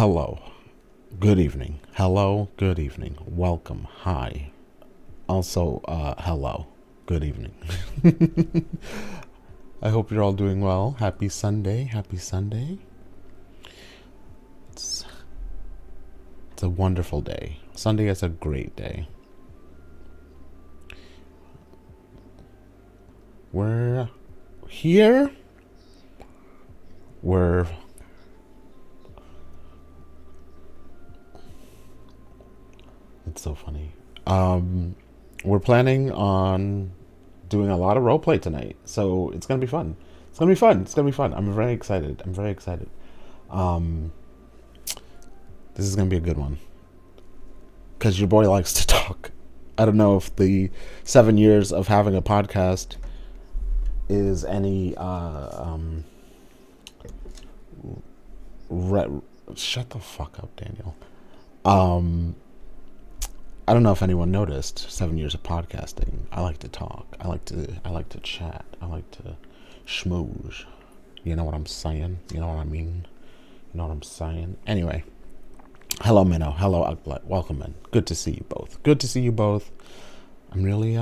Hello. Good evening. Hello. Good evening. Welcome. Hi. Also, hello. Good evening. I hope you're all doing well. Happy Sunday. Happy Sunday. It's, it's a wonderful day. Sunday is a great day. We're here. We're It's so funny. We're planning on doing a lot of roleplay tonight, so it's gonna be fun. It's gonna be fun. It's gonna be fun. I'm very excited. I'm very excited. Um, this is gonna be a good one because your boy likes to talk. I don't know if the 7 years of having a podcast is any re- shut the fuck up, Daniel. Um, I don't know if anyone noticed 7 years of podcasting. I like to talk. I like to chat. I like to schmooze. You know what I'm saying? You know what I mean? You know what I'm saying? Anyway, hello Minnow. Hello Uglet. Welcome in. Good to see you both. Good to see you both. I'm really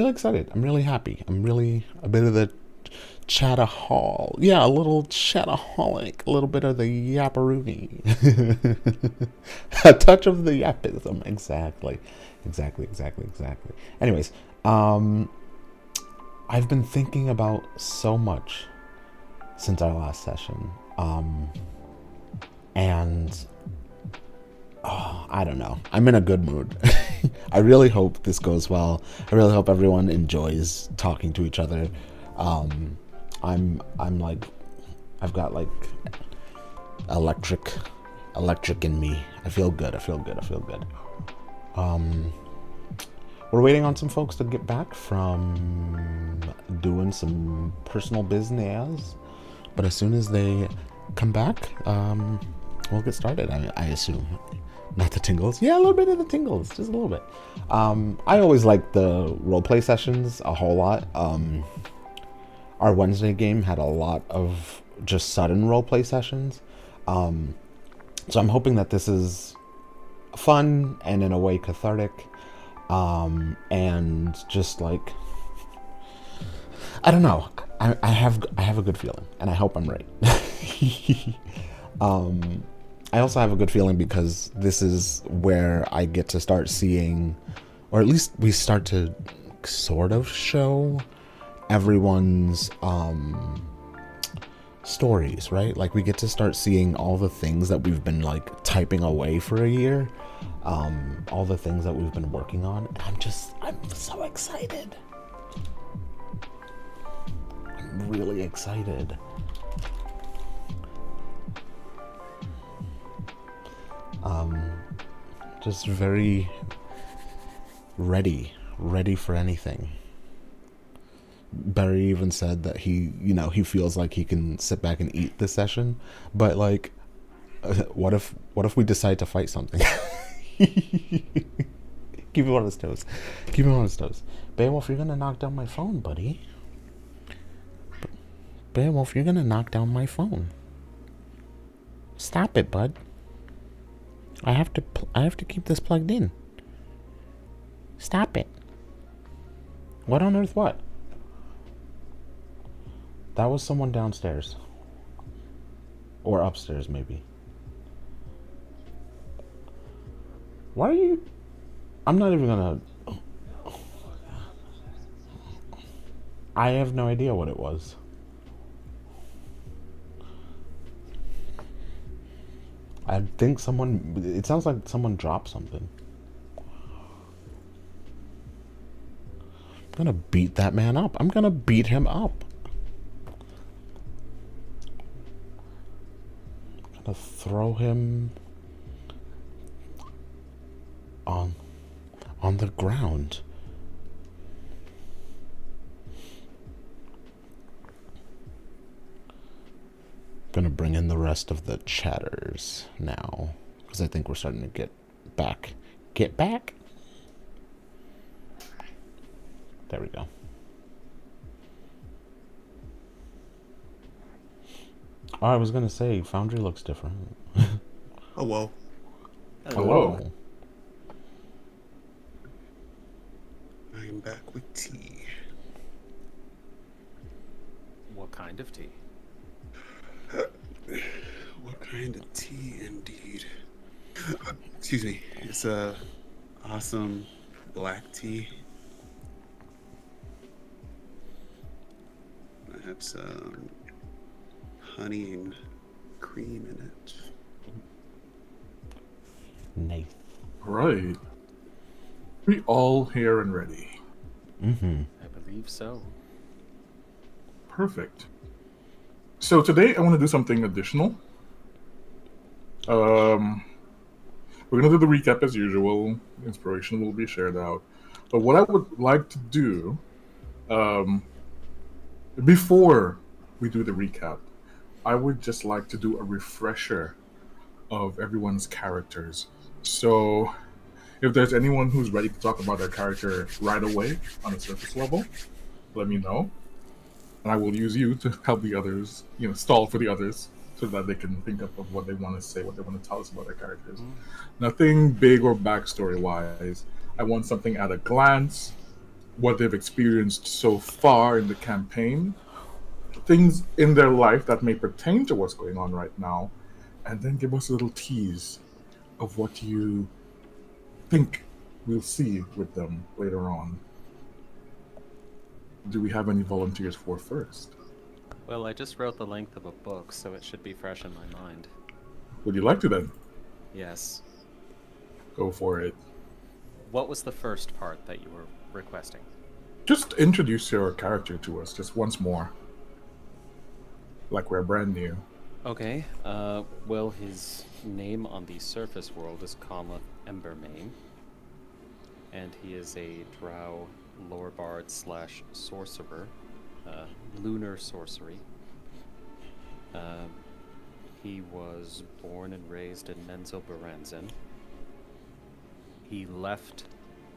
excited. I'm really happy. I'm really a bit of the chatahol. Yeah, a little chataholic. A little bit of the yapperoony. A touch of the yapism. Exactly. Anyways, I've been thinking about so much since our last session. And I don't know. I'm in a good mood. I really hope this goes well. I really hope everyone enjoys talking to each other. I'm like, I've got like electric in me. I feel good. We're waiting on some folks to get back from doing some personal business, but as soon as they come back, we'll get started. I assume. Not the tingles. Yeah, a little bit of the tingles, just a little bit. I always like the roleplay sessions a whole lot. Our Wednesday game had a lot of just sudden roleplay sessions. So I'm hoping that this is fun and in a way cathartic. And just like, I don't know. I have a good feeling, and I hope I'm right. I also have a good feeling because this is where I get to start seeing, or at least we start to sort of show everyone's stories, right? Like we get to start seeing all the things that we've been like typing away for a year, all the things that we've been working on. I'm so excited. I'm really excited. Just very ready for anything. Barry even said that he feels like he can sit back and eat this session, but like, what if we decide to fight something? Keep him on his toes. Beowulf, you're gonna knock down my phone, buddy. Beowulf, you're gonna knock down my phone. Stop it, bud. I have to keep this plugged in. Stop it. What on earth? What? That was someone downstairs. Or upstairs, maybe. Why are you... I'm not even gonna... I have no idea what it was. I think it sounds like someone dropped something. I'm gonna beat that man up. I'm gonna beat him up. I'm gonna throw him on the ground. Gonna bring in the rest of the chatters now, because I think we're starting to get back. There we go. Oh, I was gonna say Foundry looks different. Hello. Hello. Hello. I am back with tea. What kind of tea? What kind of tea, indeed? Excuse me. It's a awesome black tea. It had some honey and cream in it. Nice. Right. We all here and ready. Mm-hmm. I believe so. Perfect. So today I want to do something additional. Um, we're gonna do the recap as usual. Inspiration will be shared out. But what I would like to do, um, before we do the recap, I would just like to do a refresher of everyone's characters. So if there's anyone who's ready to talk about their character right away on a surface level, let me know. And I will use you to help the others, stall for the others so that they can think up of what they want to say, what they want to tell us about their characters. Mm. Nothing big or backstory wise. I want something at a glance, what they've experienced so far in the campaign, things in their life that may pertain to what's going on right now, and then give us a little tease of what you think we'll see with them later on. Do we have any volunteers for first? Well, I just wrote the length of a book, so it should be fresh in my mind. Would you like to then? Yes. Go for it. What was the first part that you were requesting? Just introduce your character to us just once more, like we're brand new. Okay. Well, his name on the surface world is Conleth Embermane, and he is a drow lore bard slash sorcerer, lunar sorcery. Um, he was born and raised in Menzoberranzan. He left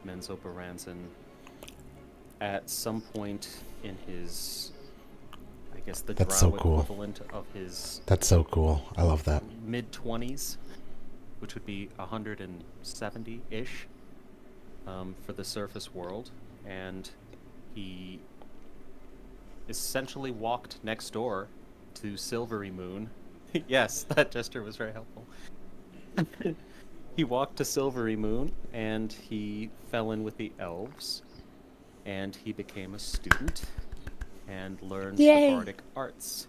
Menzoberranzan at some point in his, I guess, the That's so drow cool. equivalent of his That's so cool. I love that. mid-20s, which would be 170-ish for the surface world. And he essentially walked next door to Silvery Moon. Yes, that gesture was very helpful. He walked to Silvery Moon, and he fell in with the elves, and he became a student and learned the Yay. bardic arts.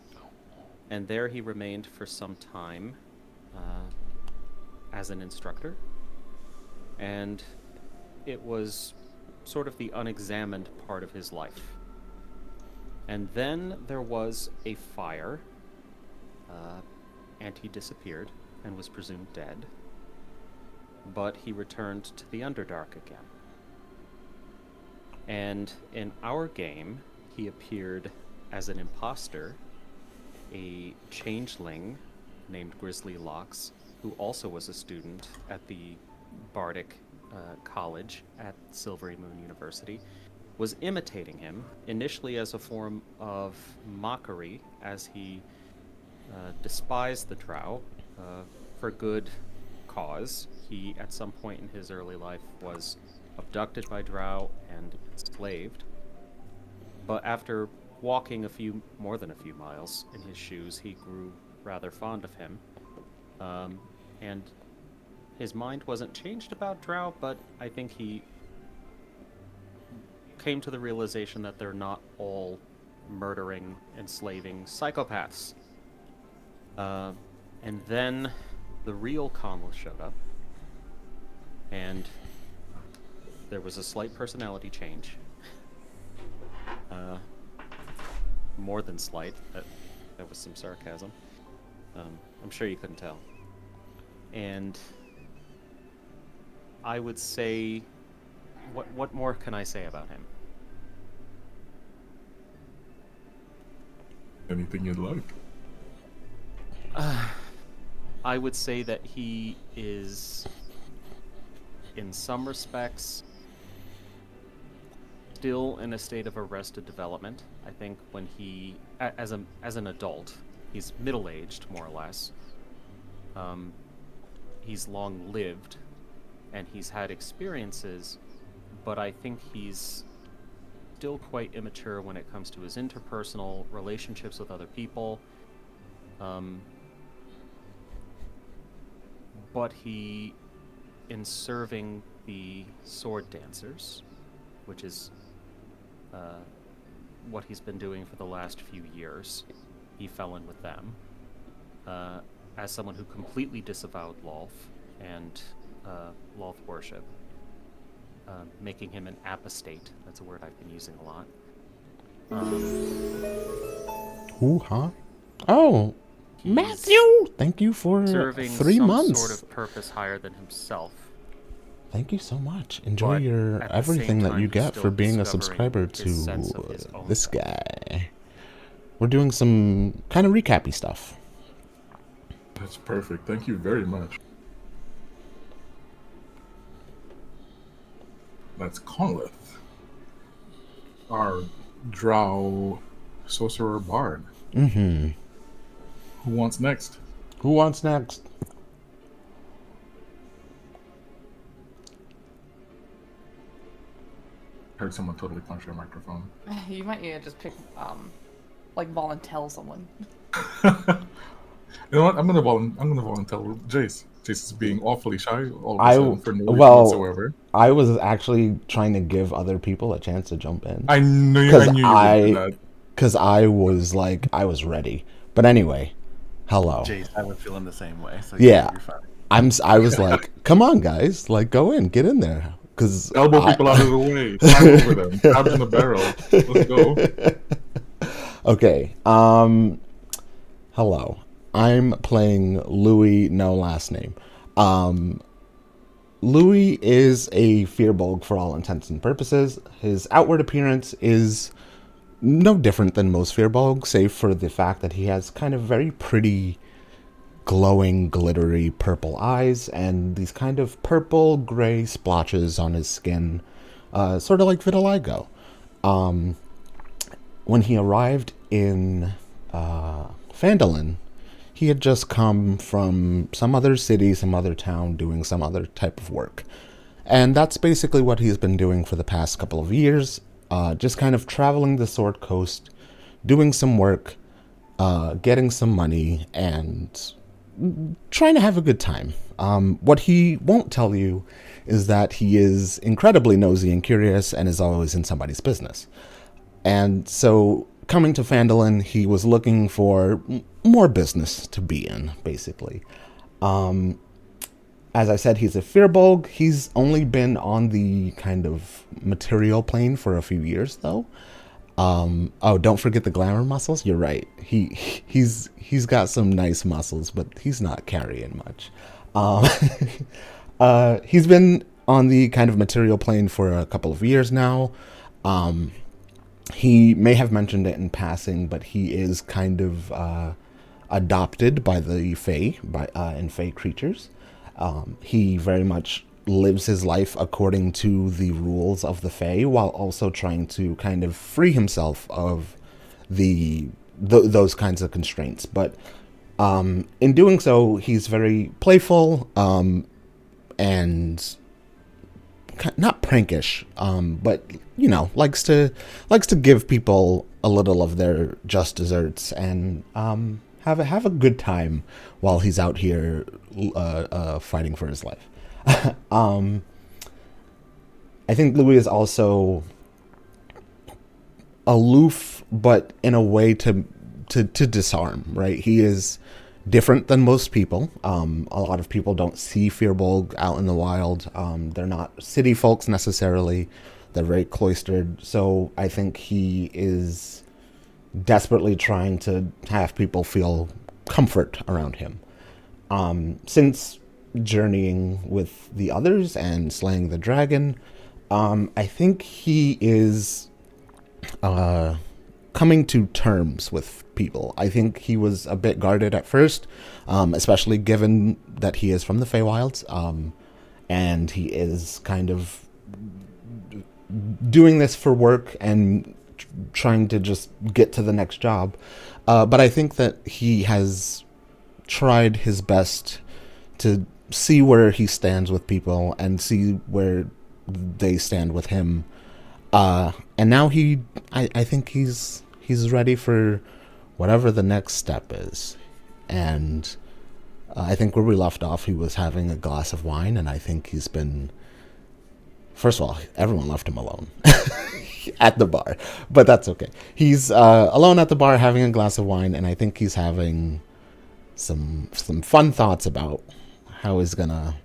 And there he remained for some time as an instructor. And it was sort of the unexamined part of his life. And then there was a fire, and he disappeared and was presumed dead. But he returned to the Underdark again. And in our game, he appeared as an imposter, a changeling named Grizzly Locks, who also was a student at the Bardic College at Silvery Moon University, was imitating him, initially as a form of mockery, as he despised the drow for good cause. He, at some point in his early life, was abducted by drow and enslaved. But after walking more than a few miles in his shoes, he grew rather fond of him. And his mind wasn't changed about drow, but I think he came to the realization that they're not all murdering, enslaving psychopaths. And then the real Conleth showed up, and there was a slight personality change. More than slight. That was some sarcasm. I'm sure you couldn't tell. And I would say, what more can I say about him? Anything you'd like. I would say that he is, in some respects, still in a state of arrested development. I think when he, as an adult, he's middle-aged, more or less. he's long lived and he's had experiences, but I think he's still quite immature when it comes to his interpersonal relationships with other people. But he, in serving the sword dancers, which is what he's been doing for the last few years, he fell in with them. As someone who completely disavowed Lolth and Lolth worship, making him an apostate. That's a word I've been using a lot. Who, huh? Oh, He's Matthew! Thank you for serving 3 some months. sort of purpose higher than himself. Thank you so much. Enjoy But your at the everything same that you time, get still for being a discovering subscriber his to sense of his own this self. guy. We're doing some kind of recappy stuff. That's perfect. Thank you very much. That's Conleth, our drow sorcerer bard. Mm-hmm. Who wants next? Who wants next? Heard someone totally punch your microphone. You might need to just pick, like, volunteer someone. You know what? I'm gonna volunteer Jace. Jace is being awfully shy all of a sudden for no reason whatsoever. I was actually trying to give other people a chance to jump in. I knew you would do that. Because I was like, I was ready. But anyway, hello. Jace, I was feeling the same way. So Yeah. you're fine. I was like, come on, guys, like go in, get in there. Because Elbow people out of the way. Climb over them. Grab in the barrel. Let's go. Okay. Hello. I'm playing Louis, no last name. Louis is a Firbolg for all intents and purposes. His outward appearance is no different than most Firbolg, save for the fact that he has kind of very pretty, glowing, glittery purple eyes and these kind of purple gray splotches on his skin, sort of like vitiligo. When he arrived in Phandalin, he had just come from some other city, some other town, doing some other type of work. And that's basically what he's been doing for the past couple of years, just kind of traveling the Sword Coast, doing some work, getting some money, and trying to have a good time. What he won't tell you is that he is incredibly nosy and curious and is always in somebody's business. And so coming to Phandalin, he was looking for more business to be in, basically. As I said, he's a Firbolg. He's only been on the kind of material plane for a few years, though. Oh, don't forget the glamour muscles. You're right. He's got some nice muscles, but he's not carrying much. He's been on the kind of material plane for a couple of years now. He may have mentioned it in passing, but he is kind of adopted by the Fae, and Fae creatures. He very much lives his life according to the rules of the Fae, while also trying to kind of free himself of those kinds of constraints. But in doing so, he's very playful and not prankish, but likes to give people a little of their just desserts and have a good time while he's out here fighting for his life. I think Louis is also aloof, but in a way to disarm, right? He is different than most people. A lot of people don't see Firbolg out in the wild. They're not city folks necessarily. They're very cloistered. So I think he is desperately trying to have people feel comfort around him. Since journeying with the others and slaying the dragon, I think he is coming to terms with people. I think he was a bit guarded at first, especially given that he is from the Feywilds, and he is kind of doing this for work and trying to just get to the next job. But I think that he has tried his best to see where he stands with people and see where they stand with him. And now I think he's ready for whatever the next step is. And I think where we left off, he was having a glass of wine, and I think he's been. First of all, everyone left him alone at the bar, but that's okay. He's alone at the bar having a glass of wine, and I think he's having some fun thoughts about how he's gonna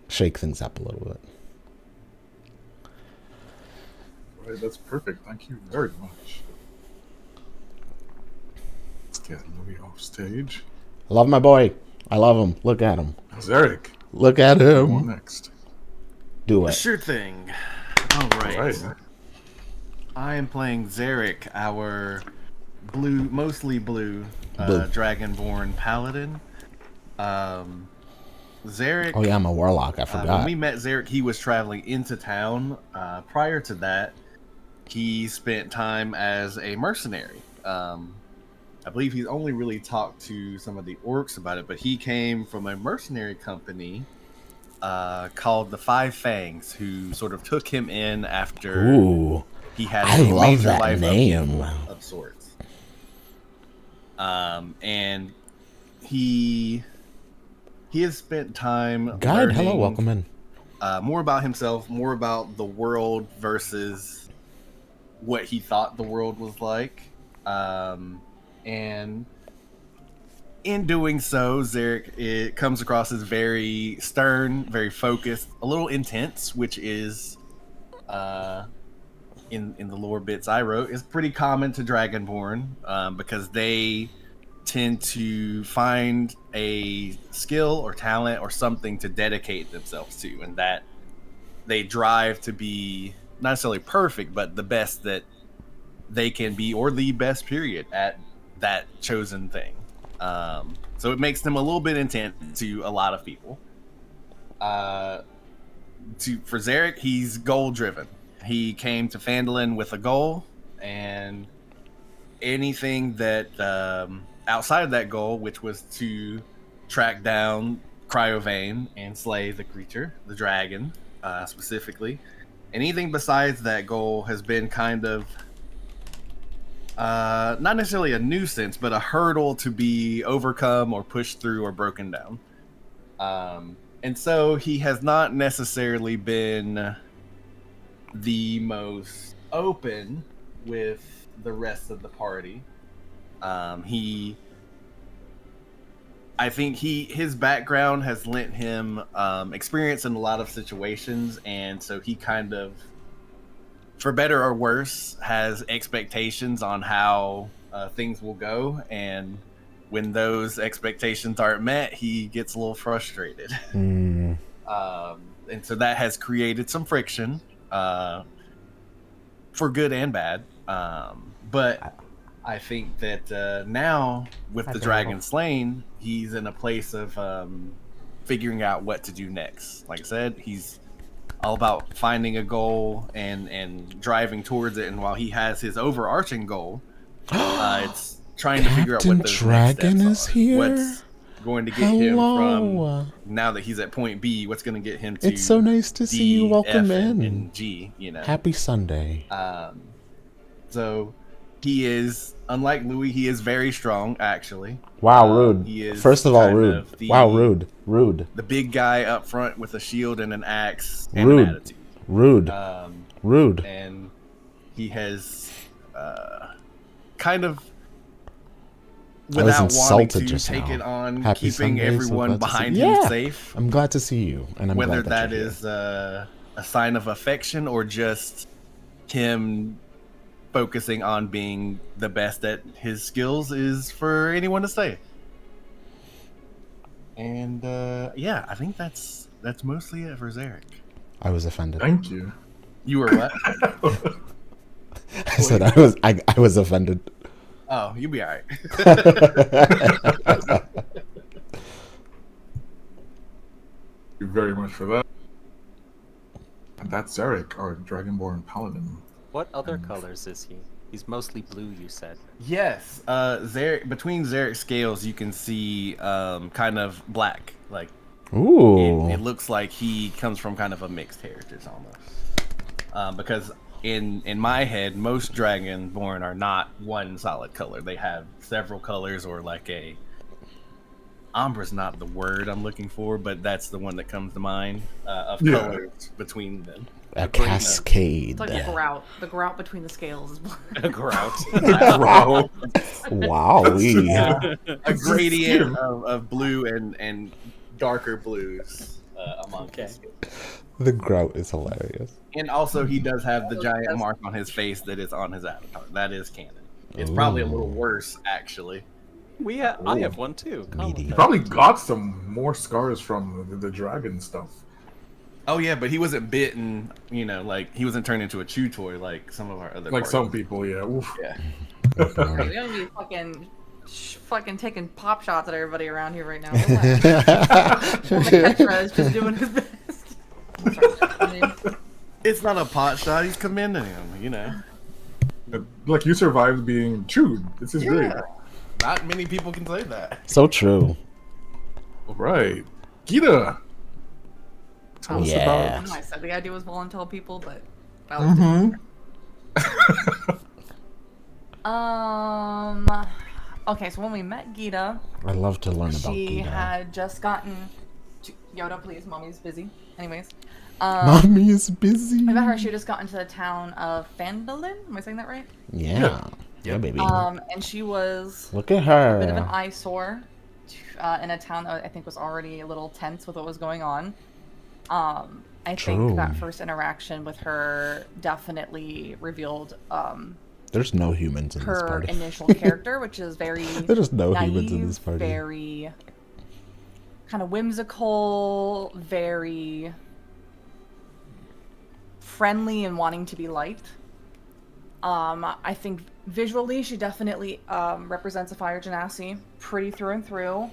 shake things up a little bit. Right, that's perfect. Thank you very much. Let's get Louis off stage. I love my boy. I love him. Look at him. Zarek, Look at go him. next. Do it. Sure thing. All right. All right. I am playing Zarek, our blue, mostly blue, Blue. Dragonborn paladin. Zarek. Oh yeah, I'm a warlock. I When forgot. we met Zarek, he was traveling into town. Prior to that, he spent time as a mercenary. I believe he's only really talked to some of the orcs about it, but he came from a mercenary company called the Five Fangs, who sort of took him in after Ooh, he had I a love major that life name. upheaval of sorts. And he has spent time guide. Hello, learning, welcome in. more about himself, more about the world versus what he thought the world was like. And in doing so, Zarek, it comes across as very stern, very focused, a little intense, which is in the lore bits I wrote is pretty common to Dragonborn, because they tend to find a skill or talent or something to dedicate themselves to, and that they drive to be not necessarily perfect, but the best that they can be, or the best period at that chosen thing. So it makes them a little bit intense to a lot of people. For Zarek, he's goal driven. He came to Phandalin with a goal, and anything that outside of that goal, which was to track down Cryovane and slay the creature, the dragon, specifically. Anything besides that goal has been kind of not necessarily a nuisance, but a hurdle to be overcome or pushed through or broken down. And so he has not necessarily been the most open with the rest of the party. I think his background has lent him experience in a lot of situations, and so he kind of, for better or worse, has expectations on how things will go, and when those expectations aren't met, he gets a little frustrated. Mm. And so that has created some friction, for good and bad. But I think that now, with the dragon slain, he's in a place of figuring out what to do next. Like I said, he's all about finding a goal and driving towards it. And while he has his overarching goal, it's trying to figure out what those Dragon next steps is are. here? What's going to get him Hello. from, now that he's at point B, what's going to get him to It's so nice to see you. D, Welcome F, in. and G, you know. Happy Sunday. So he is, unlike Louis, he is very strong, actually. Wow, rude. He is First of all, kind rude. of the- Wow, rude. Rude. The big guy up front with a shield and an axe and Rude. an attitude. Rude. Rude. And he has kind of, I was without wanting insulted to just take now. it on, Happy keeping Sunday, so everyone glad to see- behind Yeah. him safe. I'm glad to see you, and I'm Whether glad that you're is a sign of affection or just him focusing on being the best at his skills is for anyone to say. And yeah, I think that's mostly it for Zarek. here. I was offended. Thank you. You were what? I said I was offended. Oh, you'll be alright. Thank you very much for that. And that's Zarek, our Dragonborn Paladin. What other colors is he? He's mostly blue, you said. Yes, Zarek, between Zarek's scales, you can see kind of black Like Ooh. it looks like he comes from kind of a mixed heritage almost. Because in my head, most Dragonborn are not one solid color. They have several colors, or like a Umbra's not the word I'm looking for, but that's the one that comes to mind of Yeah. colors between them. A between them. cascade. It's like a grout. The grout between the scales is A grout. Wow. Wowee. A gradient of blue and darker blues among Okay. his skin. The grout is hilarious. And also, he does have the giant mark on his face that is on his avatar. That is canon. It's probably a little worse, actually. I have one too. Colin Meaty. He does. probably got some more scars from the dragon stuff. Oh yeah, but he wasn't bitten. You know, like he wasn't turned into a chew toy like some of our other. Like some parties. people, yeah. Oof. Yeah. We're gonna be fucking taking pop shots at everybody around here right now. Petra is just doing his best. I'm sorry. I mean, It's not a pot shot. He's commending him. You know. Like you survived being chewed. This is great. Not many people can say that. So true. All right, Gita. Tell us Yeah. I know I said the idea was volunteer people, but that was okay, so when we met Gita, I love to learn about she Gita. had just gotten Yoda, please, mommy's busy. Anyways, Mommy is busy. I met her. She had just gotten to the town of Phandalin. Am I saying that right? Yeah. Yeah, baby. And she was Look at a bit of an her. eyesore in a town that I think was already a little tense with what was going on. I True. think that first interaction with her definitely revealed There's no humans in this her party. initial character, which is very There's no humans in naive, this party. very kind of whimsical, very friendly and wanting to be liked. I think visually she definitely represents a fire genasi pretty through and through.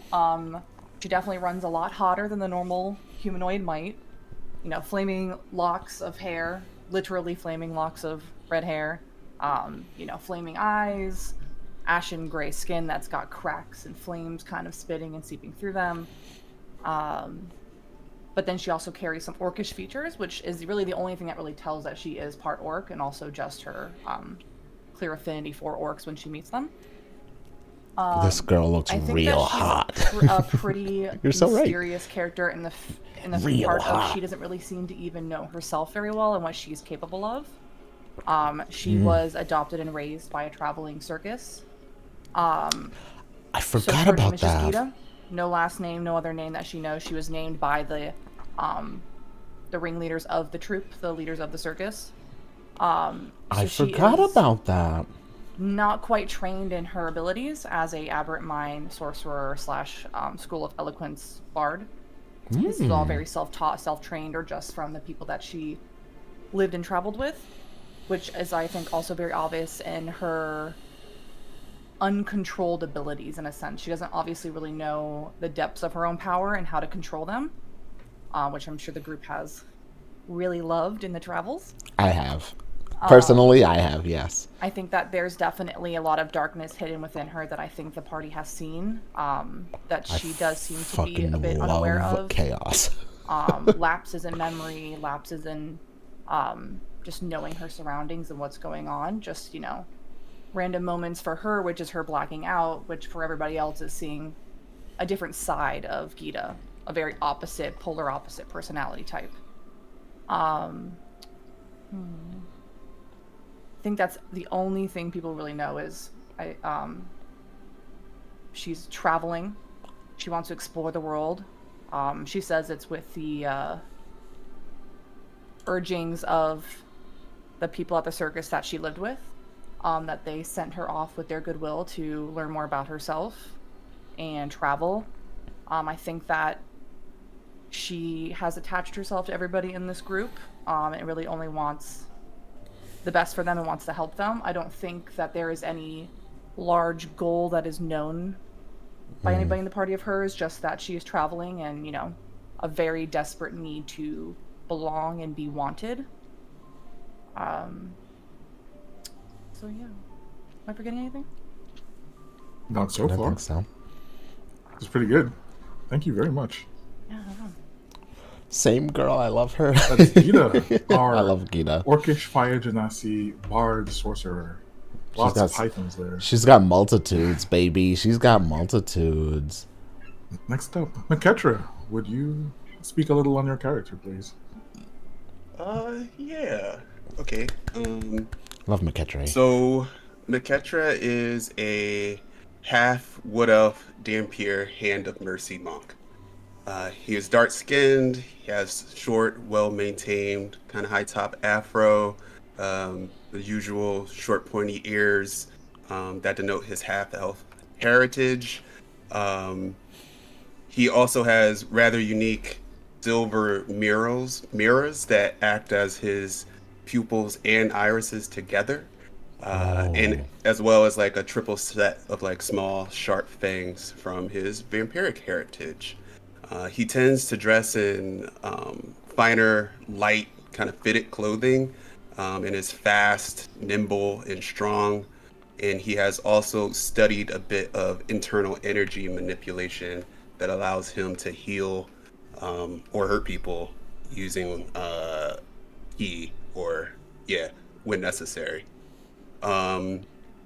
She definitely runs a lot hotter than the normal humanoid might. You know, flaming locks of hair, literally flaming locks of red hair. You know, flaming eyes, ashen gray skin that's got cracks and flames kind of spitting and seeping through them. But then she also carries some orcish features, which is really the only thing that really tells that she is part orc, and also just her clear affinity for orcs when she meets them. This girl looks I think real that she's hot. a pretty You're so right. mysterious character in the Real part hot. of she doesn't really seem to even know herself very well and what she's capable of. She Mm. was adopted and raised by a traveling circus. I So forgot her name about is just that. Gita. No last name, no other name that she knows. She was named by the ringleaders of the troupe, the leaders of the circus. I So she forgot is about that. not quite trained in her abilities as a aberrant mind sorcerer slash school of eloquence bard. This is all very self-taught, self-trained, or just from the people that she lived and traveled with, which is, I think, also very obvious in her uncontrolled abilities, in a sense. She doesn't obviously really know the depths of her own power and how to control them, which I'm sure the group has really loved in the travels. I have. Personally, I have, yes. I think that there's definitely a lot of darkness hidden within her that I think the party has seen, that she does seem to be Fucking a bit unaware love of. chaos. Lapses in memory, lapses in just knowing her surroundings and what's going on. Just, you know, random moments for her, which is her blacking out, which for everybody else is seeing a different side of Gita, a very opposite, polar opposite personality type. I think that's the only thing people really know is she's traveling. She wants to explore the world. She says it's with the urgings of the people at the circus that she lived with, that they sent her off with their goodwill to learn more about herself and travel. I think that she has attached herself to everybody in this group and really only wants the best for them and wants to help them. I don't think that there is any large goal that is known by anybody in the party of hers, just that she is traveling and, you know, a very desperate need to belong and be wanted. So yeah. Am I forgetting anything? Not so I far. think so. It's pretty good. Thank you very much. Yeah, I don't know. Same girl. I love her. That's Gita, our I love Gita. Orcish Fire Genasi Bard Sorcerer. Lots got of Pythons there. She's got multitudes, baby. She's got multitudes. Next up, Maketra, would you speak a little on your character, please? Yeah. Okay. Love McKetray. So Maketra is a half wood elf Dampier Hand of Mercy monk. He is dark skinned, he has short, well maintained, kind of high top afro, the usual short pointy ears that denote his half elf heritage. He also has rather unique silver mirrors that act as his pupils and irises together. And as well as like a triple set of like small sharp fangs from his vampiric heritage. He tends to dress in finer, light, kind of fitted clothing, and is fast, nimble, and strong. And he has also studied a bit of internal energy manipulation that allows him to heal or hurt people using ki or when necessary.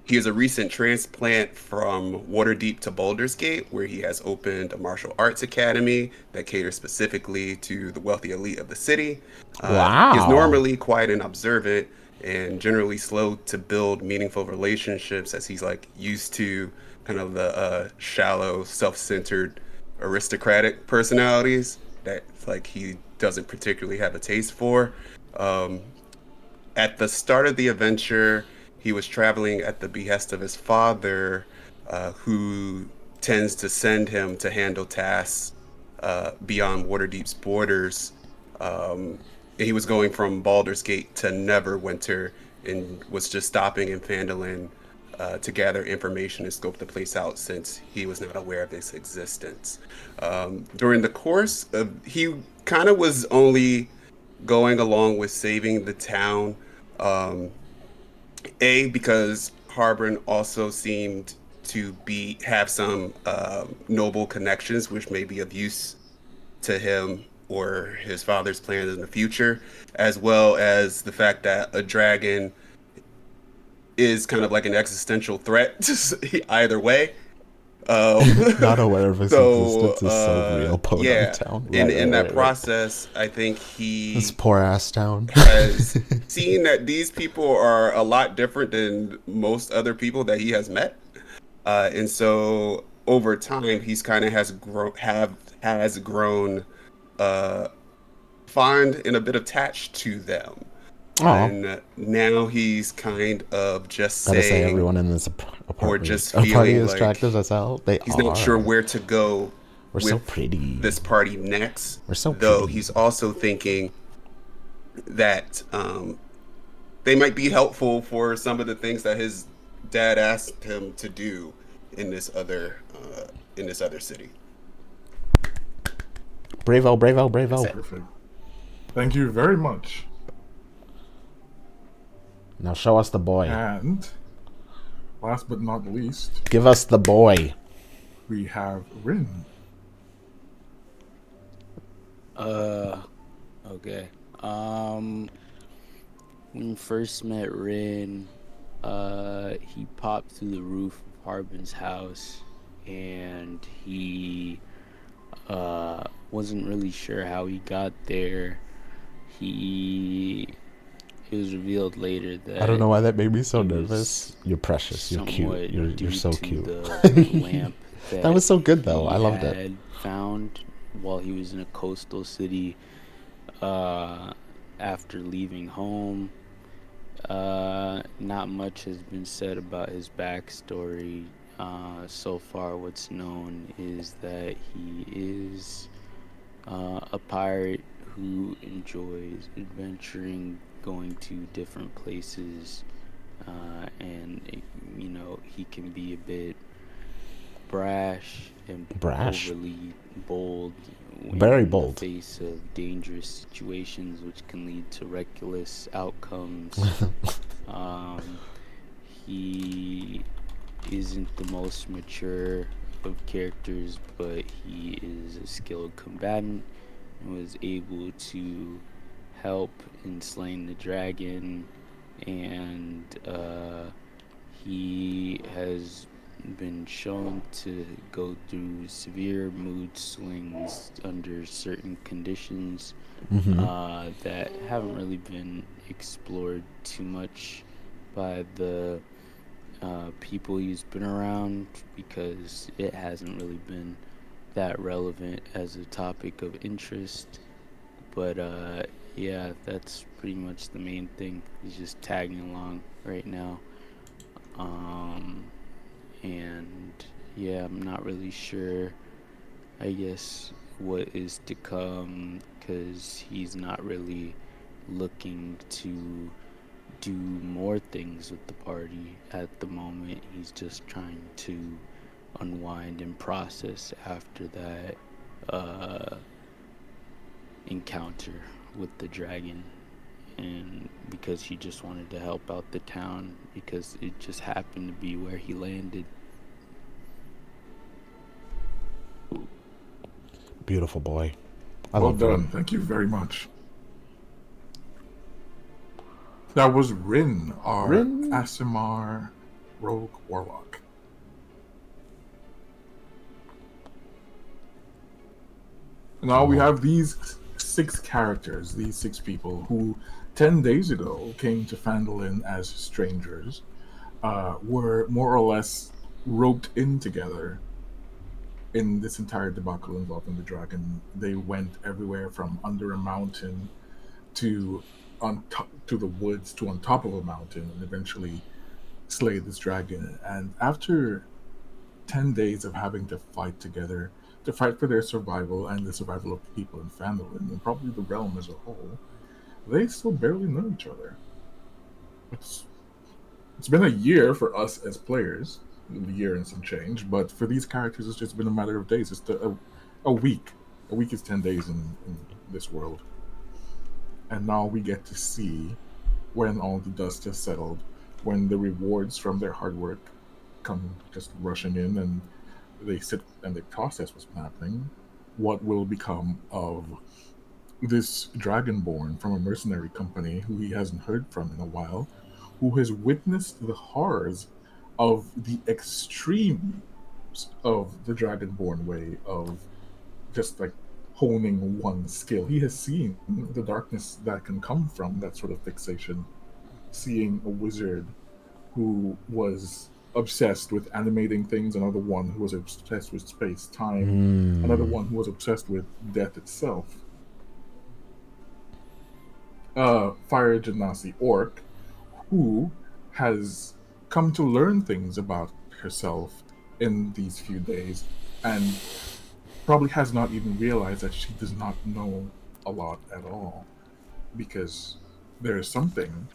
He is a recent transplant from Waterdeep to Baldur's Gate, where he has opened a martial arts academy that caters specifically to the wealthy elite of the city. Wow. He's normally quiet and observant and generally slow to build meaningful relationships, as he's like used to kind of the shallow, self-centered, aristocratic personalities that like he doesn't particularly have a taste for. At the start of the adventure, he was traveling at the behest of his father, who tends to send him to handle tasks beyond Waterdeep's borders. He was going from Baldur's Gate to Neverwinter and was just stopping in Phandalin to gather information and scope the place out, since he was not aware of its existence. During the course of, he kind of was only going along with saving the town, because Harbin also seemed to have some noble connections, which may be of use to him or his father's plans in the future, as well as the fact that a dragon is kind of like an existential threat either way. Not aware of his existence is so real. Yeah, Town. in that process, I think this poor ass town has seen that these people are a lot different than most other people that he has met, and so over time, he's kind of has grown fond and a bit attached to them. And now he's kind of just gotta say saying, everyone in this apartment or just party feeling is like attractive as hell. He's not sure where to go. We're so pretty. This party next. We're so though pretty. He's also thinking that they might be helpful for some of the things that his dad asked him to do in this other city. Bravo, bravo, bravo. Perfect. Thank you very much. Now show us the boy. And last but not least, Give us the boy. we have Rin. Okay. When we first met Rin, he popped through the roof of Harbin's house, and he wasn't really sure how he got there. It was revealed later that I don't know why that made me so it was nervous. You're precious. You're somewhat cute. You're due so to cute. the lamp That was so good though. he I loved it. had found while he was in a coastal city after leaving home. Not much has been said about his backstory. So far, what's known is that he is a pirate who enjoys adventuring, going to different places, and he can be a bit brash and overly bold. Very in bold. the face of dangerous situations, which can lead to reckless outcomes. He isn't the most mature type of characters, but he is a skilled combatant and was able to help in slaying the dragon, and he has been shown to go through severe mood swings under certain conditions that haven't really been explored too much by the people he's been around, because it hasn't really been that relevant as a topic of interest. But yeah, that's pretty much the main thing. He's just tagging along right now. And yeah, I'm not really sure, I guess, what is to come, because he's not really looking to do more things with the party at the moment. He's just trying to unwind and process after that encounter with the dragon, and because he just wanted to help out the town because it just happened to be where he landed. Beautiful boy. Well done. Thank you very much. That was Rin, our Aasimar rogue warlock. Now we have these 6 characters, these 6 people who 10 days ago came to Phandalin as strangers, were more or less roped in together in this entire debacle involving the dragon. They went everywhere from under a mountain to to the woods to on top of a mountain, and eventually slayed this dragon. And after 10 days of having to fight together, to fight for their survival and the survival of the people in Phandalin, and probably the realm as a whole, they still barely know each other. It's been a year for us as players, a year and some change, but for these characters, it's just been a matter of days. It's a week. A week is 10 days in this world. And now we get to see, when all the dust has settled, when the rewards from their hard work come just rushing in, and they sit and they process what's happening, what will become of this dragonborn from a mercenary company who he hasn't heard from in a while, who has witnessed the horrors of the extremes of the dragonborn way of just like honing one skill. He has seen the darkness that can come from that sort of fixation, seeing a wizard who was obsessed with animating things, another one who was obsessed with space-time, another one who was obsessed with death itself. Fire Genasi Orc, who has come to learn things about herself in these few days, and probably has not even realized that she does not know a lot at all, because there is something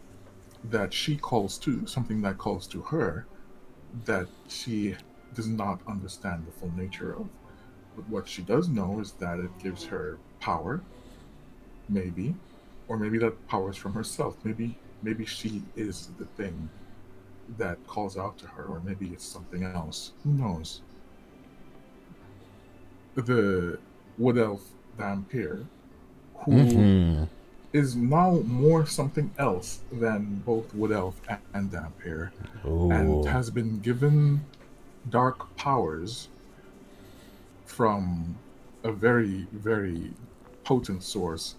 that she calls to, something that calls to her, that she does not understand the full nature of. But what she does know is that it gives her power, maybe, or maybe that power is from herself. Maybe she is the thing that calls out to her, or maybe it's something else. Who knows? The Wood Elf Vampire, who is now more something else than both Wood Elf and Vampire, and has been given dark powers from a very, very potent source,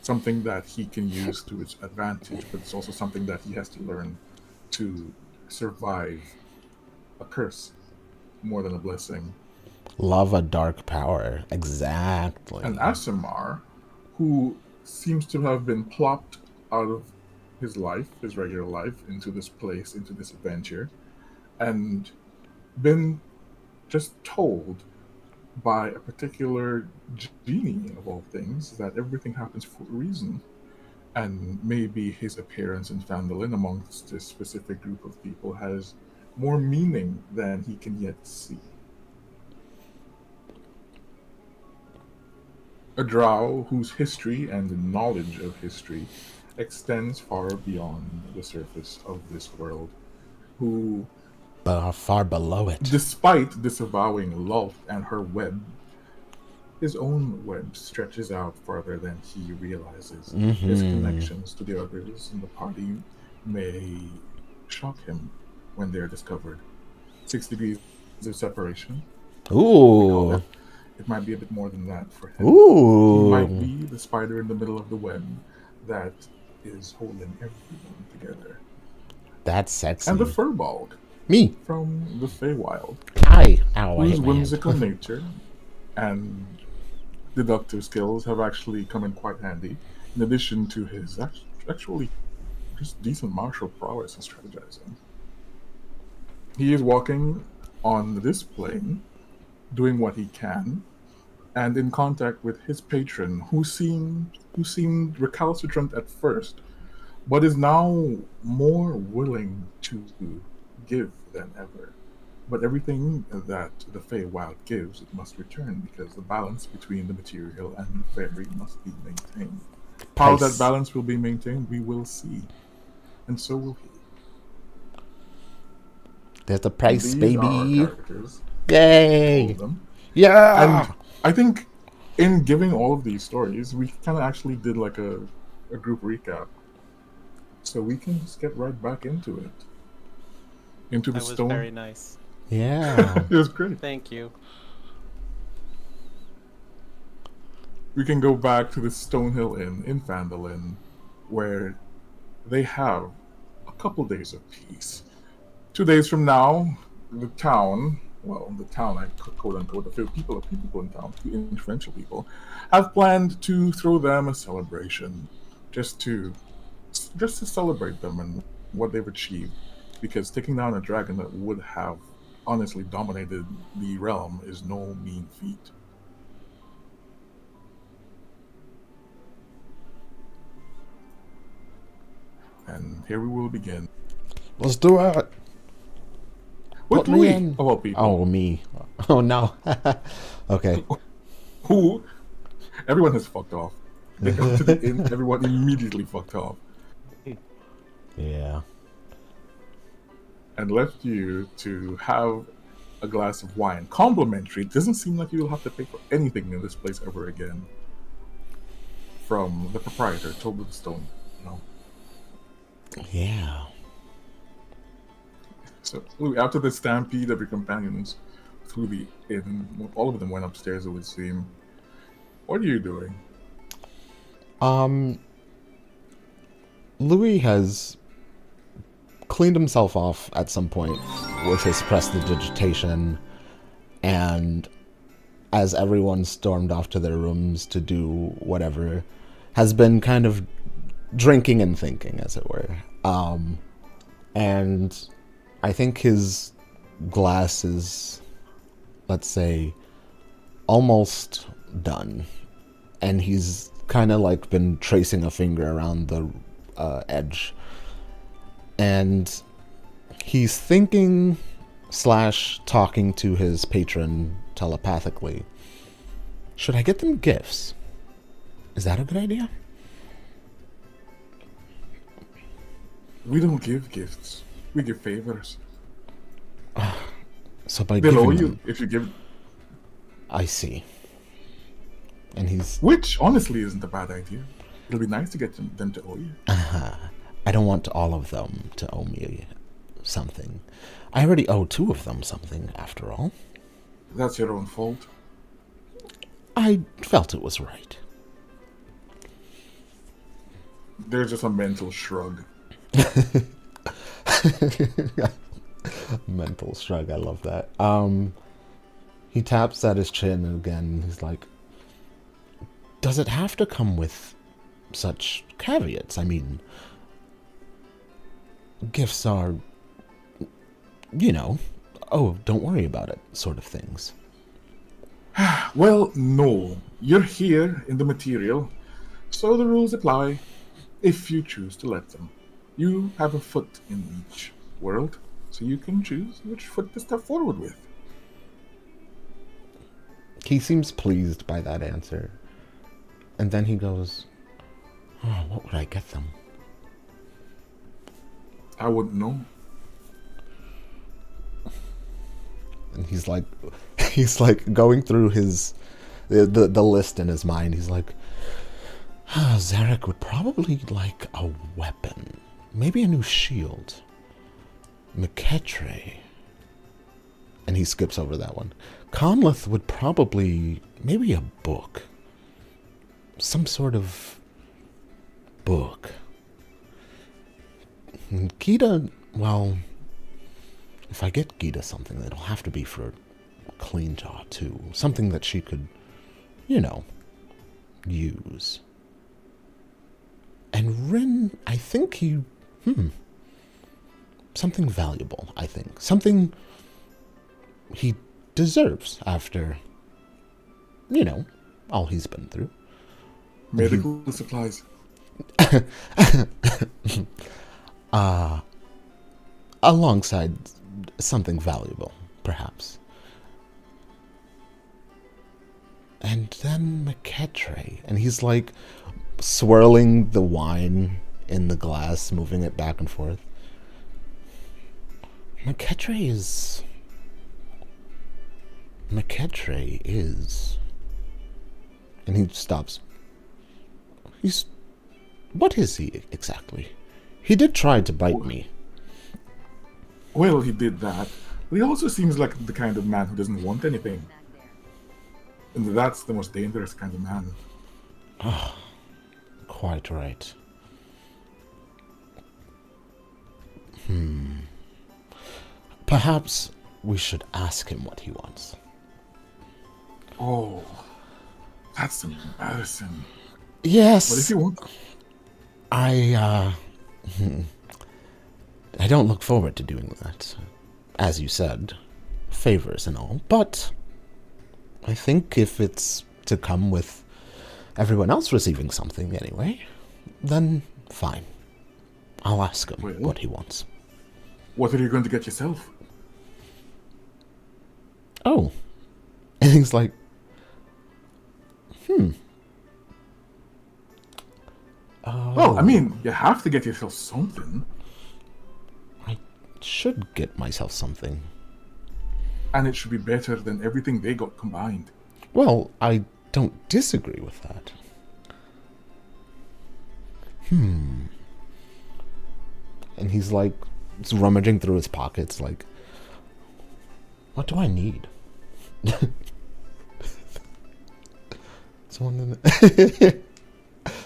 something that he can use to his advantage, but it's also something that he has to learn to survive a curse more than a blessing. Love a dark power. Exactly. And Aasimar, who seems to have been plopped out of his life, his regular life, into this place, into this adventure, and been just told by a particular genie, of all things, that everything happens for a reason. And maybe his appearance in Phandalin amongst this specific group of people has more meaning than he can yet see. A drow whose history and knowledge of history extends far beyond the surface of this world, who far below it. Despite disavowing Lolth and her web, his own web stretches out farther than he realizes. His connections to the others in the party may shock him when they're discovered. 6 degrees of separation. Ooh. It might be a bit more than that for him. Ooh. He might be the spider in the middle of the web that is holding everyone together. That's sexy. And the Furbolg Me. from the Feywild, Hi. Ow, I whose hit my hand. whimsical nature and deductive skills have actually come in quite handy, in addition to his actually just decent martial prowess and strategizing. He is walking on this plane, doing what he can, and in contact with his patron, who seemed recalcitrant at first, but is now more willing to give than ever. But everything that the Feywild gives, it must return, because the balance between the material and the fairy must be maintained. How Price. that balance will be maintained, we will see. And so will he. There's a price, These baby. are our characters, all Yay. of them. Yeah. And I think in giving all of these stories, we kind of actually did like a group recap. So we can just get right back into it. Into the That was stone. very nice. Yeah. It was great. Thank you. We can go back to the Stonehill Inn in Phandalin, where they have a couple days of peace. 2 days from now, the town, I quote unquote, the few people in town, few influential people, have planned to throw them a celebration, just to celebrate them and what they've achieved. Because taking down a dragon that would have honestly dominated the realm is no mean feat. And here we will begin. Let's do it. With Put me Louis, in. of all people. Oh, me. Oh, no. Okay. Who? Everyone has fucked off. They got to the inn, everyone immediately fucked off. Yeah. And left you to have a glass of wine. Complimentary. It doesn't seem like you'll have to pay for anything in this place ever again. From the proprietor, Tobin Stone. No. Yeah. So after the stampede of your companions through the inn, all of them went upstairs, it would seem. What are you doing? Louis has cleaned himself off at some point with his prestidigitation, and as everyone stormed off to their rooms to do whatever, has been kind of drinking and thinking, as it were. And I think his glass is, let's say, almost done. And he's kind of like been tracing a finger around the edge. And he's thinking / talking to his patron telepathically. Should I get them gifts? Is that a good idea? We don't give gifts. We give favors. So by They'll owe giving you them, if you give. I see. And he's, Which honestly isn't a bad idea. It'll be nice to get them to owe you. I don't want all of them to owe me something. I already owe 2 of them something, after all. That's your own fault. I felt it was right. There's just a mental shrug. Mental shrug, I love that. He taps at his chin again. He's like, does it have to come with such caveats? I mean, gifts are, oh, don't worry about it, sort of things. Well, no. You're here in the material, so the rules apply if you choose to let them. You have a foot in each world, so you can choose which foot to step forward with. He seems pleased by that answer. And then he goes, oh, what would I get them? I wouldn't know. And he's like going through the list in his mind. He's like, Zarek would probably like a weapon. Maybe a new shield. McKetre. And he skips over that one. Conleth would probably... maybe a book. Some sort of book. And Gita, well... if I get Gita something, it'll have to be for Clean Jaw, too. Something that she could, use. And Rin, I think he... something valuable, I think. Something he deserves after, all he's been through. Medical supplies. Alongside something valuable, perhaps. And then McKetre, and he's like swirling the wine in the glass, moving it back and forth. McKetre is... And he stops. What is he exactly? He did try to bite me. Well, he did that. But he also seems like the kind of man who doesn't want anything. And that's the most dangerous kind of man. Quite right. Perhaps we should ask him what he wants. Oh, that's embarrassing. Yes. But if you want... I don't look forward to doing that. As you said, favors and all, but I think if it's to come with everyone else receiving something anyway, then fine. I'll ask him what he wants. What are you going to get yourself? Oh. And he's like, Well, I mean, you have to get yourself something. I should get myself something. And it should be better than everything they got combined. Well, I don't disagree with that. And he's like, rummaging through his pockets, like, what do I need? Someone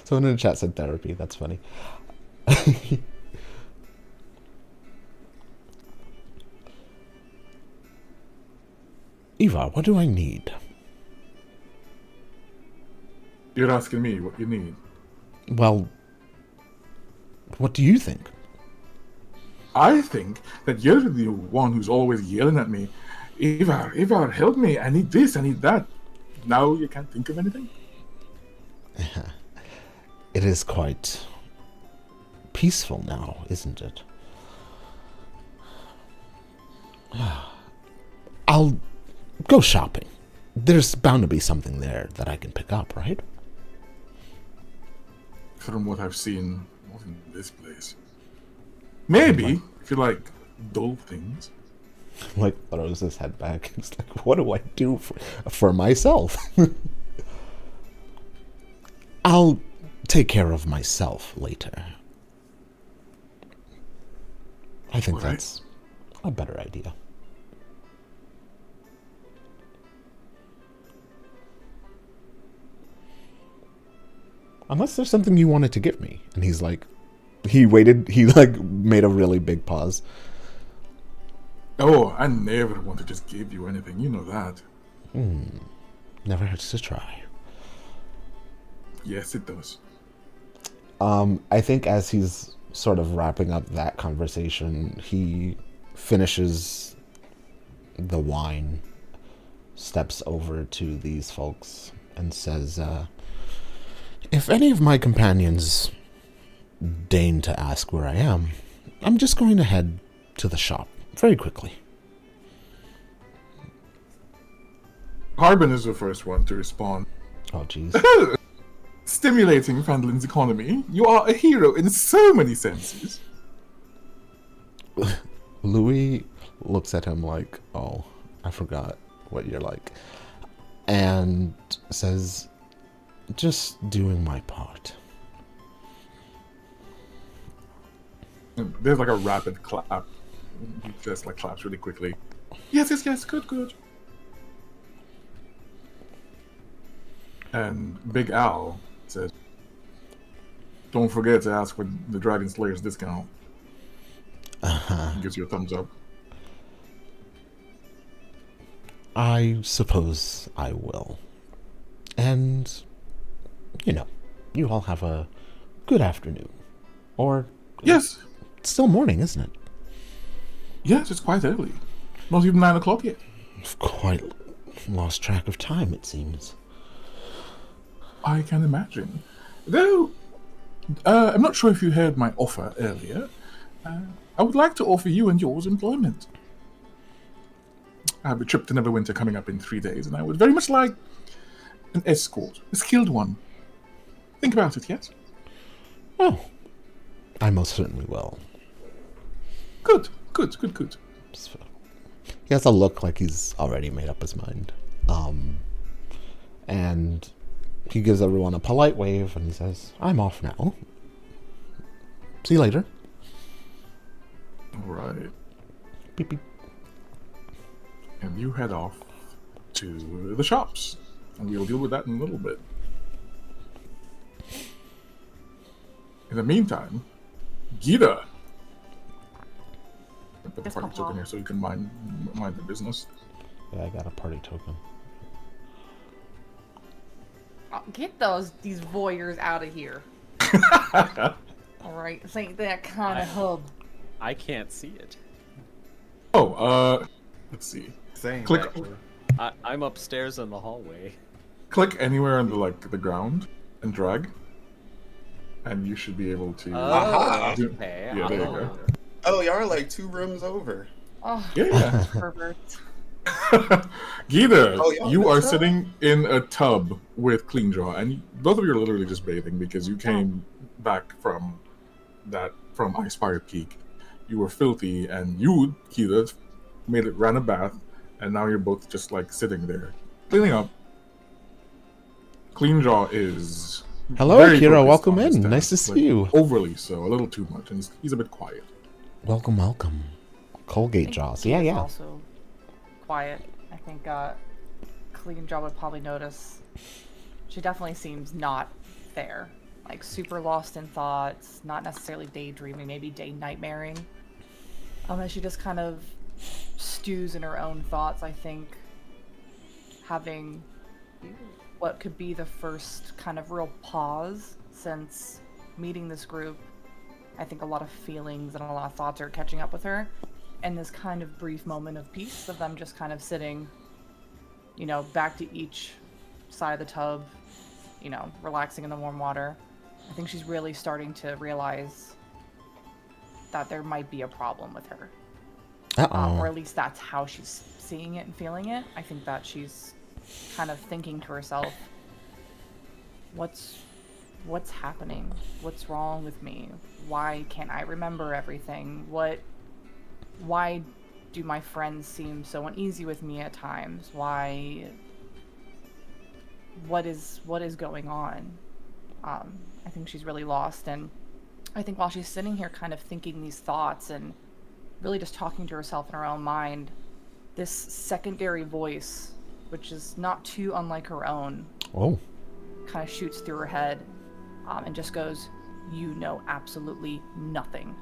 in the chat said therapy. That's funny. Eva, what do I need? You're asking me what you need. Well, what do you think? I think that you're the one who's always yelling at me. Eva, help me. I need this, I need that. Now you can't think of anything? It is quite peaceful now, isn't it? I'll go shopping. There's bound to be something there that I can pick up, right? From what I've seen, not in this place. Maybe, if you like dull things. Like, throws his head back. He's like, what do I do for myself? I'll take care of myself later. I think that's a better idea. Unless there's something you wanted to give me. And he's like, he made a really big pause. Oh, I never want to just give you anything, you know that. Never hurts to try. Yes, it does. I think as he's sort of wrapping up that conversation, he finishes the wine, steps over to these folks, and says, if any of my companions deign to ask where I am, I'm just going to head to the shop very quickly. Harbin is the first one to respond. Oh, jeez. Stimulating Phandalin's economy. You are a hero in so many senses. Louis looks at him like, oh, I forgot what you're like. And says, just doing my part. And there's like a rapid clap. He just like claps really quickly. Yes, good. And Big Al says, don't forget to ask for the Dragon Slayer's discount. Gives you a thumbs up. I suppose I will. And, you all have a good afternoon. Or, Yes, it's still morning, isn't it? yes, it's quite early. Not even 9 o'clock yet. I've quite lost track of time, it seems. I can imagine. Though, I'm not sure if you heard my offer earlier. I would like to offer you and yours employment. I have a trip to Neverwinter coming up in 3 days, and I would very much like an escort, a skilled one. Think about it, yes? Oh, I most certainly will. Good. So, he has a look like he's already made up his mind. And he gives everyone a polite wave and he says, I'm off now. See you later. All right. Beep, beep. And you head off to the shops, and we'll deal with that in a little bit. In the meantime, Gita. I put the Yes, party Papa. token here so you can mind the business. Yeah, I got a party token. Get these voyeurs out of here. All right, this ain't that kind of hub. I can't see it. Oh, let's see. Same. Click- actually. I'm upstairs in the hallway. Click anywhere on the ground and drag, and you should be able to. Aha. do- Okay. Yeah, there you go. Oh, y'all are like 2 rooms over. Oh, Yeah. perverts. Gita, Oh, yeah, you are that's right. sitting in a tub with Cleanjaw, and both of you are literally just bathing because you came back from Icefire Peak. You were filthy, and you, Gita, ran a bath, and now you're both just like sitting there cleaning up. Cleanjaw is Hello, very Kira. focused Welcome on his in. task, Nice to see like, you. Overly so, a little too much, and he's a bit quiet. Welcome. Colgate think Jaws. Kia's Yeah. Also quiet. I think Clean Jaw would probably notice. She definitely seems not there. Like super lost in thoughts, not necessarily daydreaming, maybe day nightmaring. And she just kind of stews in her own thoughts. I think having what could be the first kind of real pause since meeting this group. I think a lot of feelings and a lot of thoughts are catching up with her. And this kind of brief moment of peace of them just kind of sitting, back to each side of the tub, relaxing in the warm water. I think she's really starting to realize that there might be a problem with her. Or at least that's how she's seeing it and feeling it. I think that she's kind of thinking to herself, what's happening? What's wrong with me? Why can't I remember everything? Why do my friends seem so uneasy with me at times? What is going on? I think she's really lost, and I think while she's sitting here kind of thinking these thoughts and really just talking to herself in her own mind, this secondary voice, which is not too unlike her own, Oh. kind of shoots through her head and just goes, "You know absolutely nothing."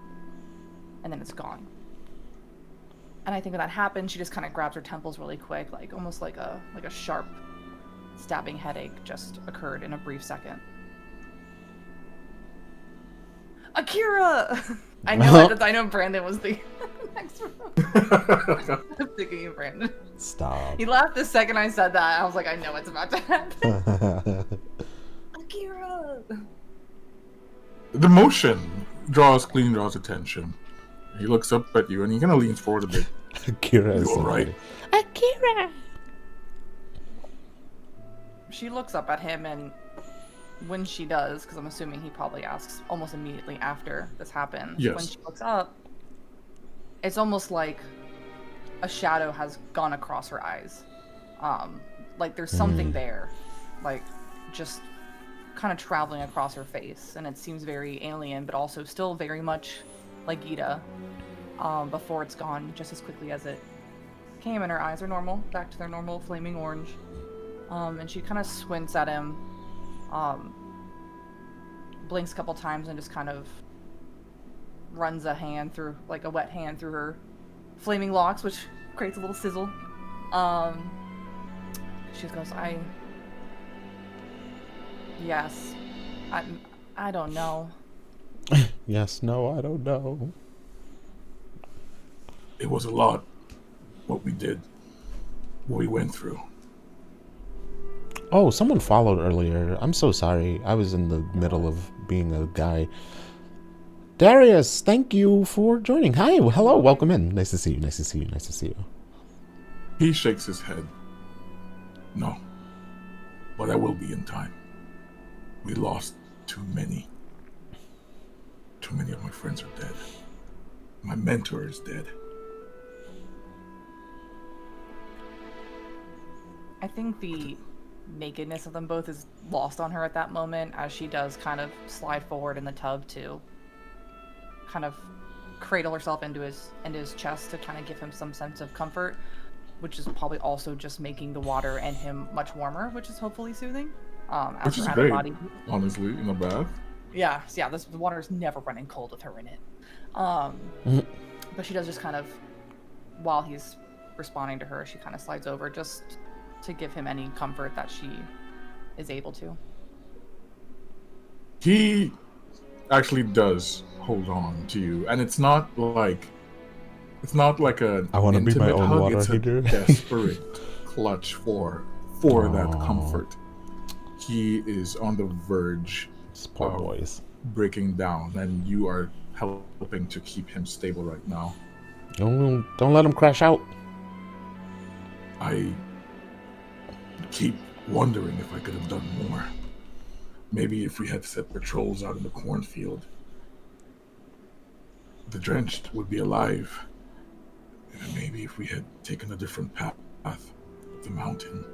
And then it's gone. And I think when that happens, she just kind of grabs her temples really quick, like almost like a sharp stabbing headache just occurred in a brief second. Akira! I know Brandon was the next one. I'm thinking of Brandon. Stop. He laughed the second I said that. I was like, I know it's about to happen. Akira! The motion draws Cleanjaw's attention. He looks up at you, and he kind of leans forward a bit. Kira is You all right? Akira. She looks up at him, and when she does, because I'm assuming he probably asks almost immediately after this happens, Yes. when she looks up, it's almost like a shadow has gone across her eyes. Like there's something there, like just kind of traveling across her face, and it seems very alien, but also still very much like Gita. Before it's gone just as quickly as it came, and her eyes are normal, back to their normal flaming orange. And she kind of squints at him, blinks a couple times, and just kind of runs a hand through, like a wet hand through her flaming locks, which creates a little sizzle. She goes, yes, I don't know. Yes, no, I don't know. It was a lot, what we did, what we went through. Oh, someone followed earlier. I'm so sorry. I was in the middle of being a guy. Darius, thank you for joining. Hi, hello, welcome in. Nice to see you, nice to see you, nice to see you. He shakes his head. No, but I will be in time. We lost too many. Too many of my friends are dead. My mentor is dead. I think the nakedness of them both is lost on her at that moment, as she does kind of slide forward in the tub to kind of cradle herself into his chest to kind of give him some sense of comfort, which is probably also just making the water and him much warmer, which is hopefully soothing. Which is great, honestly, in a bath. Yeah, the water is never running cold with her in it. But she does just kind of, while he's responding to her, she kind of slides over just to give him any comfort that she is able to. He actually does hold on to you, and it's not like a I want to be my own hug. water It's heater. a desperate clutch for that comfort. He is on the verge Poor of boys. breaking down, and you are helping to keep him stable right now. Don't let him crash out. I keep wondering if I could have done more. Maybe if we had set patrols out in the cornfield, the drenched would be alive. And maybe if we had taken a different path up the mountain,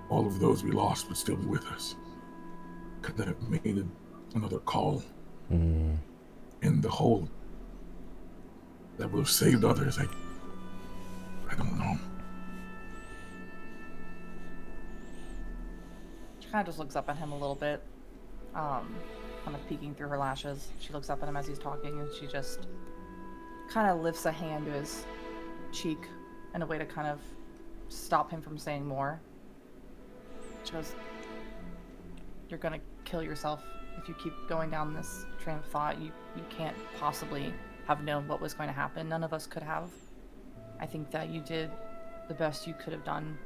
all of those we lost would still be with us. Could that have made another call in the hole that would have saved others? I don't know. She kind of just looks up at him a little bit, kind of peeking through her lashes. She looks up at him as he's talking, and she just kind of lifts a hand to his cheek in a way to kind of stop him from saying more. She goes, "You're gonna kill yourself if you keep going down this train of thought. You can't possibly have known what was going to happen. None of us could have. I think that you did the best you could have done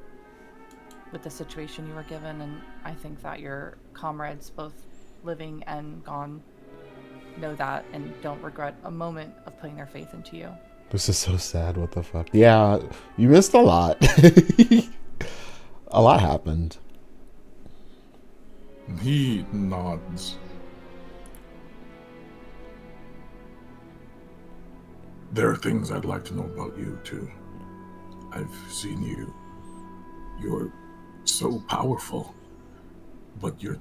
with the situation you were given, and I think that your comrades, both living and gone, know that and don't regret a moment of putting their faith into you." This is so sad. What the fuck? Yeah, you missed a lot. A lot happened. He nods. There are things I'd like to know about you, too. I've seen you. You're so powerful, but you're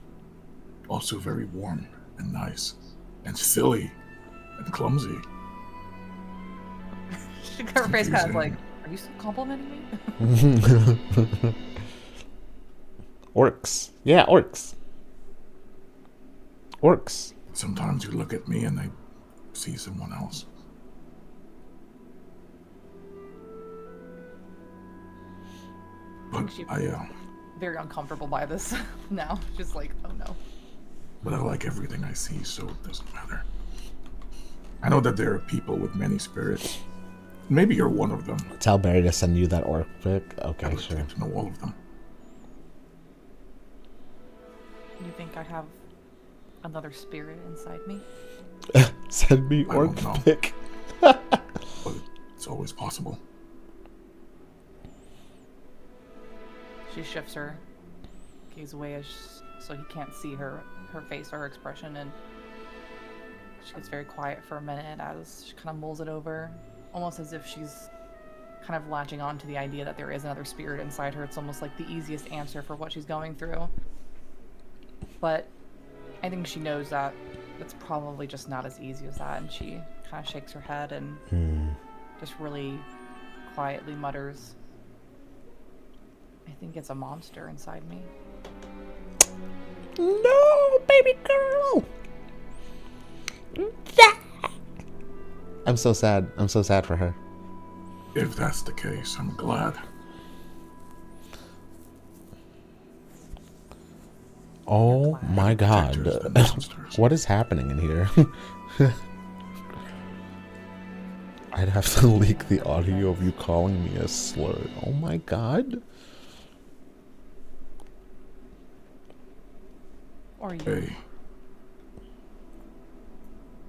also very warm and nice and silly and clumsy. Her face kind of like, "Are you complimenting me?" Orcs. Yeah, orcs. Orcs. Sometimes you look at me and I see someone else. But I very uncomfortable by this now. Just like, oh no. But I like everything I see, so it doesn't matter. I know that there are people with many spirits. Maybe you're one of them. Tell Barry to send you that orc pic. Okay, I'd sure. like to know all of them. You think I have another spirit inside me? Send me I orc don't know. pic. But it's always possible. She shifts her gaze away so he can't see her face or her expression, and she gets very quiet for a minute as she kind of mulls it over, almost as if she's kind of latching on to the idea that there is another spirit inside her. It's almost like the easiest answer for what she's going through. But I think she knows that it's probably just not as easy as that, and she kind of shakes her head and just really quietly mutters, I think it's a monster inside me. No, baby girl. I'm so sad. I'm so sad for her. If that's the case, I'm glad. Oh my god. Protectors and monsters. What is happening in here? I'd have to leak the audio of you calling me a slur. Oh my god. Or you. Hey.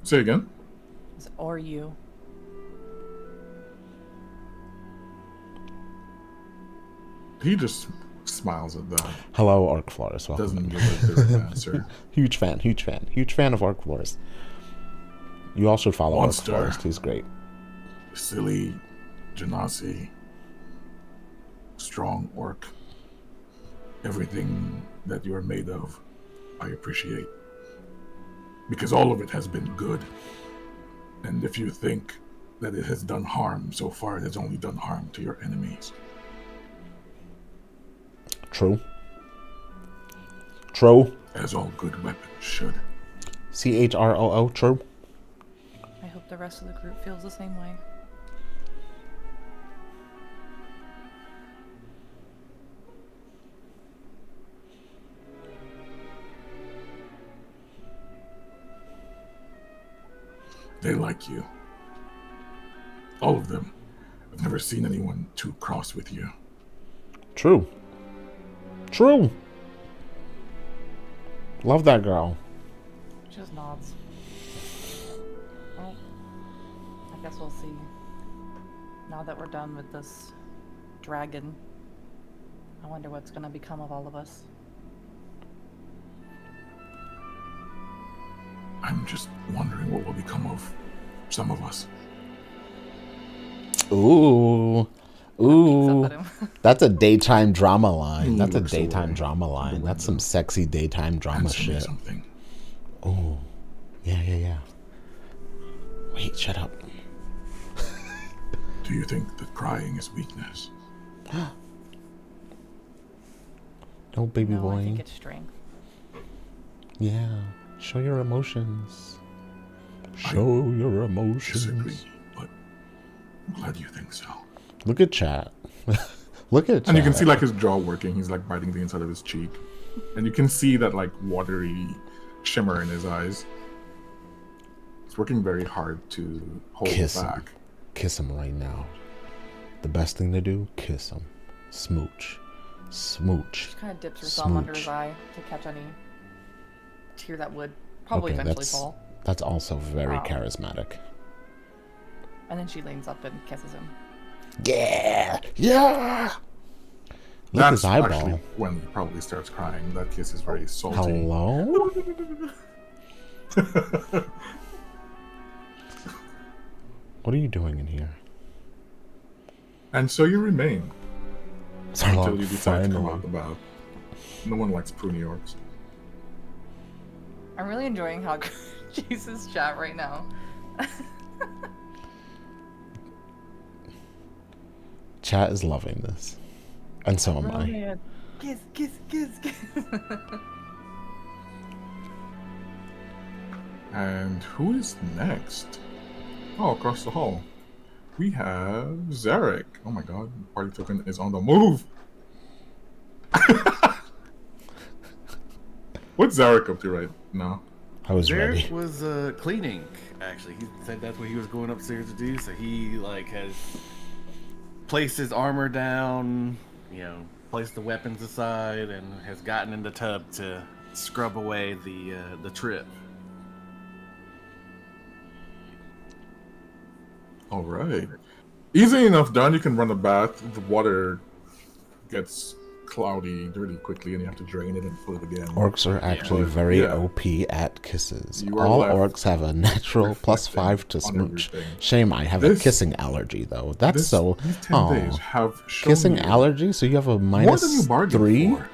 Say again? Or you. He just smiles at that. Hello, Orc Flores. Welcome. Doesn't give a different answer. Huge fan. Huge fan of Orc Flores. You all should follow Monster. Orc Flores. He's great. Silly Genasi. Strong orc. Everything that you are made of, I appreciate. Because all of it has been good. And if you think that it has done harm, so far it has only done harm to your enemies. True. True. As all good weapons should. CHROO. True. I hope the rest of the group feels the same way. They like you. All of them. I've never seen anyone too cross with you. True. True. Love that girl. She just nods. Well, I guess we'll see. Now that we're done with this dragon, I wonder what's gonna become of all of us. I'm just wondering what will become of some of us. Ooh. Peeks Ooh. up at him. That's a daytime drama line. That's a Looks daytime away drama line. from the That's some window. sexy daytime drama Answer me shit. something. Oh. Yeah. Wait, shut up. Do you think that crying is weakness? No, baby No, boy. I think it's strength. Yeah. Show your emotions. Show your emotions. Disagree, but I'm glad you think so. Look at chat. Look at chat. And you can see like his jaw working. He's like biting the inside of his cheek, and you can see that like watery shimmer in his eyes. He's working very hard to hold Kiss it him. back. Kiss him right now. The best thing to do, kiss him. Smooch. Smooch. She kind of dips her thumb under his Smooch. eye to catch any tear that would probably eventually fall. That's also very Wow. charismatic. And then she leans up and kisses him. Yeah! Yeah! Look That's his eyeball. actually when he probably starts crying. That kiss is very salty. Hello? What are you doing in here? And so you remain until Sarlacc, you decide to come finally. out about. No one likes pruny orcs. I'm really enjoying how Jesus chat right now. Chat is loving this. And so am I. man. Kiss, kiss, kiss, kiss. And who is next? Oh, across the hall. We have Zarek. Oh my god, party token is on the move. What's Zarek up to right now? I was ready. Derek was cleaning. Actually, he said that's what he was going upstairs to do. So he like has placed his armor down, placed the weapons aside, and has gotten in the tub to scrub away the trip. All right. Easy enough done. You can run a bath. The water gets cloudy really quickly, and you have to drain it and fill it again. Orcs are actually But, very yeah. OP at kisses. You are All left orcs have a natural +5 to on smooch. everything. Shame I have a This- kissing allergy though. That's These so. 10 Aw. days have shown Kissing you allergy? So you have a more than you bargained -3? for.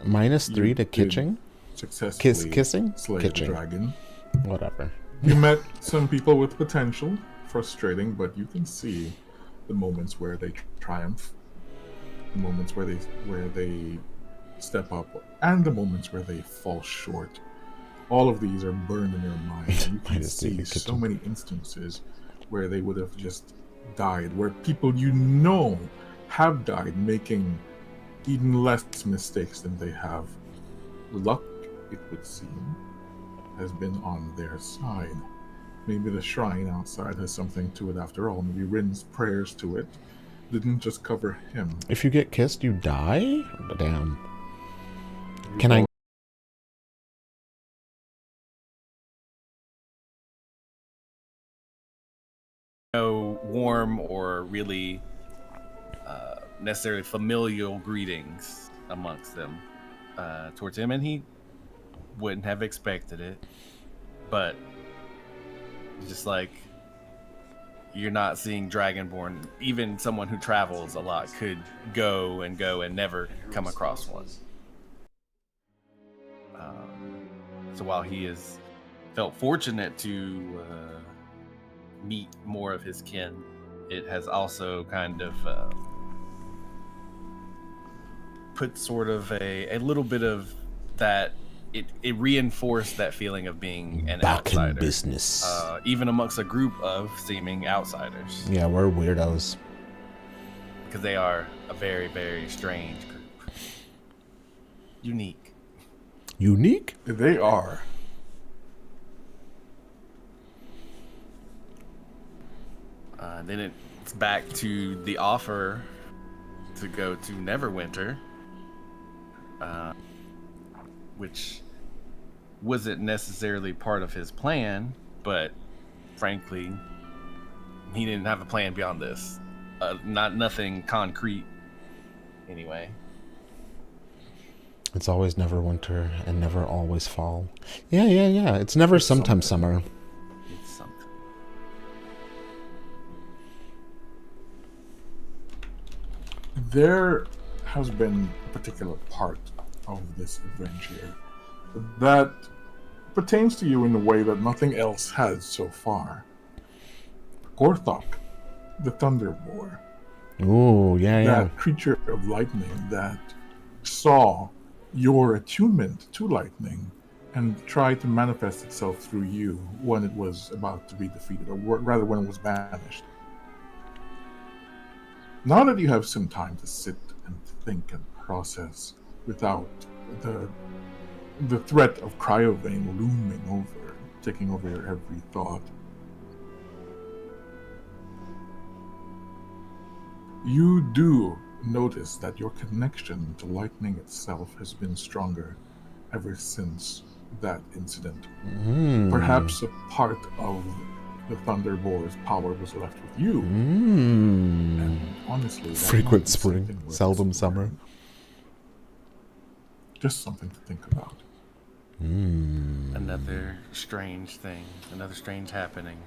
-3 You to did kitching? Successfully Kissing? slay Kitching. the dragon. Whatever. You met some people with potential, frustrating, but you can see the moments where they triumph, the moments where they step up, and the moments where they fall short. All of these are burned in your mind. You can Minus three see to so kitchen. many instances where they would have just died, where people you know have died, making even less mistakes than they have. Luck, it would seem, has been on their side. Maybe the shrine outside has something to it after all. Maybe Rin's prayers to it didn't just cover him. If you get kissed, you die? Damn. Can I? No warm or really necessarily familial greetings amongst them towards him, and he wouldn't have expected it. But it's just like, you're not seeing Dragonborn. Even someone who travels a lot could go and never come across one. So while he has felt fortunate to meet more of his kin, it has also kind of put sort of a little bit of that. It reinforced that feeling of being an Back outsider, in business. even amongst a group of seeming outsiders, Yeah, we're weirdos. because they are a very, very strange group, unique. Unique? They are. Then it's back to the offer to go to Neverwinter, which wasn't necessarily part of his plan, but frankly, he didn't have a plan beyond this. Nothing concrete, anyway. It's always never winter and never always fall. Yeah. It's never sometimes summer. It's something. There has been a particular part of this adventure that pertains to you in a way that nothing else has so far. Gorthok, the Thunderboar, Ooh, yeah. that creature of lightning that saw your attunement to lightning and tried to manifest itself through you when it was about to be defeated, or rather when it was banished. Now that you have some time to sit and think and process without the threat of Cryovane looming over, taking over your every thought, you do notice that your connection to lightning itself has been stronger ever since that incident. Perhaps a part of the Thunderboar's power was left with you. And honestly, that might Frequent be spring, something worth seldom summer. exploring. Just something to think about. Another strange thing, another strange happening.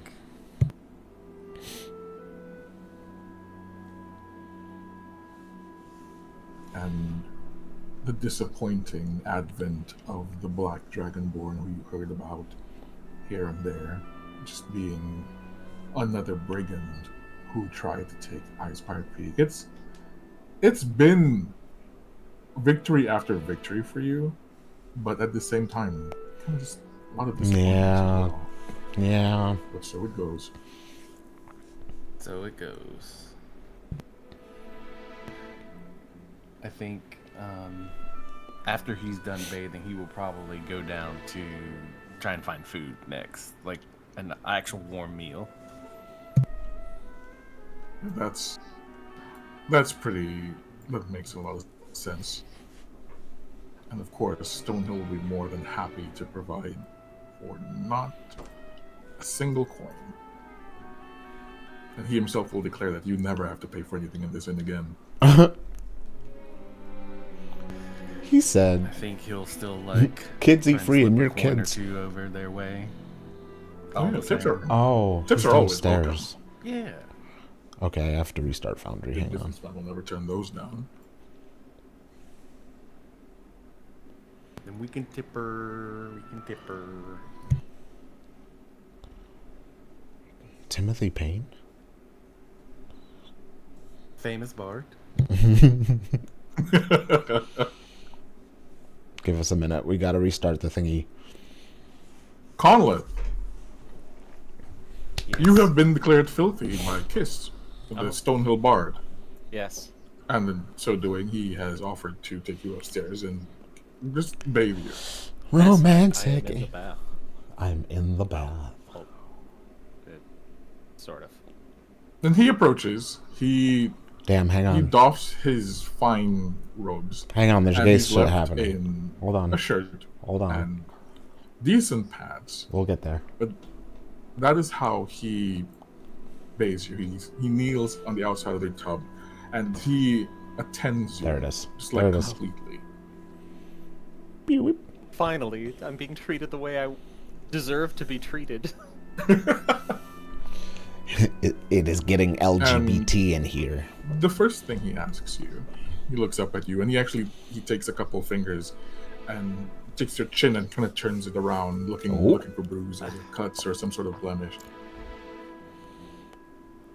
And the disappointing advent of the Black Dragonborn who you heard about here and there, just being another brigand who tried to take Icespire Peak. It's been victory after victory for you, but at the same time, kind of just a lot of disappointment Yeah. as well. Yeah. But so it goes. So it goes. I think after he's done bathing, he will probably go down to try and find food next, like an actual warm meal. That's pretty. That makes a lot of sense. And of course, Stonehill will be more than happy to provide for not a single coin. And he himself will declare that you never have to pay for anything in this inn again. said, I think he'll still like Kids eat try and free and slip a you're coin or kids. two over their way. Oh, All yeah, the tips same. are oh, Tips he's are always downstairs. Yeah. Okay, I have to restart Foundry. big Hang on. businessman will never turn those down. Then we can tip her. We can tip her. Timothy Payne? Famous bard. Give us a minute. We gotta restart the thingy. Conleth, Yes. you have been declared filthy by Kiss, the Oh. Stonehill Bard. Yes. And in so doing, he has offered to take you upstairs and just bathe you. I am in the Romantic. bath. I'm in the bath. Oh, sort of. Then he approaches. He Damn, hang he on. doffs his fine robes. Hang on, there's and gay he's shit left happening. in Hold on. a shirt Hold on. and decent pants. We'll get there. But that is how he bathes you. He kneels on the outside of the tub, and he attends you. There it is. Just There like it is. completely. Finally, I'm being treated the way I deserve to be treated. It is getting LGBT in here. The first thing he asks you, he looks up at you, and he takes a couple fingers and takes your chin and kind of turns it around, looking for bruises or cuts or some sort of blemish.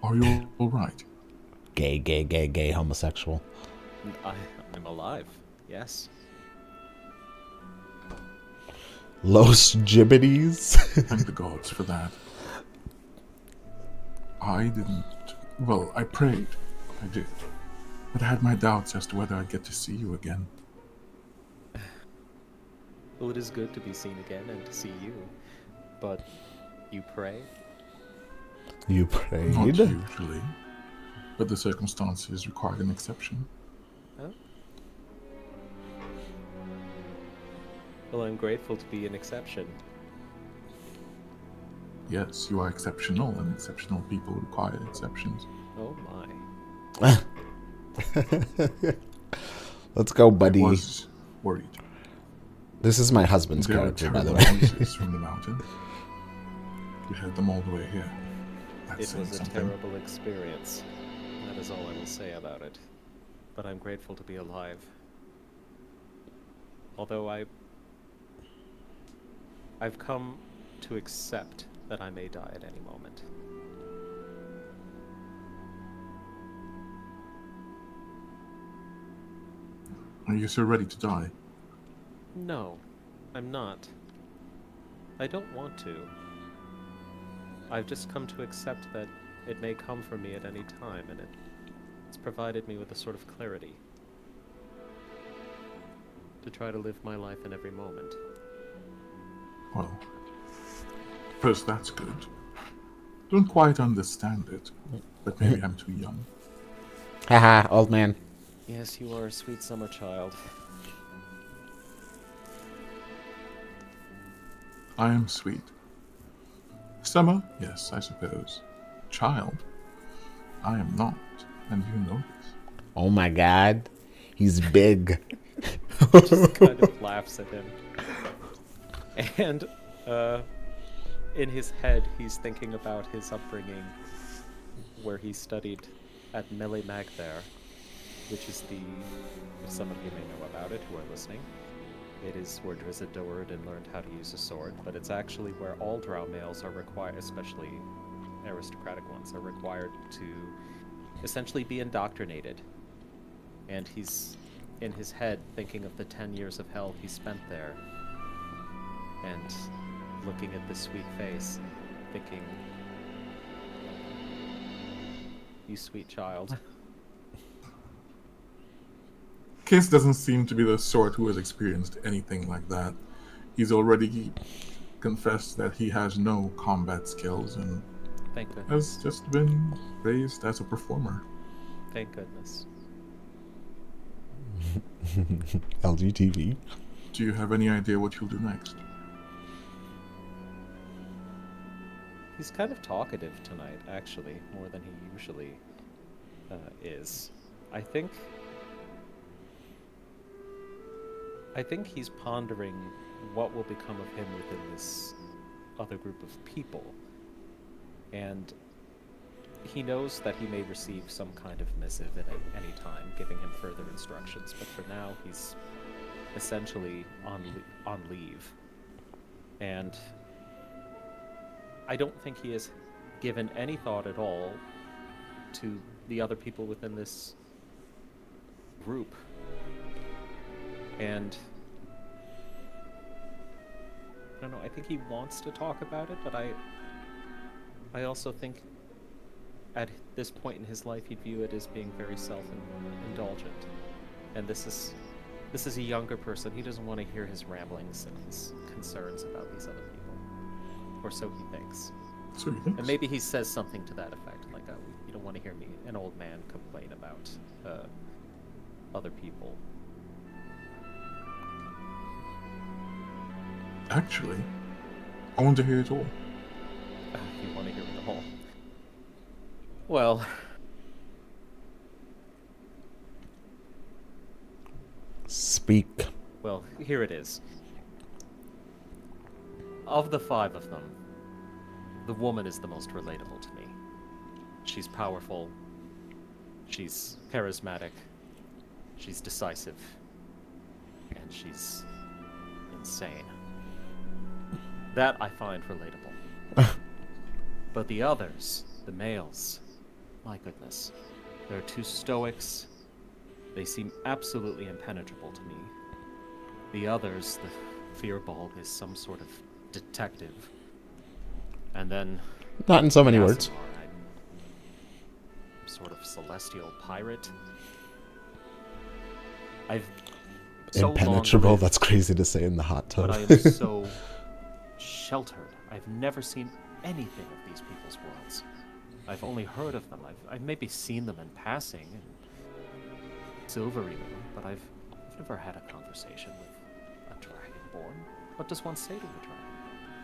Are you all right? Gay, homosexual. I'm alive. Yes. Los Gibbities. Thank the gods for that. I didn't. Well, I prayed. I did. But I had my doubts as to whether I'd get to see you again. Well, it is good to be seen again and to see you. But you pray? You Not prayed. usually. But the circumstances required an exception. Oh. Well, I'm grateful to be an exception. Yes, you are exceptional, and exceptional people require exceptions. Oh my. Let's go, I buddy. was worried. This is my husband's There are character, by the terrible way. noises from the mountain. You heard them all the way here. That's It saying was a something. terrible experience. That is all I will say about it. But I'm grateful to be alive. Although I've come to accept that I may die at any moment. Are you so ready to die? No, I'm not. I don't want to. I've just come to accept that it may come for me at any time, and it's provided me with a sort of clarity to try to live my life in every moment. Well, first, that's good. Don't quite understand it, but maybe I'm too young. Haha, old man. Yes, you are a sweet summer child. I am sweet. Summer? Yes, I suppose. Child? I am not, and you know this. Oh my god. He's big. Just kind of laughs at him. And, in his head, he's thinking about his upbringing, where he studied at Mele Magthair, which is if some of you may know about it who are listening, it is where Drizzt adored and learned how to use a sword, but it's actually where all drow males are required, especially aristocratic ones, are required to essentially be indoctrinated. And he's, in his head, thinking of the 10 years of hell he spent there, and looking at the sweet face, thinking, you sweet child. Kiss doesn't seem to be the sort who has experienced anything like that. He's already confessed that he has no combat skills and Thank goodness. has just been raised as a performer. Thank goodness. LGTV. Do you have any idea what you'll do next? He's kind of talkative tonight, actually, more than he usually is. I think I think he's pondering what will become of him within this other group of people. And he knows that he may receive some kind of missive at any time, giving him further instructions, but for now he's essentially on leave. And I don't think he has given any thought at all to the other people within this group. And I don't know, I think he wants to talk about it, but I also think at this point in his life he'd view it as being very self-indulgent. And this is a younger person. He doesn't want to hear his ramblings and his concerns about these other people. Or so he thinks. So he thinks. And maybe he says something to that effect, like, oh, you don't want to hear me, an old man, complain about other people. Actually, I want to hear it all. You want to hear it all? Well, Speak. well, here it is. Of the 5 of them, the woman is the most relatable to me. She's powerful. She's charismatic. She's decisive. And she's insane. That I find relatable. But the others, the males, my goodness, they're 2 stoics. They seem absolutely impenetrable to me. The others, the Fearbulb is some sort of detective. And then... Not in so many words. Aasimar, I'm sort of celestial pirate. I've so long Impenetrable, lived, that's crazy to say in the hot tub. but I am so sheltered. I've never seen anything of these people's worlds. I've only heard of them. I've maybe seen them in passing and Silvery Moon, but I've never had a conversation with a Dragonborn. What does one say to a dragon?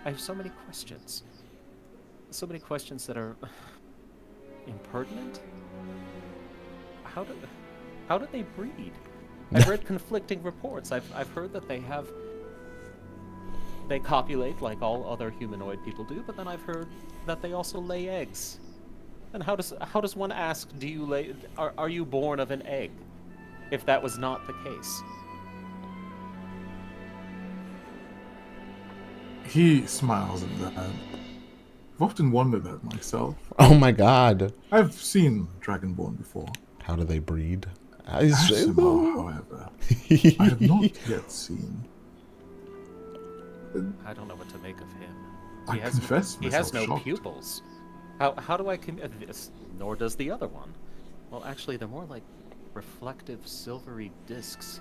I have so many questions. So many questions that are impertinent. How do they breed? I've read conflicting reports. I've heard that they copulate like all other humanoid people do, but then I've heard that they also lay eggs. And how does one ask, are you born of an egg? If that was not the case. He smiles at that. I've often wondered that myself. Oh my god. I've seen Dragonborn before. How do they breed? Aasimar, however, I have not yet seen. I don't know what to make of him. I confess He has myself no shocked. pupils. How do I this? Nor does the other one. Well, actually, they're more like reflective silvery discs.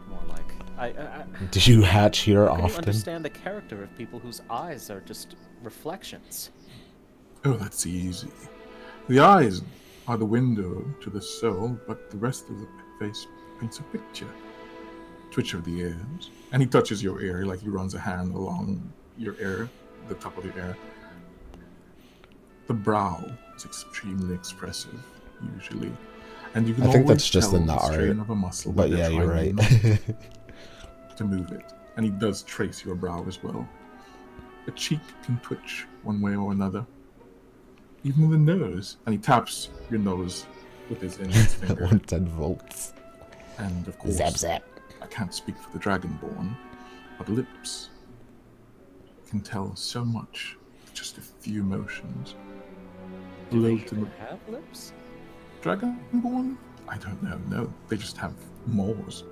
More like Do you hatch here How can you often? understand the character of people whose eyes are just reflections? Oh, that's easy. The eyes are the window to the soul, but the rest of the face paints a picture. Twitch of the ears. And he touches your ear like he runs a hand along your ear, the top of your ear. The brow is extremely expressive, usually. And you can I think always that's just tell in the strain art, of a muscle, but they're yeah, you're trying right. not to move it. And he does trace your brow as well. A cheek can twitch one way or another. Even the nose. And he taps your nose with his index finger. 110 volts. And of course, Zap zap. I can't speak for the Dragonborn, but lips can tell so much with just a few motions. Do they Low even to have lips? Dragonborn? I don't know. No, they just have maws.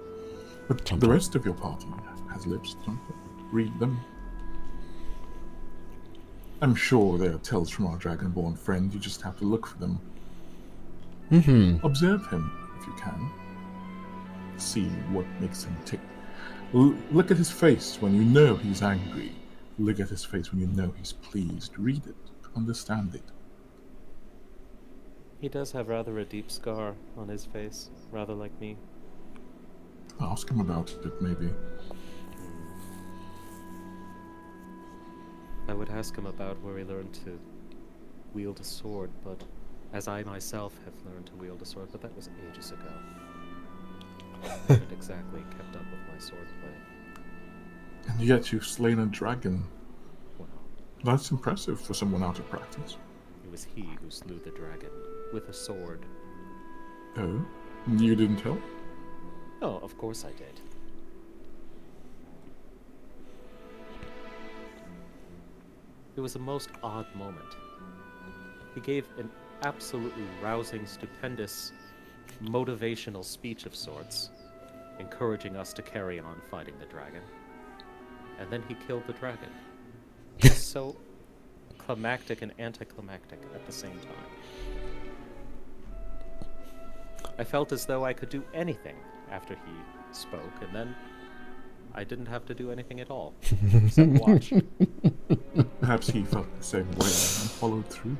But Chomp the chomp. rest of your party has lips, don't they? Read them. I'm sure there are tells from our Dragonborn friend. You just have to look for them. Mm-hmm. Observe him if you can. See what makes him tick. Look at his face when you know he's angry. Look at his face when you know he's pleased. Read it. Understand it. He does have rather a deep scar on his face, rather like me. Ask him about it, maybe. I would ask him about where he learned to wield a sword, but as I myself have learned to wield a sword, but that was ages ago. I didn't exactly kept up with my swordplay. And yet you've slain a dragon. Well, That's impressive for someone out of practice. it was he who slew the dragon with a sword. Oh? You didn't tell? Oh, of course I did. It was a most odd moment. He gave an absolutely rousing, stupendous, motivational speech of sorts, encouraging us to carry on fighting the dragon. And then he killed the dragon. It was so climactic and anticlimactic at the same time. I felt as though I could do anything after he spoke, and then I didn't have to do anything at all, except watch. Perhaps he felt the same way and followed through.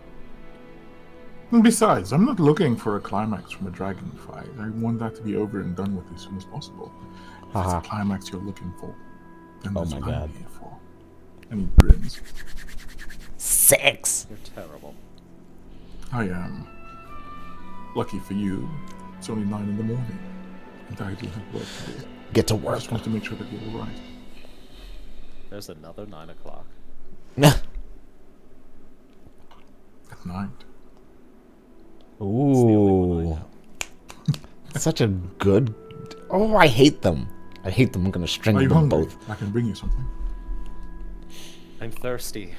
And besides, I'm not looking for a climax from a dragon fight. I want that to be over and done with as soon as possible. If it's Haha. a climax you're looking for, then Oh that's my what I'm God. here for. And he grins. 6. You're terrible. I am. Lucky for you, it's only 9 in the morning, and I do have work to do. Get to I work. just want to make sure that you're all right. There's another 9 o'clock. At night. It's the only one I Ooh. know. Such a good. Oh, I hate them. I hate them. I'm gonna Are strangle you them hungry? both. I can bring you something. I'm thirsty.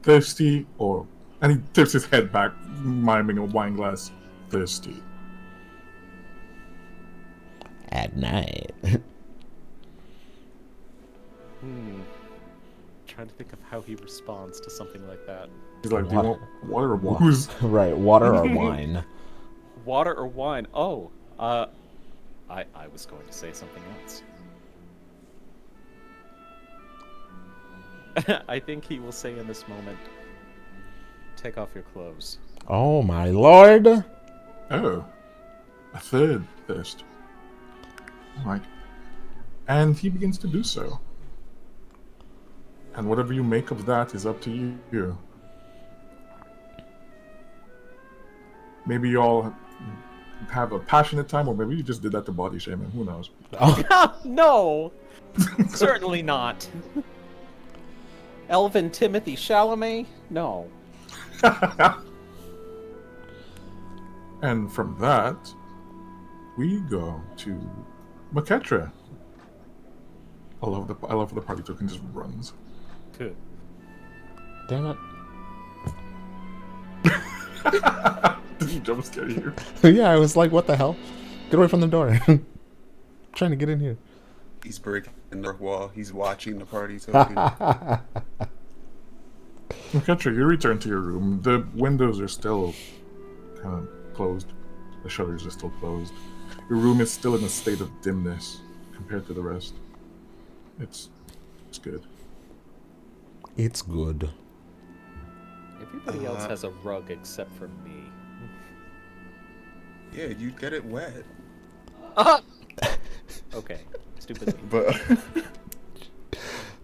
Thirsty or... And he tips his head back, miming a wine glass. Thirsty. At night. Trying to think of how he responds to something like that. He's like, do you Water. want water or booze? Right. Water or wine. Water or wine? Oh, I was going to say something else. I think he will say in this moment, take off your clothes. Oh my lord. Oh. A third thirst. Alright. And he begins to do so. And whatever you make of that is up to you. Maybe y'all have a passionate time, or maybe you just did that to body shaming. Who knows? Oh, No! Certainly not. Elvin Timothy Chalamet? No. And from that, we go to Maketra. I love the party token just runs. Good. damn it. Did he jump scare you? Yeah, I was like, what the hell? Get away from the door. Trying to get in here. He's breaking the wall. He's watching the party token. Maketra, you return to your room. The windows are still kind of closed. The shutters are still closed. Your room is still in a state of dimness compared to the rest. It's good. It's good. Everybody else has a rug except for me. Yeah, you get it wet. Okay, stupid me. But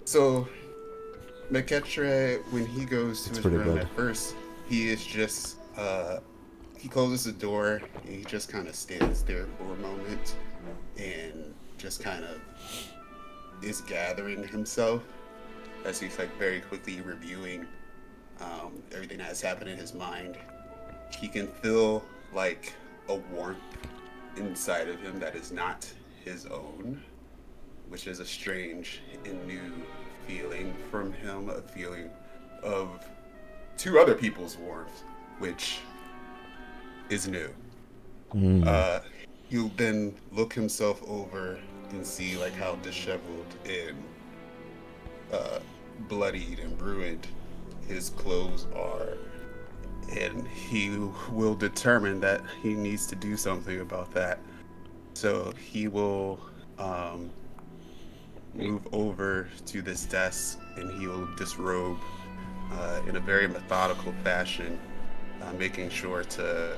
so Maketra, when he goes to It's his pretty room good. at first, he is just he closes the door and he just kind of stands there for a moment and just kind of is gathering himself as he's like very quickly reviewing everything that has happened in his mind. He can feel like a warmth inside of him that is not his own, which is a strange and new feeling from him, a feeling of two other people's warmth, which is new. He'll then look himself over and see like how disheveled and bloodied and ruined his clothes are, and he will determine that he needs to do something about that. So he will move over to this desk and he will disrobe in a very methodical fashion, making sure to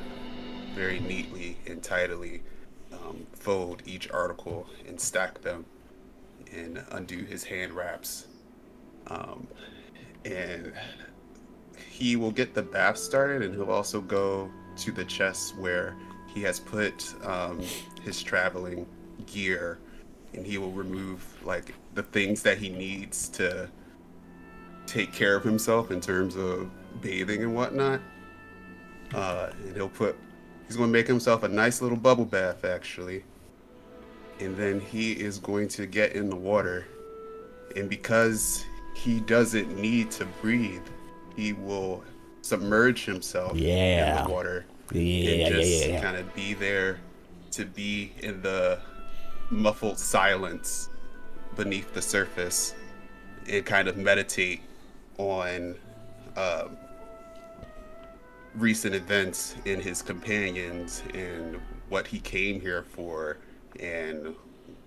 very neatly and tidily fold each article and stack them and undo his hand wraps. And he will get the bath started, and he'll also go to the chest where he has put his traveling gear, and he will remove like the things that he needs to take care of himself in terms of bathing and whatnot. And he's going to make himself a nice little bubble bath, actually. And then he is going to get in the water. And because he doesn't need to breathe, he will submerge himself in the water and just kind of be there to be in the muffled silence beneath the surface and kind of meditate on recent events in his companions and what he came here for and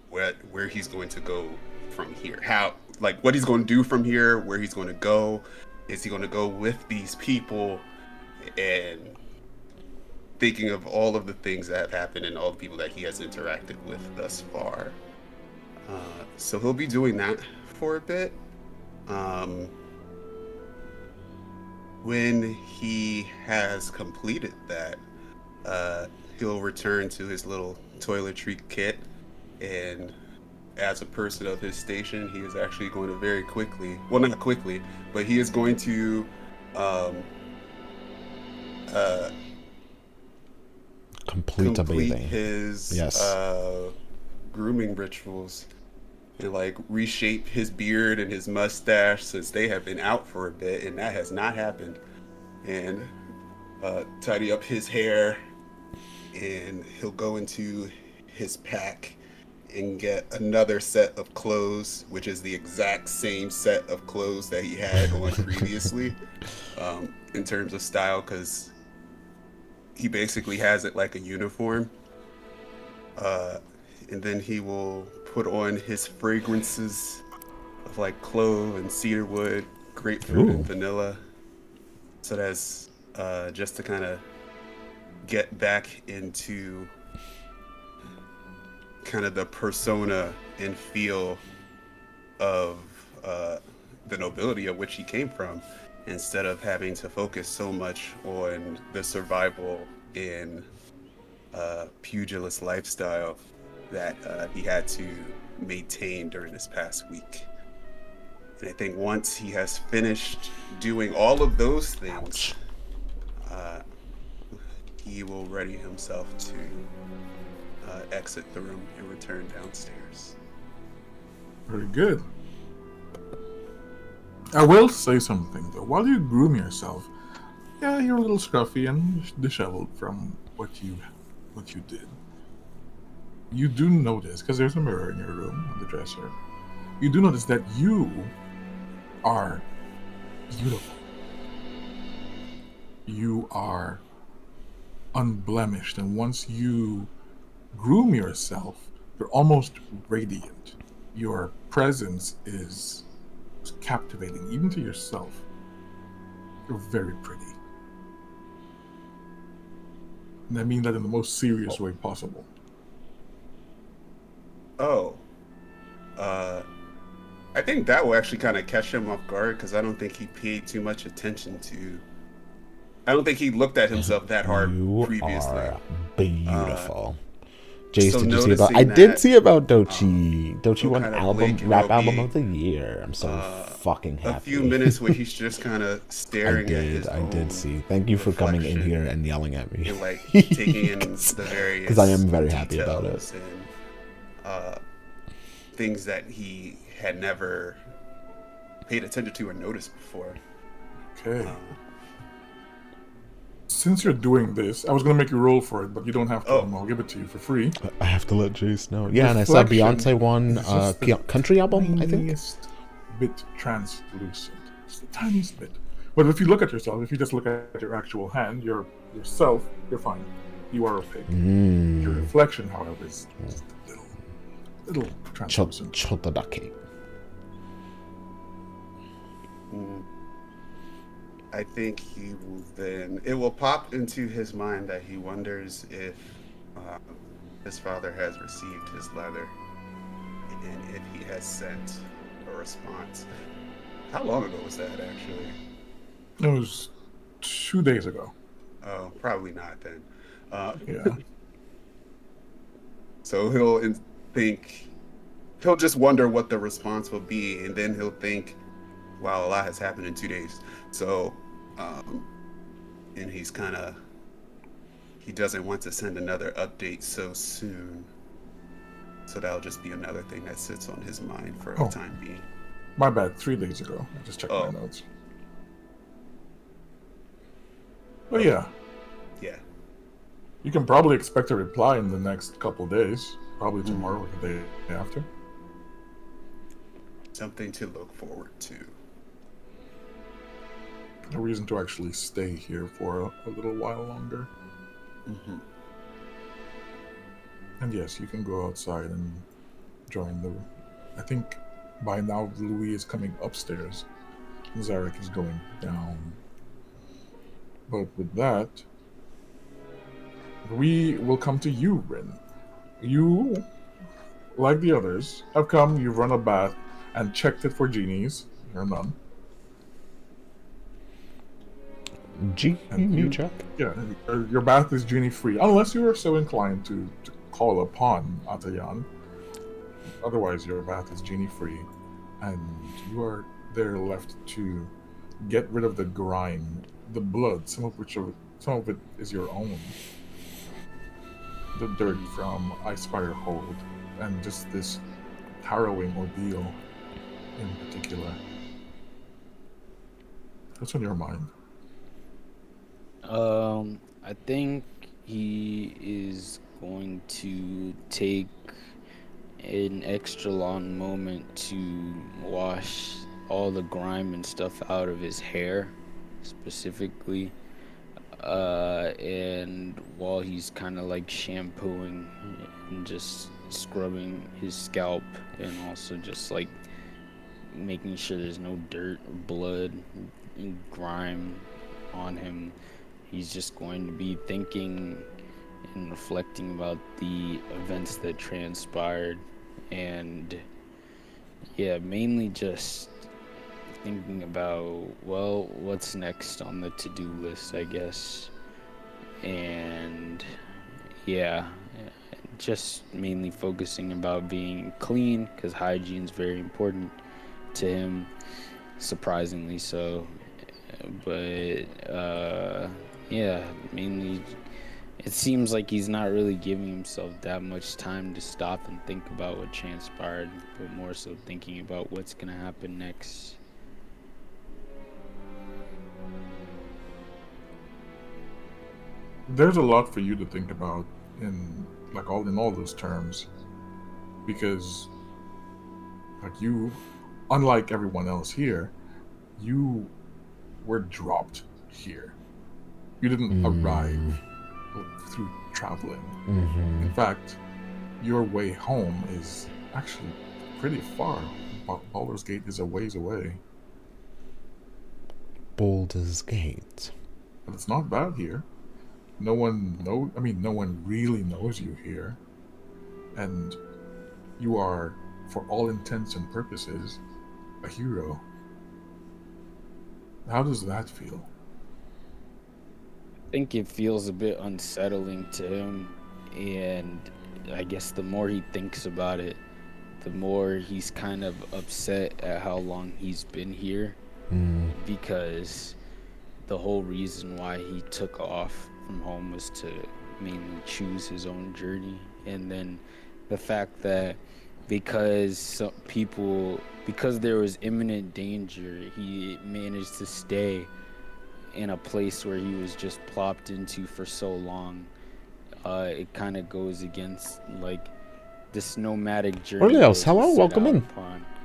where he's going to go from here. What he's going to do from here, where he's going to go. Is he going to go with these people, and thinking of all of the things that have happened and all the people that he has interacted with thus far. So he'll be doing that for a bit. When he has completed that, he'll return to his little toiletry kit, and as a person of his station, he is actually going to very quickly, well, not quickly, but he is going to complete bathing. his grooming rituals and like reshape his beard and his mustache, since they have been out for a bit and that has not happened, and tidy up his hair, and he'll go into his pack and get another set of clothes, which is the exact same set of clothes that he had on previously, in terms of style, because he basically has it like a uniform. And then he will put on his fragrances of like clove and cedarwood, grapefruit and vanilla. So that's just to kind of get back into kind of the persona and feel of the nobility of which he came from, instead of having to focus so much on the survival and pugilist lifestyle that he had to maintain during this past week. And I think once he has finished doing all of those things, he will ready himself to exit the room and return downstairs. Very good. I will say something though. While you groom yourself, yeah, you're a little scruffy and disheveled from what you did. You do notice, because there's a mirror in your room on the dresser, you do notice that you are beautiful. You are unblemished, and once you groom yourself, you're almost radiant. Your presence is captivating, even to yourself. You're very pretty. And I mean that in the most serious way possible. I think that will actually kind of catch him off guard, because I don't think he paid too much attention to. I don't think he looked at himself that hard previously. Are beautiful. Jace, so did you see about? I did see about Dochi. Dochi won rap album of the year. I'm so fucking happy. A few minutes where he's just kind of staring at his I did see. Thank you for coming in here and yelling at me. And like taking in the various, because I am very happy about it. And things that he had never paid attention to or noticed before. Okay. Since you're doing this, I was going to make you roll for it, but you don't have to. I'll give it to you for free. I have to let Jace know. Yeah, and I saw Beyonce won country album, I think. Tiniest bit translucent. It's the tiniest bit. But if you look at yourself, if you just look at your actual hand, yourself, you're fine. You are opaque. Your reflection, however, is just a little translucent. Chotodake. I think it will pop into his mind that he wonders if his father has received his letter and if he has sent a response. How long ago was that, actually? It was 2 days ago. Oh, probably not then. Yeah. So he'll just wonder what the response will be, and then he'll think, wow, a lot has happened in 2 days. So, and he doesn't want to send another update so soon. So that'll just be another thing that sits on his mind for the time being. My bad. 3 days ago. I just checked my notes. But yeah. Yeah. You can probably expect a reply in the next couple days. Probably tomorrow or the day after. Something to look forward to. A reason to actually stay here for a little while longer. Mm-hmm. And yes, you can go outside and join the... I think by now Louis is coming upstairs. Zarek is going down. But with that, we will come to you, Rin. You, like the others, have come, you've run a bath, and checked it for genies. You're none. Genie check. Yeah, your bath is genie-free, unless you are so inclined to call upon Atayan. Otherwise, your bath is genie-free, and you are there left to get rid of the grime, the blood, some of it is your own. The dirt from Icespire Hold, and just this harrowing ordeal in particular. What's on your mind? I think he is going to take an extra long moment to wash all the grime and stuff out of his hair, specifically. And while he's kind of like shampooing and just scrubbing his scalp, and also just like making sure there's no dirt or blood and grime on him, he's just going to be thinking and reflecting about the events that transpired, and yeah, mainly just thinking about, well, what's next on the to-do list, I guess. And yeah, just mainly focusing about being clean, because hygiene's very important to him, surprisingly so. But yeah, mainly it seems like he's not really giving himself that much time to stop and think about what transpired, but more so thinking about what's gonna happen next. There's a lot for you to think about in all those terms, because like you, unlike everyone else here, you were dropped here. You didn't arrive through traveling. In fact, your way home is actually pretty far. Baldur's Gate is a ways away. Baldur's Gate. But it's not bad here. No one really knows you here. And you are, for all intents and purposes, a hero. How does that feel? I think it feels a bit unsettling to him, and I guess the more he thinks about it, the more he's kind of upset at how long he's been here, because the whole reason why he took off from home was to mainly choose his own journey, and then the fact that because there was imminent danger, he managed to stay in a place where he was just plopped into for so long. It kind of goes against like this nomadic journey. Orleos, hello, welcome in.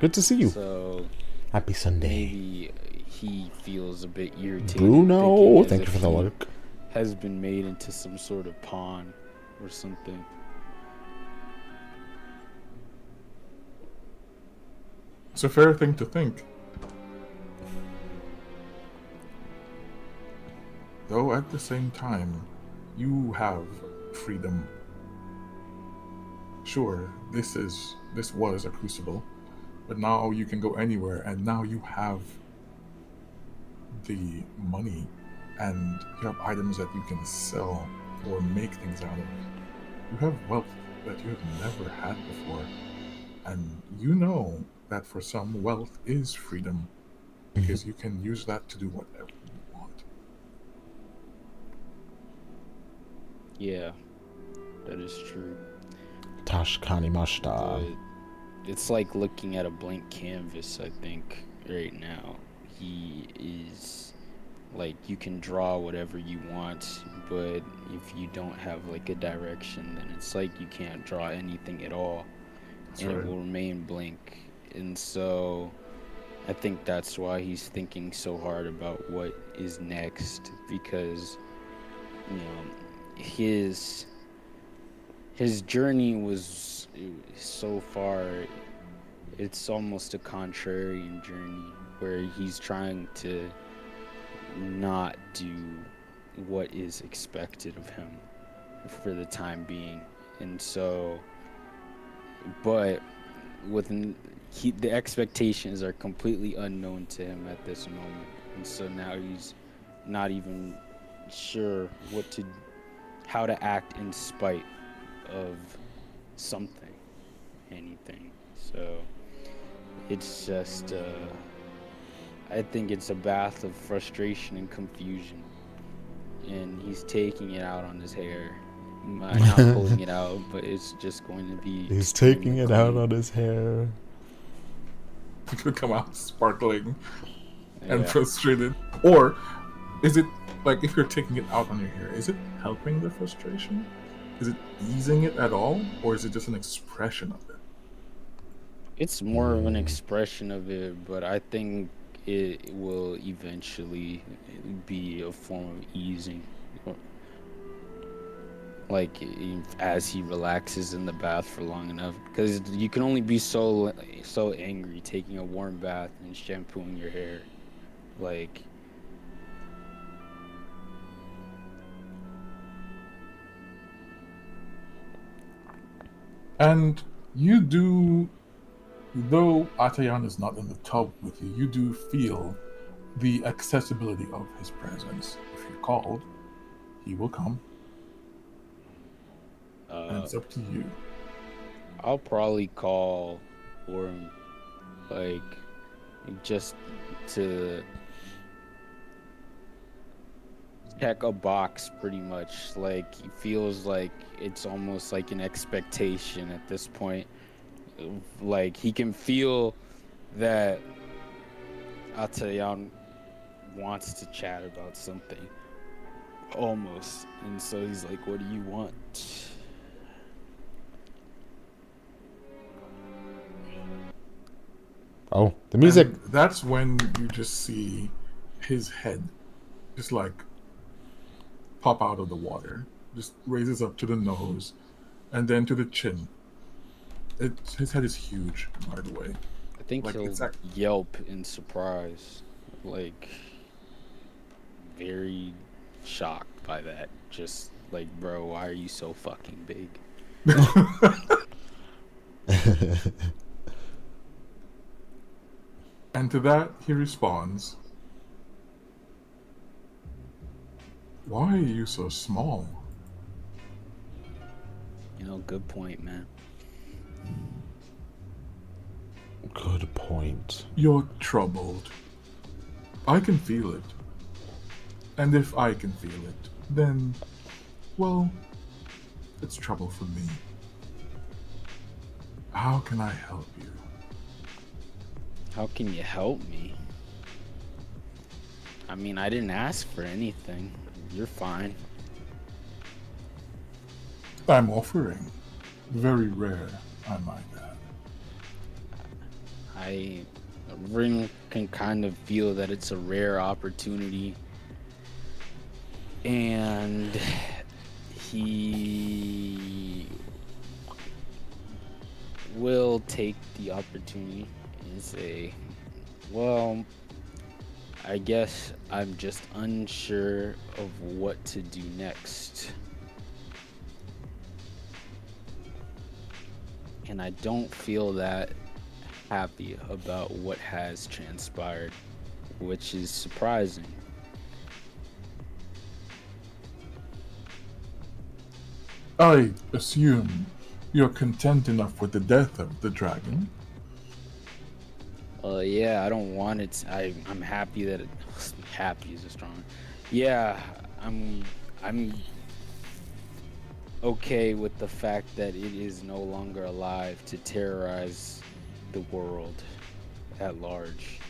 Good to see you. So happy Sunday. Maybe he feels a bit irritated. Bruno, thank you for the work. Has been made into some sort of pawn or something. It's a fair thing to think. Though at the same time, you have freedom. Sure, this was a crucible, but now you can go anywhere, and now you have the money, and you have items that you can sell or make things out of. You have wealth that you have never had before. And you know that for some, wealth is freedom because you can use that to do whatever you want. Yeah, that is true. Tashkani But Mashta. it's like looking at a blank canvas, I think, right now. He is like, you can draw whatever you want, but if you don't have like a direction, then it's like you can't draw anything at all. That's And it right. will remain blank. And so I think that's why he's thinking so hard about what is next, because his journey was so far, it's almost a contrarian journey where he's trying to not do what is expected of him for the time being. And so, but the expectations are completely unknown to him at this moment, and so now he's not even sure how to act in spite of something, anything. So it's just I think it's a bath of frustration and confusion, and he's taking it out on his hair. Not pulling it out, but it's just going to be. He's taking it out clean. on his hair. It's gonna come out sparkling and Yeah. frustrated. Or is it like, if you're taking it out on your hair, is it helping the frustration? Is it easing it at all? Or is it just an expression of it? It's more of an expression of it, but I think it will eventually be a form of easing. Like, as he relaxes in the bath for long enough, because you can only be so angry taking a warm bath and shampooing your hair. Like, And you do, though Atayan is not in the tub with you, you do feel the accessibility of his presence. If you're called, he will come, and it's up to you. I'll probably call Orm, like, just to check a box, pretty much. Like, he feels like it's almost like an expectation at this point. Like, he can feel that Atayan wants to chat about something, almost. And so he's like, what do you want? Oh, the music. And that's when you just see his head just like pop out of the water, just raises up to the nose and then to the chin. His head is huge, by the way. I think Like, he'll it's like- yelp in surprise, like, very shocked by that. Just like, bro, why are you so fucking big? And to that, he responds, "Why are you so small?" Good point, man. Good point. "You're troubled. I can feel it. And if I can feel it, then, well, it's trouble for me. How can I help you?" How can you help me? I mean, I didn't ask for anything. You're fine. "I'm offering. Very rare, I might add." Ring can kind of feel that it's a rare opportunity, and he will take the opportunity and say, well, I guess I'm just unsure of what to do next. And I don't feel that happy about what has transpired, which is surprising. "I assume You're content enough with the death of the dragon. Yeah, I don't want it. I'm happy that it. Happy is a strong. Yeah, I'm okay with the fact that it is no longer alive to terrorize the world at large.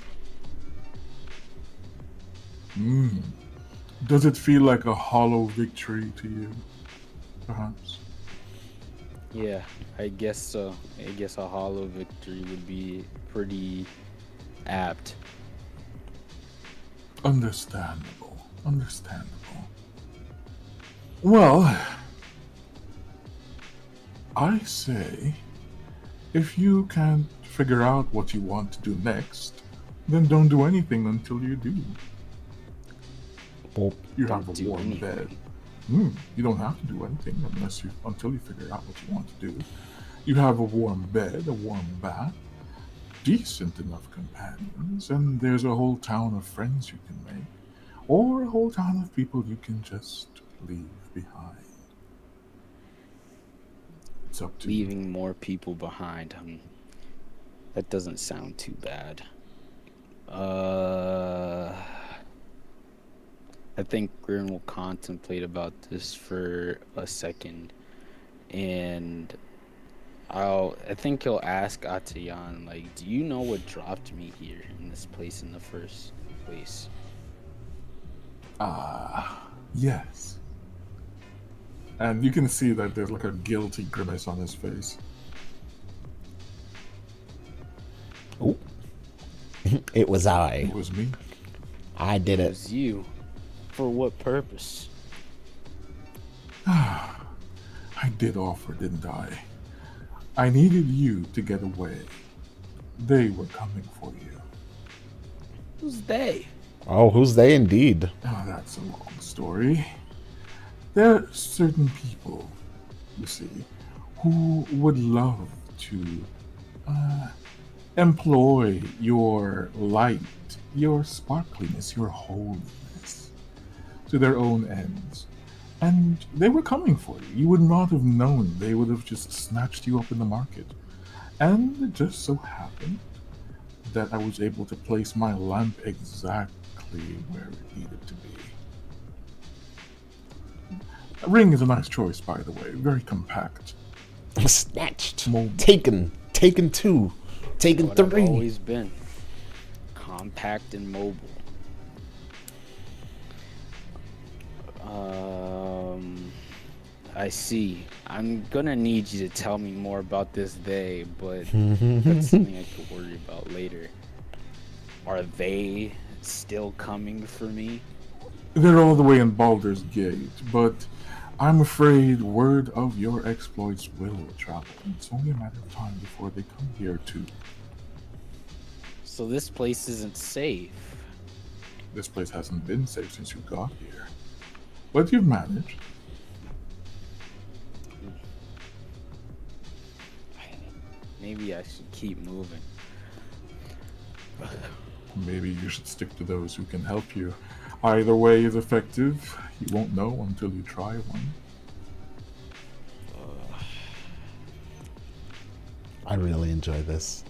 Does it feel like a hollow victory to you, perhaps? Yeah, I guess so. I guess a hollow victory would be pretty apt. Understandable. Well, I say, if you can't figure out what you want to do next, then don't do anything until you do. Well, You have Don't a do warm anything. bed. You don't have to do anything until you figure out what you want to do. You have a warm bed, a warm bath, decent enough companions, and there's a whole town of friends you can make, or a whole town of people you can just leave behind. It's up to you. Leaving more people behind. That doesn't sound too bad. I think Grin will contemplate about this for a second, and I think he'll ask Atayan, like, do you know what dropped me here in this place in the first place? Yes. And you can see that there's like a guilty grimace on his face. oh, it was I. It was me. I did It it. was you. For what purpose? I did offer, didn't I? I needed you to get away. They were coming for you. Who's they? Oh, who's they indeed? Oh, that's a long story. There are certain people, you see, who would love to employ your light, your sparkliness, your holiness to their own ends. And they were coming for you. You would not have known. They would have just snatched you up in the market. And it just so happened that I was able to place my lamp exactly where it needed to be. A ring is a nice choice, by the way. Very compact. Snatched. Mold. Taken 2. Taken What I've 3. always been. Compact and mobile. I see. I'm gonna need you to tell me more about this they, but that's something I could worry about later. Are they still coming for me? They're all the way in Baldur's Gate, but I'm afraid word of your exploits will travel. It's only a matter of time before they come here too. So this place isn't safe. This place hasn't been safe since you got here. But you've managed. Maybe I should keep moving. Maybe you should stick to those who can help you. Either way is effective. You won't know until you try one. I really enjoy this.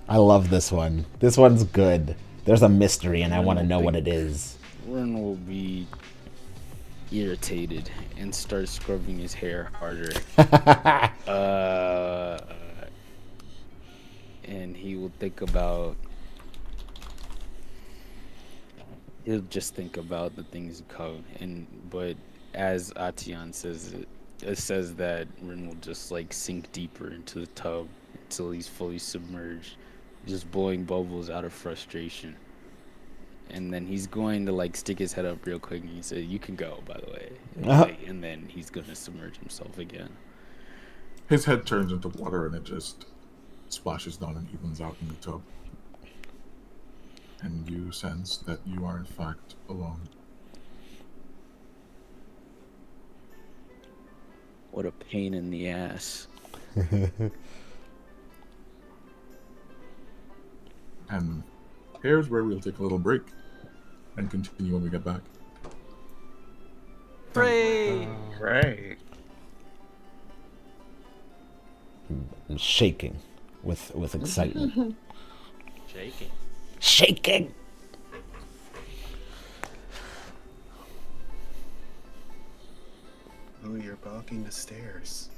I love this one. This one's good. There's a mystery, and I want to know what it is. Ren will be irritated and start scrubbing his hair harder. And he will think about. He'll just think about the things in code, but as Atiyan says it says that Rin will just like sink deeper into the tub until he's fully submerged, just blowing bubbles out of frustration. And then he's going to like stick his head up real quick and he said, "You can go, by the way." And then he's gonna submerge himself again. His head turns into water and it just splashes down and evens out in the tub. And you sense that you are in fact alone. What a pain in the ass. And here's where we'll take a little break and continue when we get back. Hooray! Right. I'm shaking with excitement. Shaking. Shaking. Oh, you're blocking the stairs.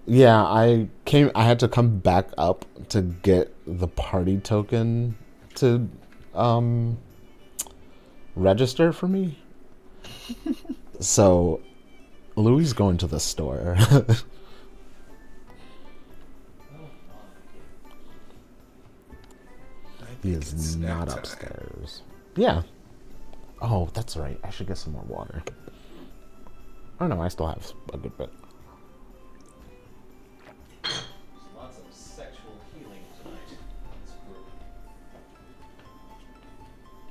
Yeah, I had to come back up to get the party token to register for me. So Louis going to the store. I He think is it's snack not time. upstairs. Yeah. Oh, that's right. I should get some more water. Oh no, I still have a good bit. Lots of sexual healing tonight.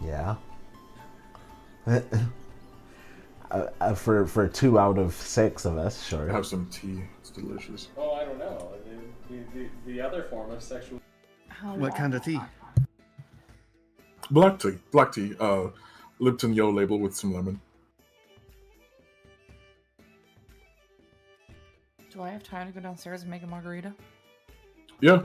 Yeah. For 2 out of 6 of us, sure. Have some tea. It's delicious. Oh, I don't know. The other form of sexual. What kind of tea? Black tea. Black tea. Lipton Yellow Label with some lemon. Do I have time to go downstairs and make a margarita? Yeah.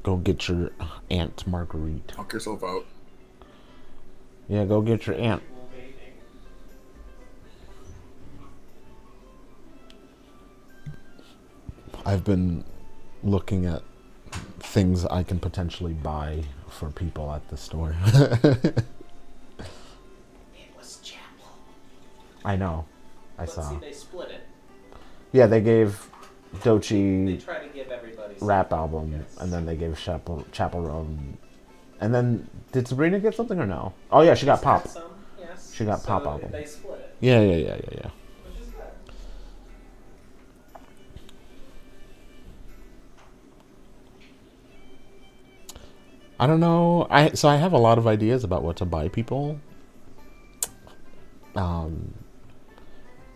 Go get your Aunt Marguerite. Knock yourself out. Yeah, go get your aunt. I've been looking at things I can potentially buy for people at the store. It was chapel. I know. I Let's saw. see, they split it. Yeah, they gave They Dochi try to give everybody rap something, album, yes. and then they gave Chapel Roan. And then, did Sabrina get something or no? Oh yeah, she got She's Pop. got some, yes. She got So Pop album. They split it, Yeah. which is good. I don't know. So I have a lot of ideas about what to buy people.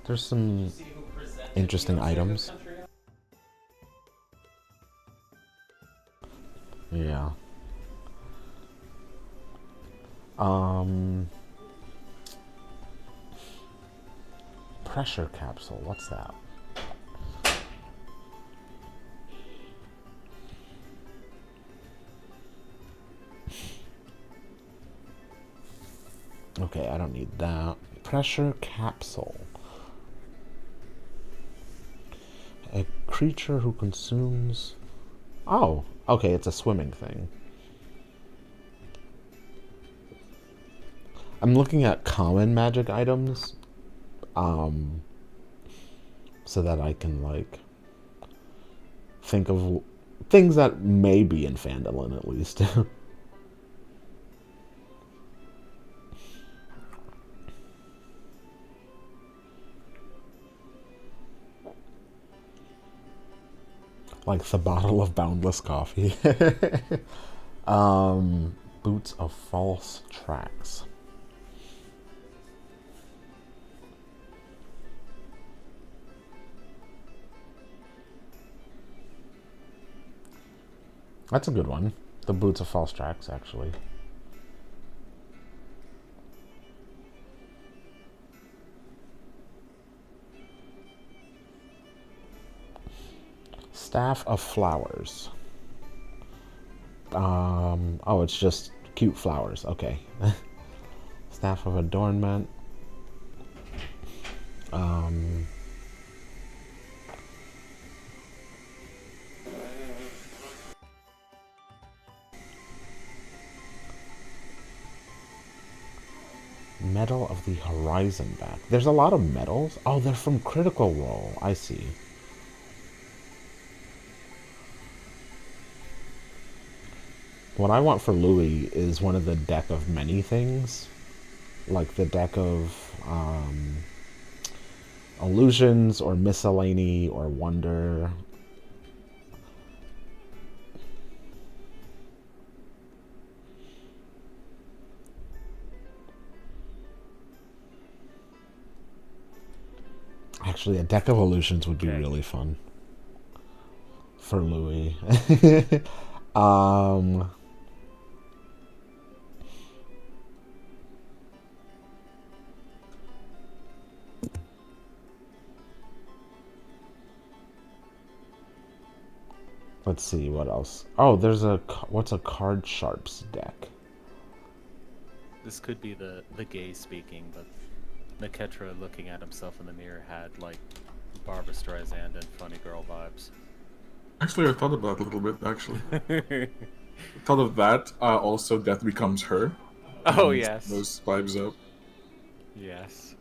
There's some See who presented interesting the Observer items. Country? Yeah. Pressure capsule. What's that? Okay, I don't need that. Pressure capsule. A creature who consumes... Oh, okay, it's a swimming thing. I'm looking at common magic items, so that I can, like, think of things that may be in Phandalin, at least. Like the bottle of Boundless coffee. Boots of false tracks. That's a good one. The boots of false tracks, actually. Staff of flowers. Oh, it's just cute flowers. Okay. Staff of adornment. Medal of the Horizon back. There's a lot of medals. Oh, they're from Critical Role. I see. What I want for Louis is one of the deck of many things. Like the deck of illusions or miscellany or wonder. Actually, a deck of illusions would be really fun for Louis. Let's see what else. Oh, there's what's a card sharps deck? This could be the gay speaking, but Niketra looking at himself in the mirror had like Barbara Streisand and Funny Girl vibes. Actually, I thought about it a little bit. Actually, thought of that. Also, Death Becomes Her. Oh And yes. those vibes up. Yes.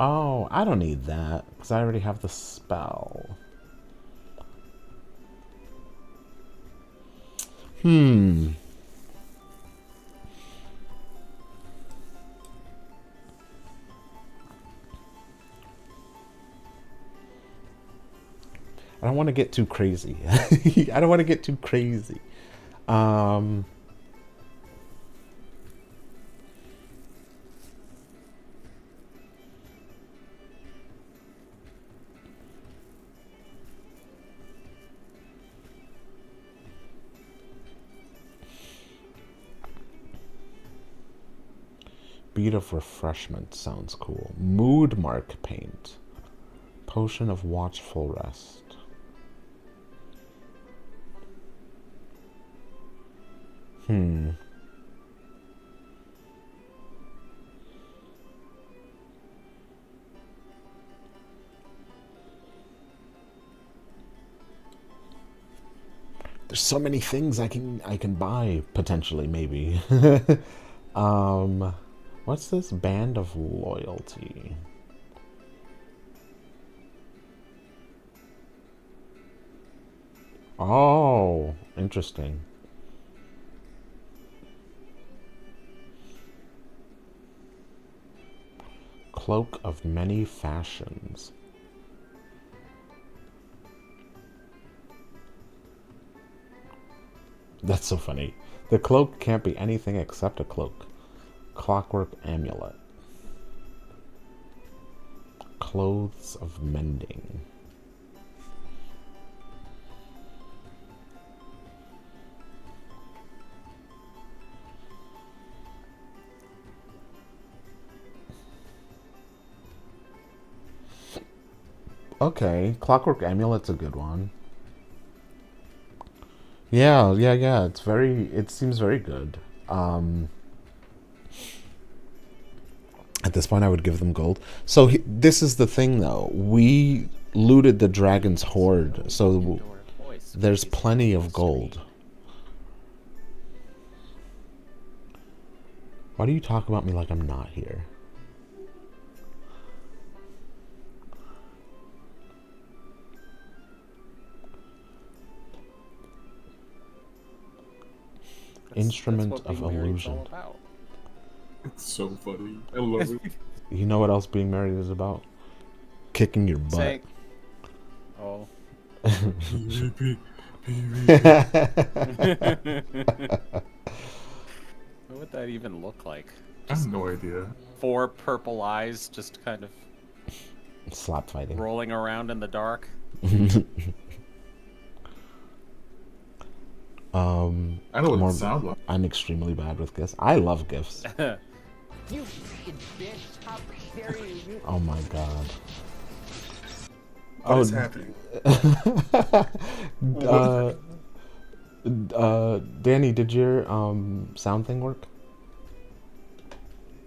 Oh, I don't need that because I already have the spell. Hmm. I don't want to get too crazy. I don't want to get too crazy. Bead of Refreshment sounds cool. Mood Mark Paint. Potion of Watchful Rest. Hmm. There's so many things I can buy potentially, maybe. What's this? Band of Loyalty. Oh, interesting. Cloak of Many Fashions. That's so funny. The cloak can't be anything except a cloak. Clockwork Amulet. Clothes of Mending. Okay, Clockwork Amulet's a good one. Yeah. It seems very good. At this point, I would give them gold. So this is the thing, though. We looted the dragon's hoard, so there's plenty of gold. Why do you talk about me like I'm not here? Instrument that's what of being married's Illusion. all about. It's so funny. I love it. You know what else being married is about? Kicking your butt. Say- Oh. PvP. What would that even look like? I have no idea. 4 purple eyes just kind of Slap fighting. rolling around in the dark. I know what it sounds like. I'm extremely bad with gifts. I love gifts. You fucking bitch! How dare you? Oh my god. What is happening? Danny, did your sound thing work?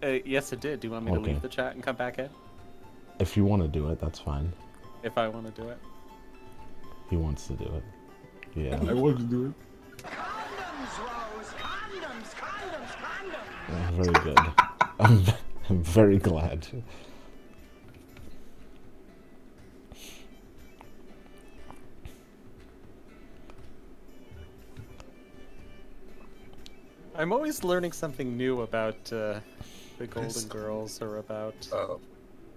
Yes, it did. Do you want me to Okay. leave the chat and come back in? If you want to do it, that's fine. If I want to do it. He wants to do it. Yeah. I wanted to do it. Condoms, Rose! Condoms! Condoms! Condoms! Very good. I'm very glad. I'm always learning something new about the Golden Girls or about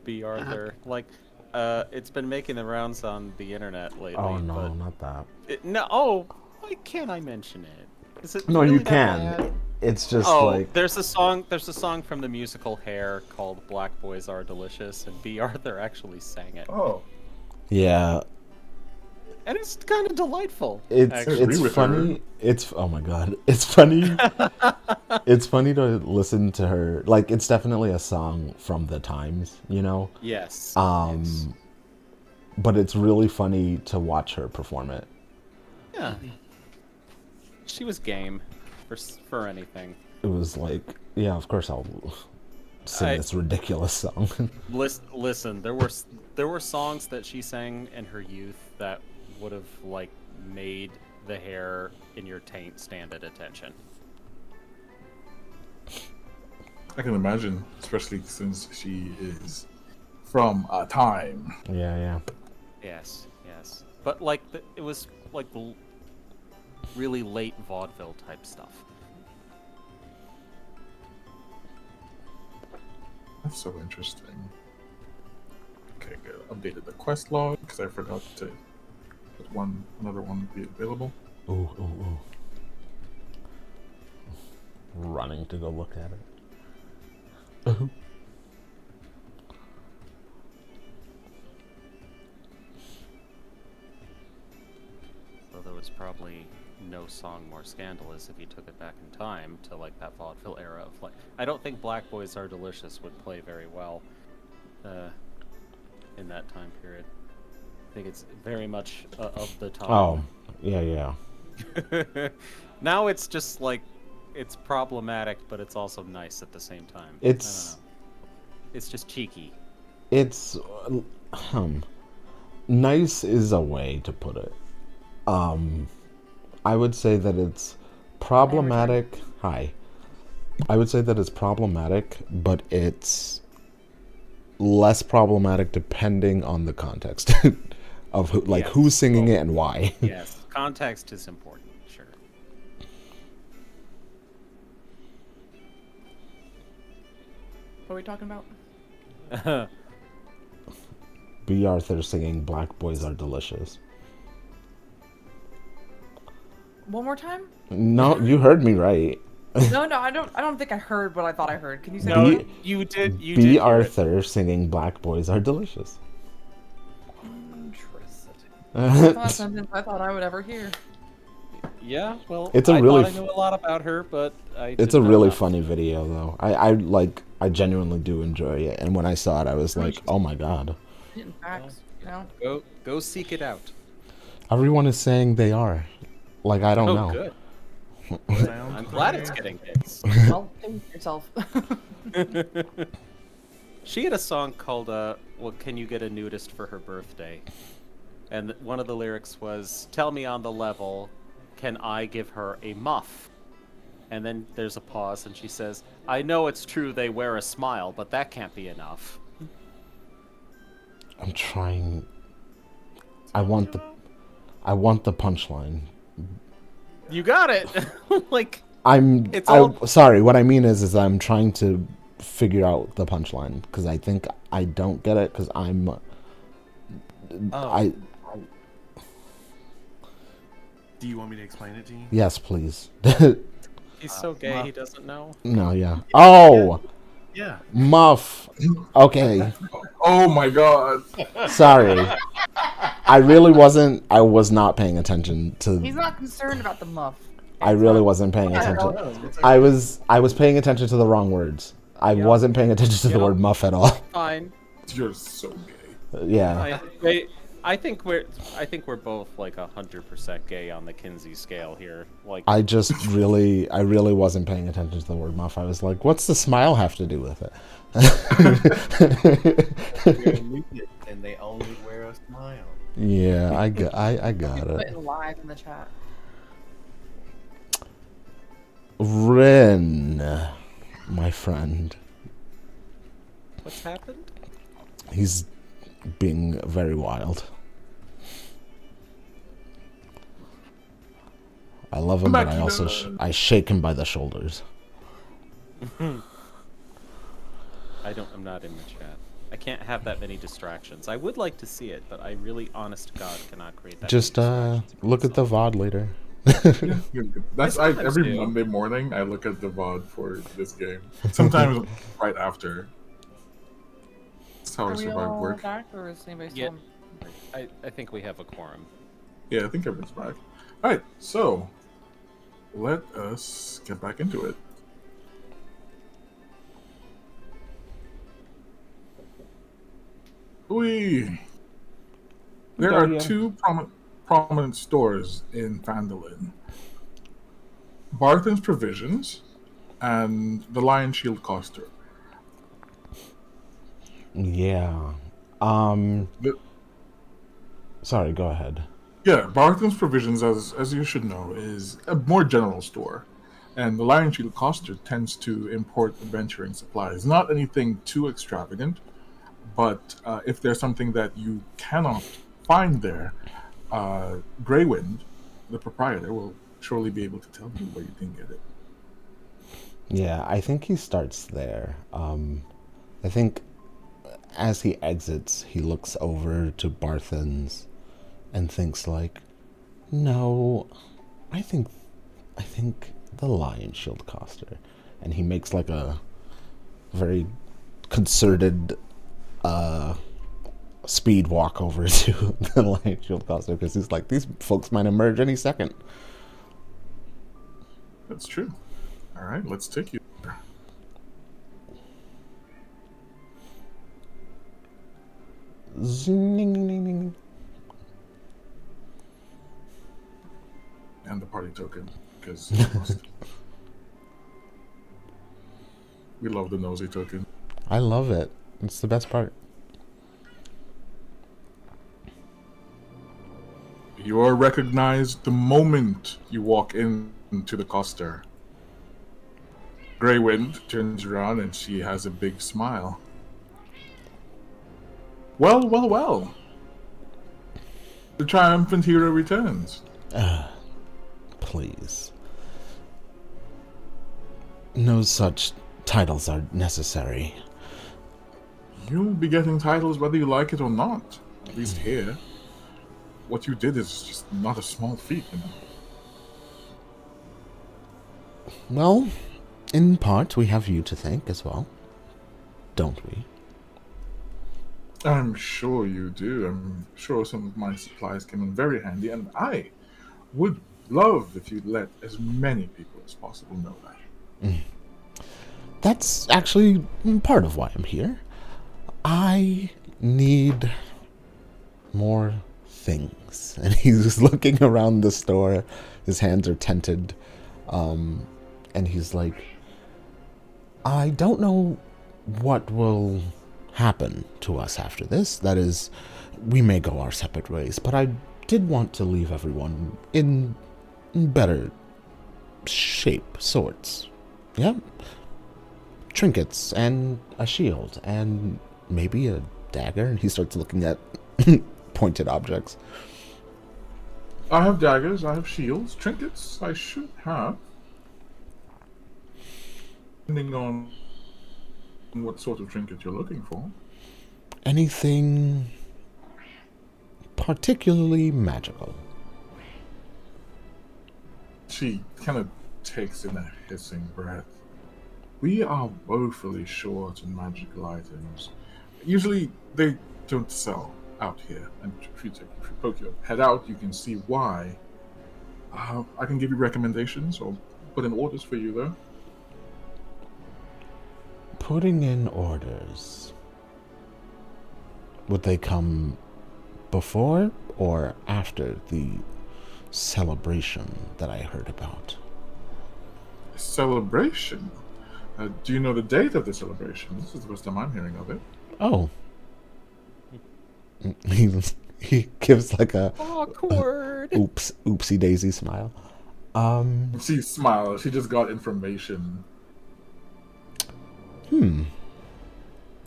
B. Arthur. Like, it's been making the rounds on the internet lately. Oh no, but not that. why can't I mention it? Is it No, really you that can. bad? It's just Oh, like there's a song from the musical Hair called Black Boys Are Delicious, and B. Arthur actually sang it. Oh, yeah. And it's kind of delightful. It's actually. agree it's with funny. her. It's oh my god. It's funny. It's funny to listen to her. Like it's definitely a song from the times, you know. Yes. But it's really funny to watch her perform it. Yeah. She was game for anything. It was like, yeah, of course I'll sing this ridiculous song. Listen, there were songs that she sang in her youth that would have like made the hair in your taint stand at attention. I can imagine, especially since she is from a time. Yeah. Yes. But like it was like really late vaudeville type stuff. That's so interesting. Okay, good. Updated the quest log because I forgot to put another one be available. Ooh. Running to go look at it. Ooh. Though there was probably no song more scandalous if you took it back in time to like that vaudeville era of like. I don't think Black Boys Are Delicious would play very well in that time period. I think it's very much of the time. Oh, yeah. Now it's just like it's problematic, but it's also nice at the same time. It's just cheeky. It's nice is a way to put it. I would say that it's problematic. Hi. I would say that it's problematic, but it's less problematic depending on the context of who, like who's singing it and why. Yes, context is important. Sure. What are we talking about? B. Arthur singing "Black Boys Are Delicious." One more time? No, you heard me right. No, I don't think I heard what I thought I heard. Can you say No, that? you did. You B. did. Arthur singing "Black Boys Are Delicious." Interesting. That's not a It's sentence I thought I would ever hear. Yeah, well, It's a I really thought I knew a lot about her, but I. a did not really know. funny video though. I genuinely do enjoy it, and when I saw it, I was like, oh my god. In facts, you know? Go seek it out. Everyone is saying they are. Like I don't Oh, know. good. I'm glad it's getting hits. Well, think yourself. She had a song called "Well, Can You Get a Nudist for Her Birthday?" And one of the lyrics was, "Tell me on the level, can I give her a muff?" And then there's a pause, and she says, "I know it's true they wear a smile, but that can't be enough." I'm trying. I want the punchline. You got it. Like It's sorry. What I mean is I'm trying to figure out the punchline because I think I don't get it because I'm. Do you want me to explain it to you? Yes, please. he's so gay he doesn't know. No, yeah. Oh, Yeah. muff. Okay, Oh my god! sorry. I was not paying attention to. He's not concerned about the muff. I really wasn't paying attention. I was paying attention to the wrong words. I wasn't paying attention to the word muff at all. Fine. You're so gay. Yeah. I think we're both like 100% gay on the Kinsey scale here. Like I really wasn't paying attention to the word muff. I was like, what's the smile have to do with it? And they only wear a smile. Yeah, I got Put it. it live in the chat. Rin, my friend. what's happened? He's being very wild. I love him, but I also I shake him by the shoulders. I'm not in the chat. I can't have that many distractions. I would like to see it, but I really, honest to God, cannot create that. Just many distractions look at the myself. VOD later. That's sometimes every do. Monday morning. I look at the VOD for this game. Sometimes right after. That's how I Are we survive all work. back, or is anybody Yeah. still? I think we have a quorum. Yeah, I think everyone's back. All right, so let us get back into it. There are two prominent stores in Phandalin: Barthen's Provisions and the Lion Shield Coster. Yeah. Sorry, go ahead. Yeah, Barthen's Provisions, as you should know, is a more general store, and the Lion Shield Coster tends to import adventuring supplies. Not anything too extravagant, but if there's something that you cannot find there, Greywind, the proprietor, will surely be able to tell you where you can get it. Yeah, I think he starts there. I think as he exits, he looks over to Barthen's and thinks like, no, I think the Lion Shield Coster. And he makes like a very concerted speed walk over to the Lion Shield Coster because he's like, these folks might emerge any second. That's true. All right, let's take you there. Zing. And the party token, because we love the nosy token. I love it. It's the best part. You are recognized the moment you walk into the Coster. Greywind turns around and she has a big smile. Well. The triumphant hero returns. Please. No such titles are necessary. You'll be getting titles whether you like it or not. At least here. What you did is just not a small feat, you know. Well, in part, we have you to thank as well. Don't we? I'm sure you do. I'm sure some of my supplies come in very handy, and I would love if you'd let as many people as possible know that. That's actually part of why I'm here. I need more things. And he's looking around the store. His hands are tented. And he's like, I don't know what will happen to us after this. That is, we may go our separate ways, but I did want to leave everyone in better shape, sorts. Yeah? Trinkets and a shield and maybe a dagger. And he starts looking at pointed objects. I have daggers, I have shields, trinkets I should have. Depending on what sort of trinket you're looking for. Anything particularly magical? She kind of takes in a hissing breath. We are woefully short on magical items. Usually they don't sell out here, and if you poke your head out, you can see why. I can give you recommendations or put in orders for you, though. Putting in orders. Would they come before or after the celebration that I heard about? Celebration? Do you know the date of the celebration? This is the first time I'm hearing of it. Oh. He gives like a Awkward. Oopsie daisy smile. She smiles. She just got information.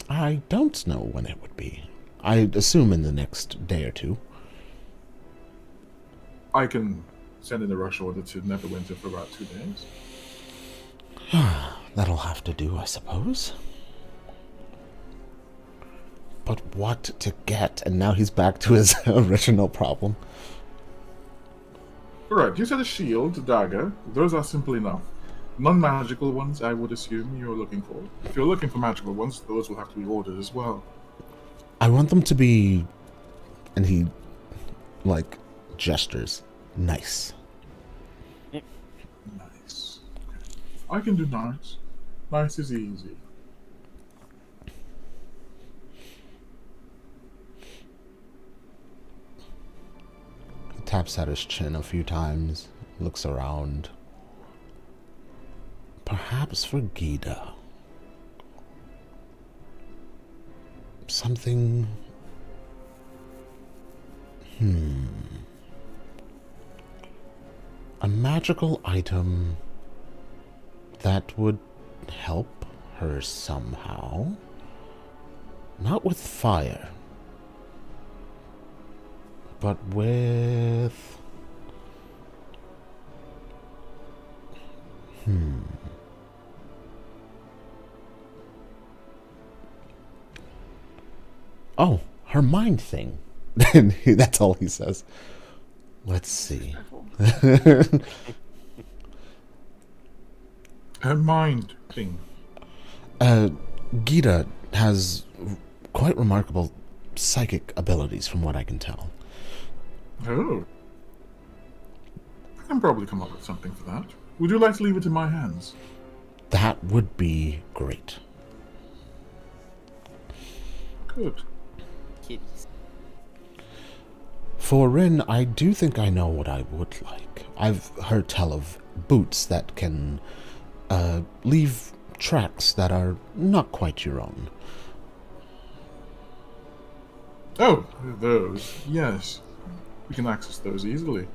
I don't know when it would be. I assume in the next day or two. I can send in a rush order to Neverwinter for about 2 days. That'll have to do, I suppose. But what to get? And now he's back to his original problem. Alright, you said a shield, a dagger. Those are simple enough. Non-magical ones, I would assume you're looking for. If you're looking for magical ones, those will have to be ordered as well. I want them to be... And he, like, gestures. Nice. Nice. I can do nice. Nice is easy. He taps at his chin a few times, looks around. Perhaps for Gita. Something... A magical item that would help her somehow. Not with fire, but with... Oh, her mind thing. That's all he says. Let's see. Her mind thing. Gita has quite remarkable psychic abilities from what I can tell. Oh. I can probably come up with something for that. Would you like to leave it in my hands? That would be great. Good. Kitties. For Rin, I do think I know what I would like. I've heard tell of boots that can leave tracks that are not quite your own. Oh, those. Yes. We can access those easily.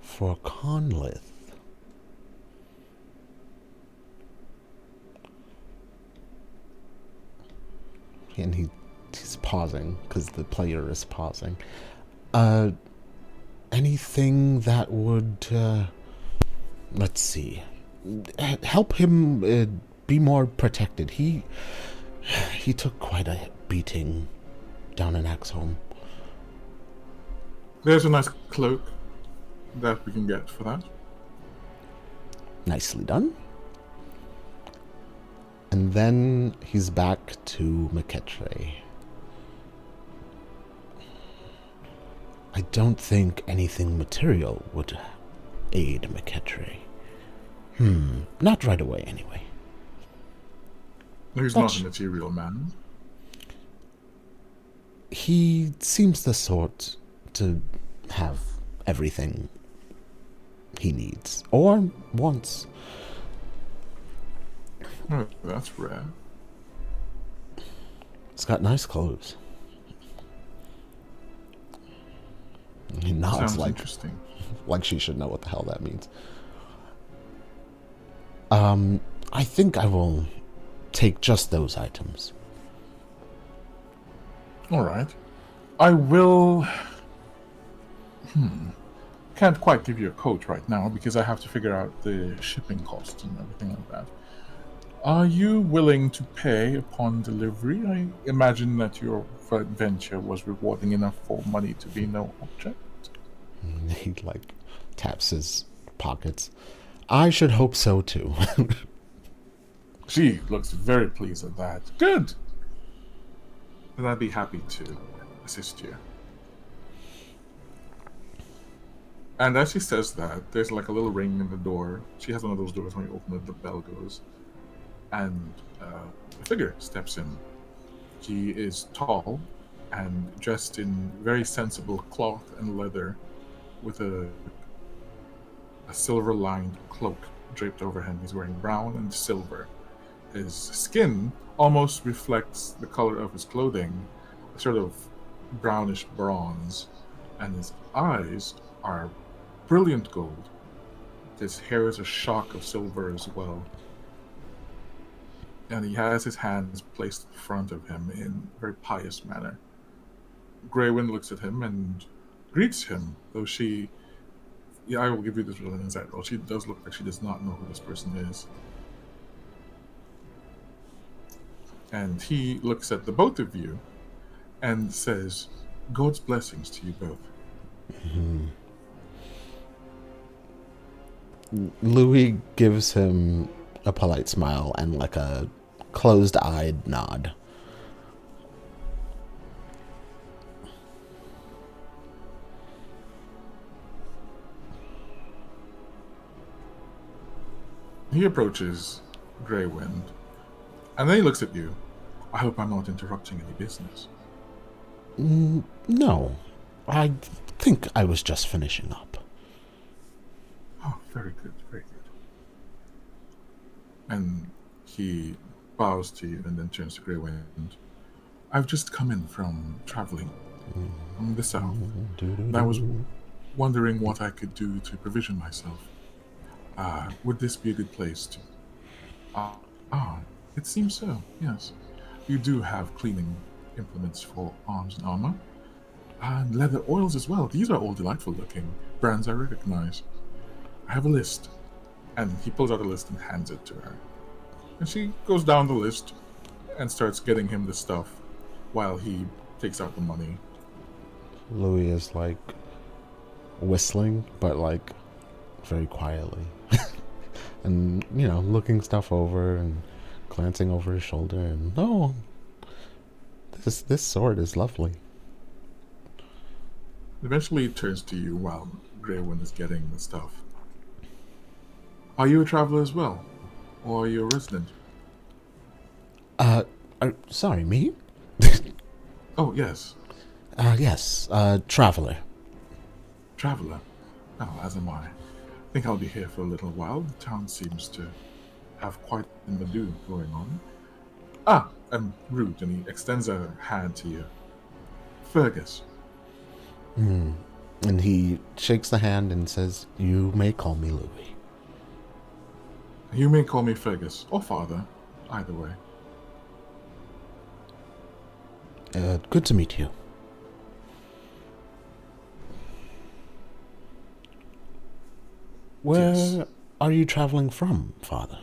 For Conlith. And he's pausing because the player is pausing. Anything that would let's see, help him be more protected. He took quite a beating down in Axholm. There's a nice cloak that we can get for that. Nicely done. And then he's back to McKetray. I don't think anything material would aid McKetray. Not right away, anyway. He's not a material man. He seems the sort to have everything he needs, or wants. Oh, that's rare. He's got nice clothes. He nods Sounds like interesting. she should know what the hell that means. I think I will take just those items. All right. I will... Can't quite give you a quote right now because I have to figure out the shipping costs and everything like that. Are you willing to pay upon delivery? I imagine that your venture was rewarding enough for money to be no object. He taps his pockets. I should hope so too. She looks very pleased at that. Good. And I'd be happy to assist you. And as she says that, there's like a little ring in the door. She has one of those doors when you open it, the bell goes. And a figure steps in. She is tall and dressed in very sensible cloth and leather with a silver-lined cloak draped over him. He's wearing brown and silver. His skin almost reflects the color of his clothing, a sort of brownish bronze, and his eyes are brilliant gold. His hair is a shock of silver as well. And he has his hands placed in front of him in a very pious manner. Greywind looks at him and greets him, though she... Yeah, I will give you this real insight roll. She does look like she does not know who this person is. And he looks at the both of you and says, God's blessings to you both. Louis gives him a polite smile and a closed-eyed nod. He approaches Grey Wind, and then he looks at you. I hope I'm not interrupting any business. No, I think I was just finishing up. Oh, very good, very good. And he bows to you and then turns to Grey Wind. I've just come in from traveling from the south, and I was wondering what I could do to provision myself. Would this be a good place to... it seems so, yes. You do have cleaning implements for arms and armor. And leather oils as well. These are all delightful looking. Brands I recognize. I have a list. And he pulls out a list and hands it to her. And she goes down the list and starts getting him the stuff while he takes out the money. Louis is like whistling, but like very quietly. And, you know, looking stuff over and glancing over his shoulder and, oh, this sword is lovely. Eventually he turns to you while Grey Wind is getting the stuff. Are you a traveler as well? Or are you a resident? Sorry, me? Oh, yes. Yes, traveler. Traveler? Oh, as am I. I think I'll be here for a little while. The town seems to have quite a do going on. I'm rude, and he extends a hand to you. Fergus. And he shakes the hand and says, "You may call me Louis." You may call me Fergus, or father, either way. Good to meet you. Where Yes. are you traveling from, father?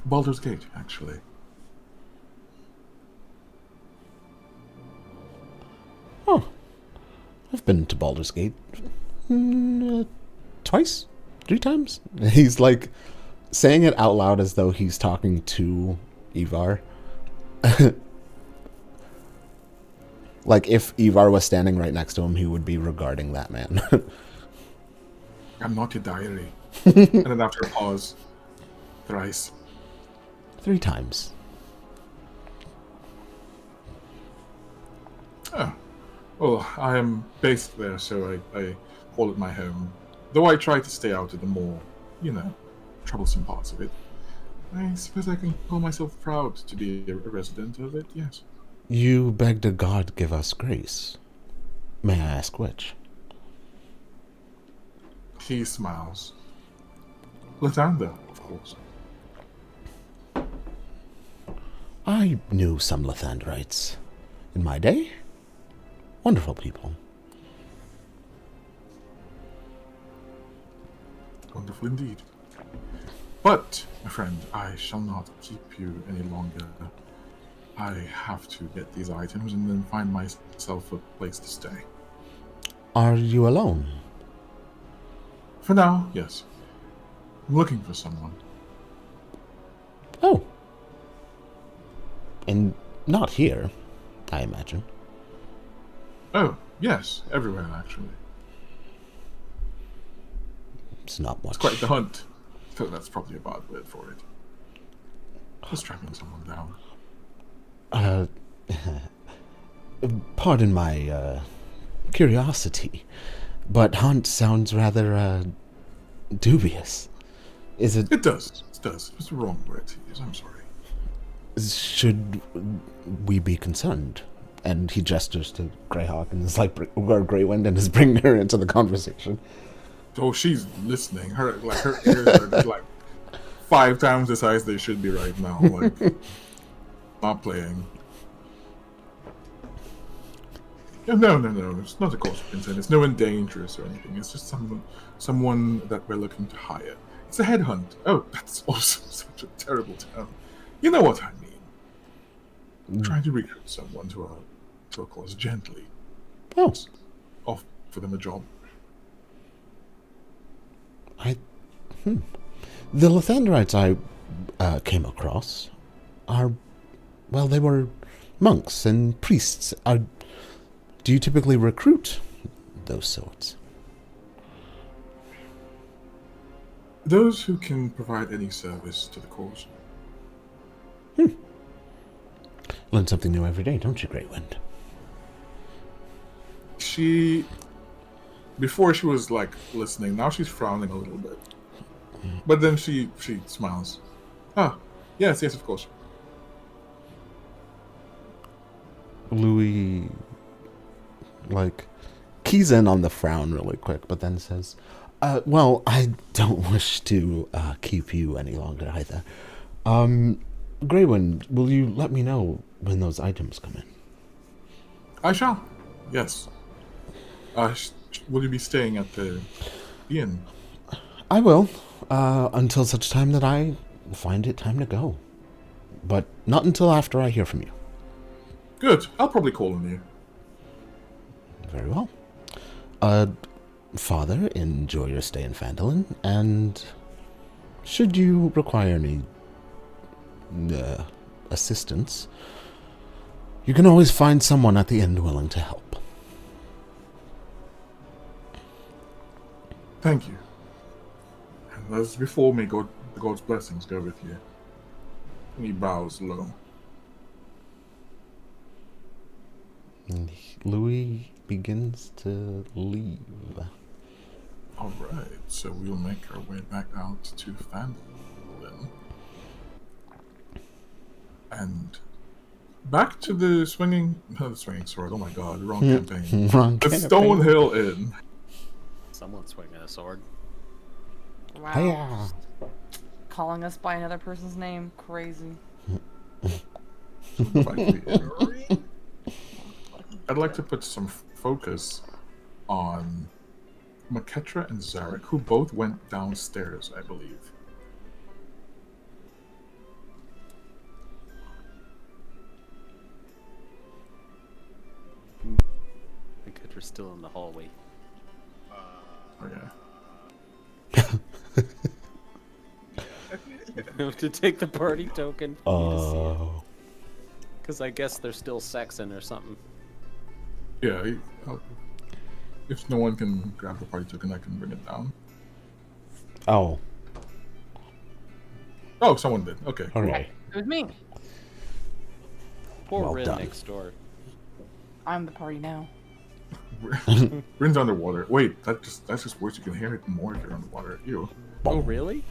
Baldur's Gate, actually. Oh, I've been to Baldur's Gate twice, 3 times. He's like saying it out loud as though he's talking to Ivar. Like if Ivar was standing right next to him, he would be regarding that man. I'm not your diary. And then after a pause, thrice. 3 times. Oh. Well, I am based there, so I call it my home. Though I try to stay out of the more, troublesome parts of it. I suppose I can call myself proud to be a resident of it, yes. You begged a god give us grace. May I ask which? He smiles. Lathander, of course. I knew some Lathanderites in my day. Wonderful people. Wonderful indeed. But, my friend, I shall not keep you any longer. I have to get these items and then find myself a place to stay. Are you alone? For now, yes. I'm looking for someone. Oh. And not here, I imagine. Oh, yes, everywhere actually. It's not much. It's quite the hunt. So that's probably a bad word for it. Just tracking someone down. Pardon my curiosity, but hunt sounds rather dubious. Is it? It does. It does. It's the wrong word to use. I'm sorry. Should we be concerned? And he gestures to Greyhawk and is like, or Greywind, and is bringing her into the conversation. Oh, she's listening. Her ears are just like 5 times the size they should be right now. Like, not playing. No. It's not a cause for concern. It's no one dangerous or anything. It's just someone that we're looking to hire. It's a headhunt. Oh, that's also such a terrible term. You know what I mean. Trying to recruit someone to a cause gently. Oh, Offer them a job. The Lathanderites I came across are, well, they were monks and priests. Do you typically recruit those sorts? Those who can provide any service to the cause. Learn something new every day, don't you, Grey Wind? She, before she was like listening, now she's frowning a little bit. But then she smiles. Ah, yes, of course. Louis, like, keys in on the frown really quick, but then says, well, I don't wish to keep you any longer either. Grey Wind, will you let me know when those items come in? I shall. Yes. Will you be staying at the inn? I will, until such time that I find it time to go. But not until after I hear from you. Good. I'll probably call on you. Very well. Father, enjoy your stay in Phandalin, and should you require any assistance, you can always find someone at the inn willing to help. Thank you. And as before, may God's blessings go with you. And he bows low. And Louis begins to leave. All right, so we'll make our way back out to Phandalin. And back to the swinging sword. Oh my god, wrong campaign. Wrong The campaign. Stonehill Inn. Someone's swinging a sword. Wow. Hiya. Calling us by another person's name. Crazy. I'd like to put some focus on Maketra and Zarek, who both went downstairs, I believe. The Ketra's still in the hallway. Oh yeah. I have to take the party token for me to see it. Oh. Because I guess they're still sexing or something. Yeah, if no one can grab the party token, I can bring it down. Oh. Oh, someone did. Okay. Hooray. It was me. Poor Well Rin done. next door. I'm the party now. Rin's underwater. Wait, that's just worse. You can hear it more if you're underwater. Ew. Oh, really?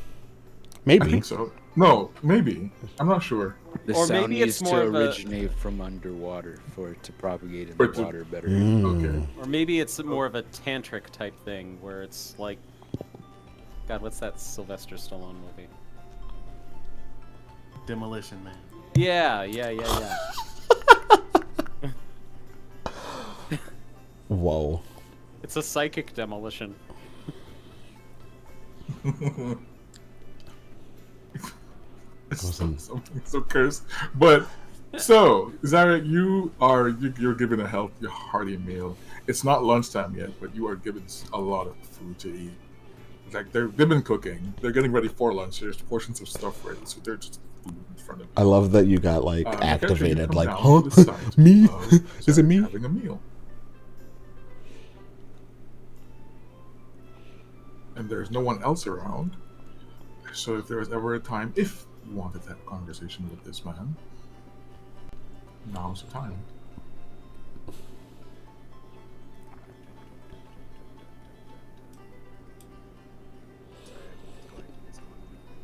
I Maybe. think so. No, maybe. I'm not sure. The Or sound maybe needs it's more to of a- originate from underwater for it to propagate in For the it to- water better. Okay. Or maybe it's more of a tantric type thing where it's like, God, what's that Sylvester Stallone movie? Demolition Man. Yeah. Whoa. It's a psychic demolition. Awesome. Something so cursed. But so, Zarek, you're given a hearty meal. It's not lunchtime yet, but you are given a lot of food to eat. Like they've been cooking. They're getting ready for lunch. There's portions of stuff ready, so they're just food in front of you. I love that you got like Maketra, you activated. come Like, down huh? to the side Me? of Is it Zarek me? having a meal? And there's no one else around. So if there was ever a time, if you wanted to have a conversation with this man, now's the time.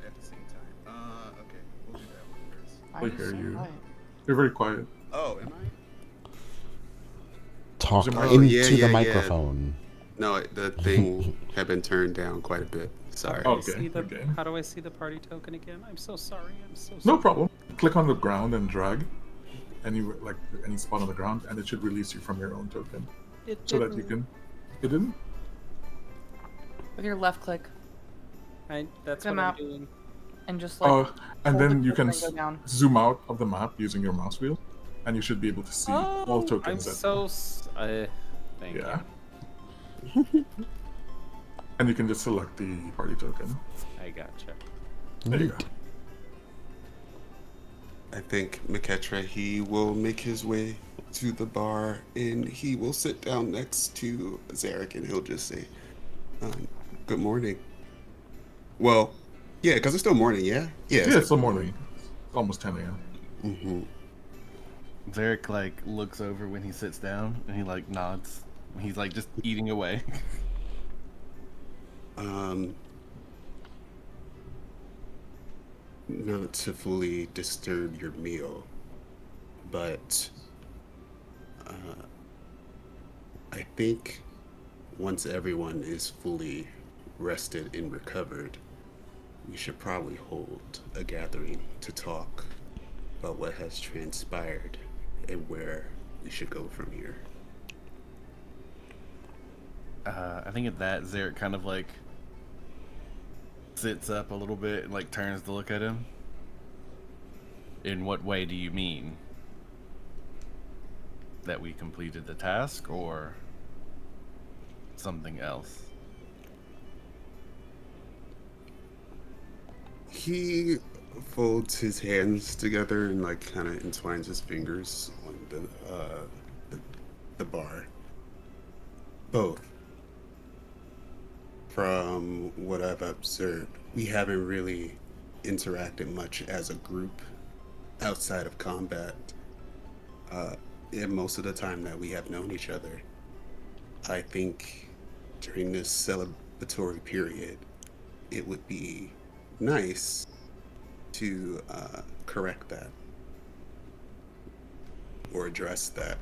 At the same time. Okay, we'll do that one first. I I'm hear so you. quiet. You're very quiet. Oh, am I? Talk Oh, into yeah, the yeah. microphone. No, the thing had been turned down quite a bit. Sorry. Oh. See Okay, the- okay. How do I see the party token again? I'm so sorry. I'm so sorry. No problem. Click on the ground and drag any spot on the ground, and it should release you from your own token, It so that you didn't. can. It didn't. With your left click That's The what map. I'm doing. and just like. And hold then the you can token and go down. zoom out of the map using your mouse wheel, and you should be able to see all Oh, I'm tokens. so. Thank Yeah. you. And you can just select the party token. I gotcha. There you go. I think Maketra, he will make his way to the bar and he will sit down next to Zarek and he'll just say, good morning. Well, yeah, because it's still morning. Yeah. Yeah. Yeah, it's the morning. It's almost 10 a.m. Mm-hmm. Zarek like looks over when he sits down and he like nods. He's like just eating away. Not to fully disturb your meal, but I think once everyone is fully rested and recovered, we should probably hold a gathering to talk about what has transpired and where we should go from here. I think at that Zarek kind of like sits up a little bit and like turns to look at him. In what way do you mean? That we completed the task or something else? He folds his hands together and like kind of entwines his fingers on the bar. Both. From what I've observed, we haven't really interacted much as a group outside of combat. And most of the time that we have known each other, I think during this celebratory period, it would be nice to correct that or address that.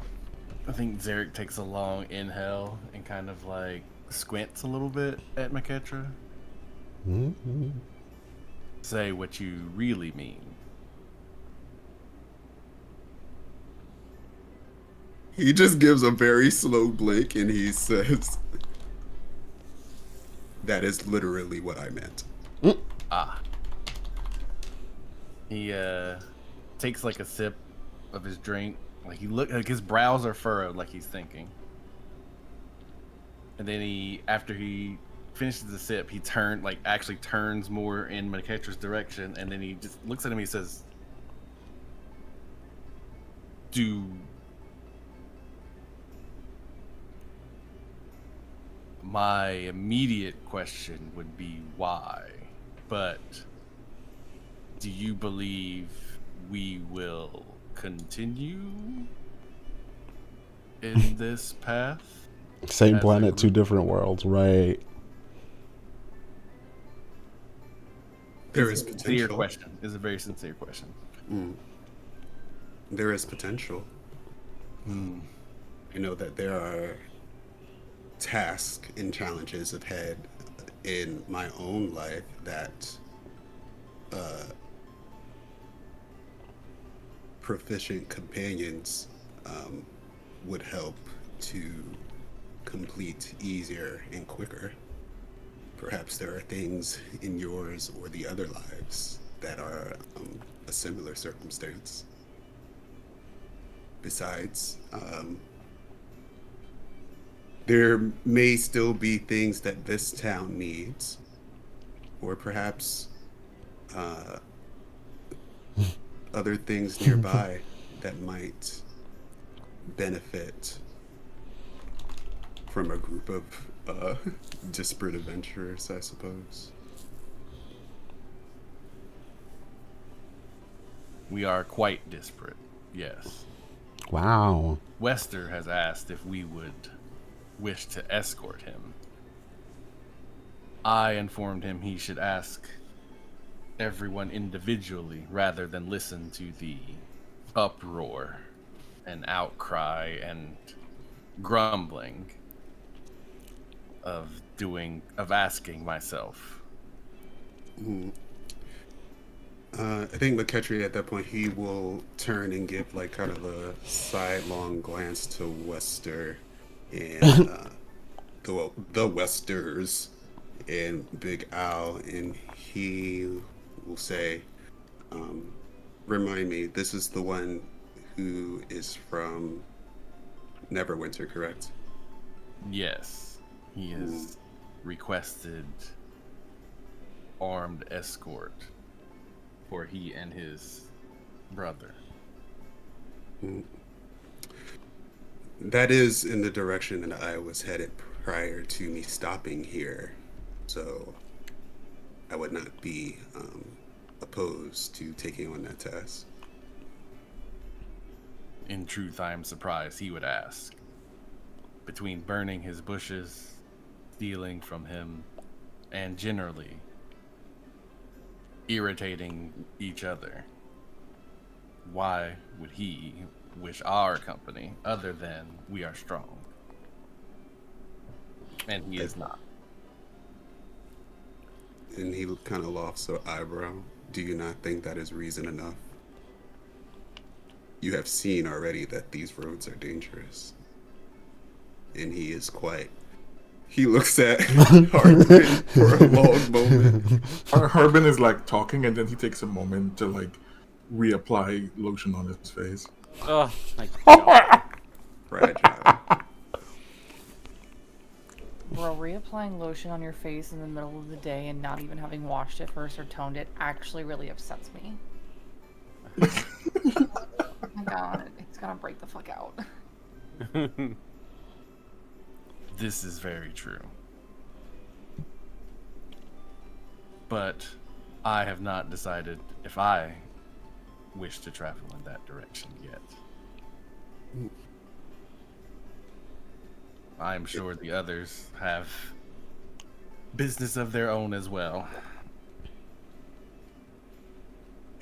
I think Zarek takes a long inhale and kind of like squints a little bit at McKetra. Mm-hmm. Say what you really mean. He just gives a very slow blink and he says, "That is literally what I meant." Ah. He takes like a sip of his drink. Like his brows are furrowed like he's thinking. And then after he finishes the sip, he actually turns more in McKetra's direction, and then he just looks at him and he says, My immediate question would be why, but do you believe we will continue in this path? Same As a planet, two group? different worlds, right? There is Sincere potential. question. It's a very sincere question. There is potential. Hmm. I know that there are tasks and challenges I've had in my own life that proficient companions would help to complete easier and quicker. Perhaps there are things in yours or the other lives that are a similar circumstance. Besides, there may still be things that this town needs, or perhaps other things nearby that might benefit from a group of disparate adventurers, I suppose. We are quite disparate, yes. Wow. Wester has asked if we would wish to escort him. I informed him he should ask everyone individually rather than listen to the uproar and outcry and grumbling of asking myself. I think McKetry at that point, he will turn and give like kind of a sidelong glance to Wester and the Westers and Big Al, and he will say, remind me, this is the one who is from Neverwinter, correct? Yes, he has requested armed escort for he and his brother. That is in the direction that I was headed prior to me stopping here. So I would not be opposed to taking on that task. In truth, I am surprised he would ask. Between burning his bushes, stealing from him, and generally irritating each other, why would he wish our company other than we are strong? And he is not. And he kind of lofts an eyebrow. Do you not think that is reason enough? You have seen already that these roads are dangerous. And he is quite... He looks at Harbin for a long moment. Harbin is like talking, and then he takes a moment to like reapply lotion on his face. Oh my god. Fragile. Bro, reapplying lotion on your face in the middle of the day and not even having washed it first or toned it actually really upsets me. Oh my god, it's gonna break the fuck out. This is very true. But I have not decided if I wish to travel in that direction yet. I am sure the others have business of their own as well.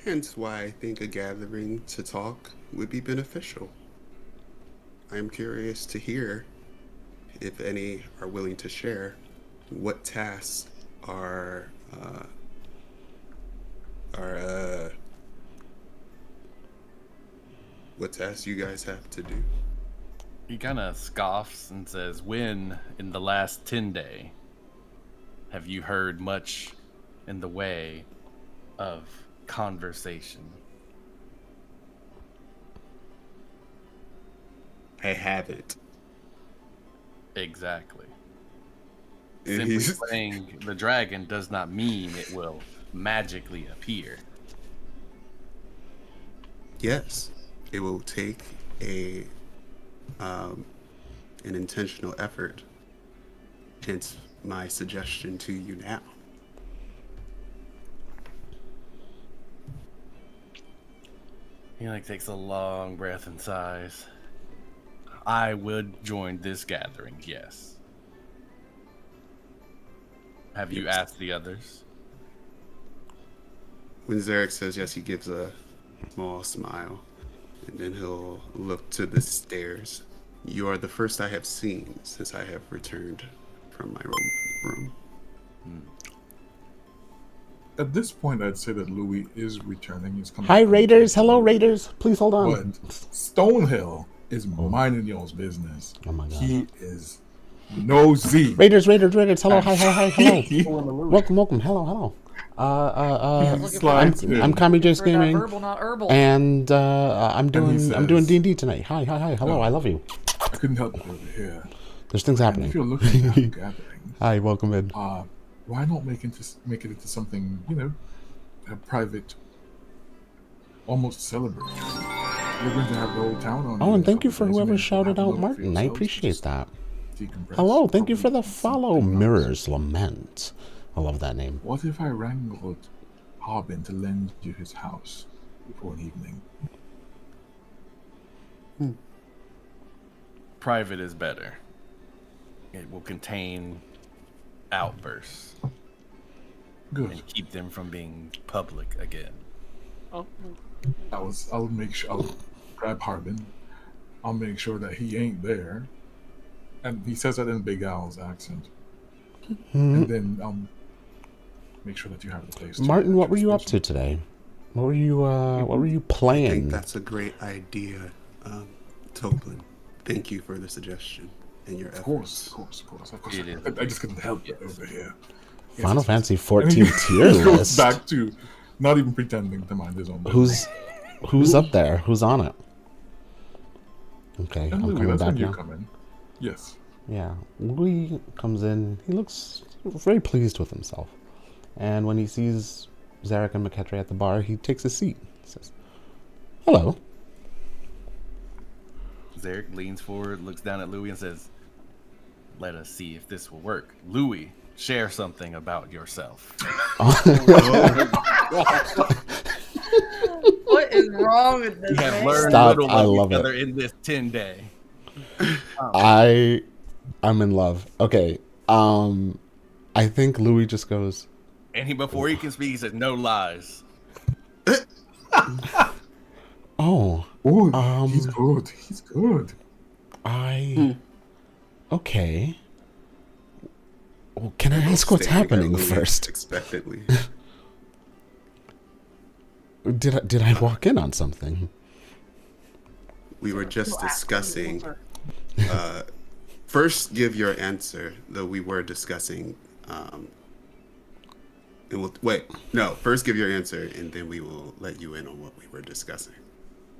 Hence why I think a gathering to talk would be beneficial. I am curious to hear, if any are willing to share, what tasks are what tasks you guys have to do. He kind of scoffs and says, "When in the last 10 day have you heard much in the way of conversation?" I haven't. Exactly. And Simply he's- playing the dragon does not mean it will magically appear. Yes, it will take an intentional effort. Hence my suggestion to you now. He like takes a long breath and sighs. I would join this gathering, yes. Have you asked the others? When Zarek says yes, he gives a small smile, and then he'll look to the stairs. You are the first I have seen since I have returned from my room. At this point, I'd say that Louis is returning. He's coming. Hi, from- Raiders. Hello, Raiders. Please hold on. But Stonehill is minding y'all's business. Oh my God. He is nosy. Raiders. Hello, hi, hello. Welcome. Hello. Slides in. I'm Kami Jace For that Gaming, verbal, not herbal. and I'm doing says- D&D tonight. Hi, hello. Oh. I love you. I couldn't help it over here. There's things And if you're happening. looking at a gathering, Hi, welcome in. why not make it into something, a private, almost celebratory? You're going to have the whole town on. Oh, you in and a thank you couple for days. whoever Maybe shouted have a out moment for Martin. I yourselves to appreciate just that. decompress. Hello, thank you for the Probably follow, something nice. Mirror's Lament. I love that name. What if I wrangled Harbin to lend you his house for an evening? Private is better. It will contain outbursts Good. and keep them from being public again. I'll make sure. I'll grab Harbin. I'll make sure that he ain't there. And he says that in Big Al's accent. And then I'll make sure that you have the place. to- Martin, what were you up to station. today? What were you I think playing? that's a great idea, Toblin. Thank you for the suggestion and your Of efforts. course. It is. I just couldn't help it over here. Yes, Final yes, yes. Fantasy And 14 he tier goes list. back to not even pretending to mind his own business. Who's up there? Who's on it? Okay, And I'm Louis, coming that's back when you now. come in. Yes. Yeah, Louis comes in. He looks very pleased with himself. And when he sees Zarek and McKetre at the bar, he takes a seat. He says, "Hello." Zarek leans forward, looks down at Louis, and says, "Let us see if this will work." Louis share something about yourself. What is wrong with this We have man? learned Stop, little I of love each it. other in this 10-day. I'm in love. Okay. I think Louis just goes, And before he can speak, he says, "No lies." "Oh, Oh, he's good. He's good. Okay. Well, can I Both ask what's staring at happening Louis first? Expectantly. Did I walk in on something?" We were just discussing. Over. First, give your answer, though we were discussing. And we'll wait. No, first give your answer, and then we will let you in on what we were discussing.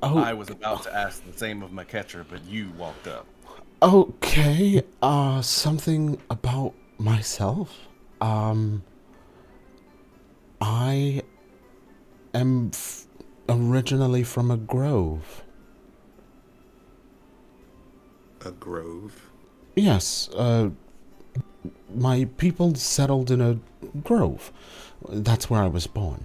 Oh, I was about to ask the same of McKetcher, but you walked up. okay. Something about myself. I am originally from a grove. A grove. Yes, my people settled in a grove. That's where I was born.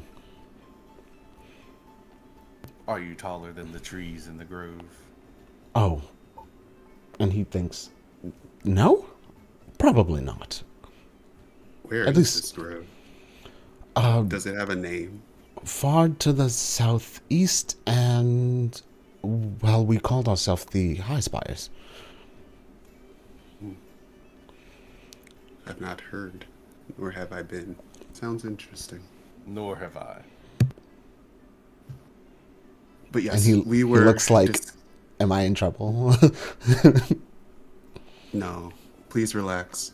Are you taller than the trees in the grove? Oh. And he thinks, no? Probably not. Where At is least- this grove? Does it have a name? Far to the southeast, and, well, we called ourselves the High Spires. I've not heard, nor have I been. Sounds interesting. Nor have I. But yes, And he we were. looks like, am I in trouble? No, please relax.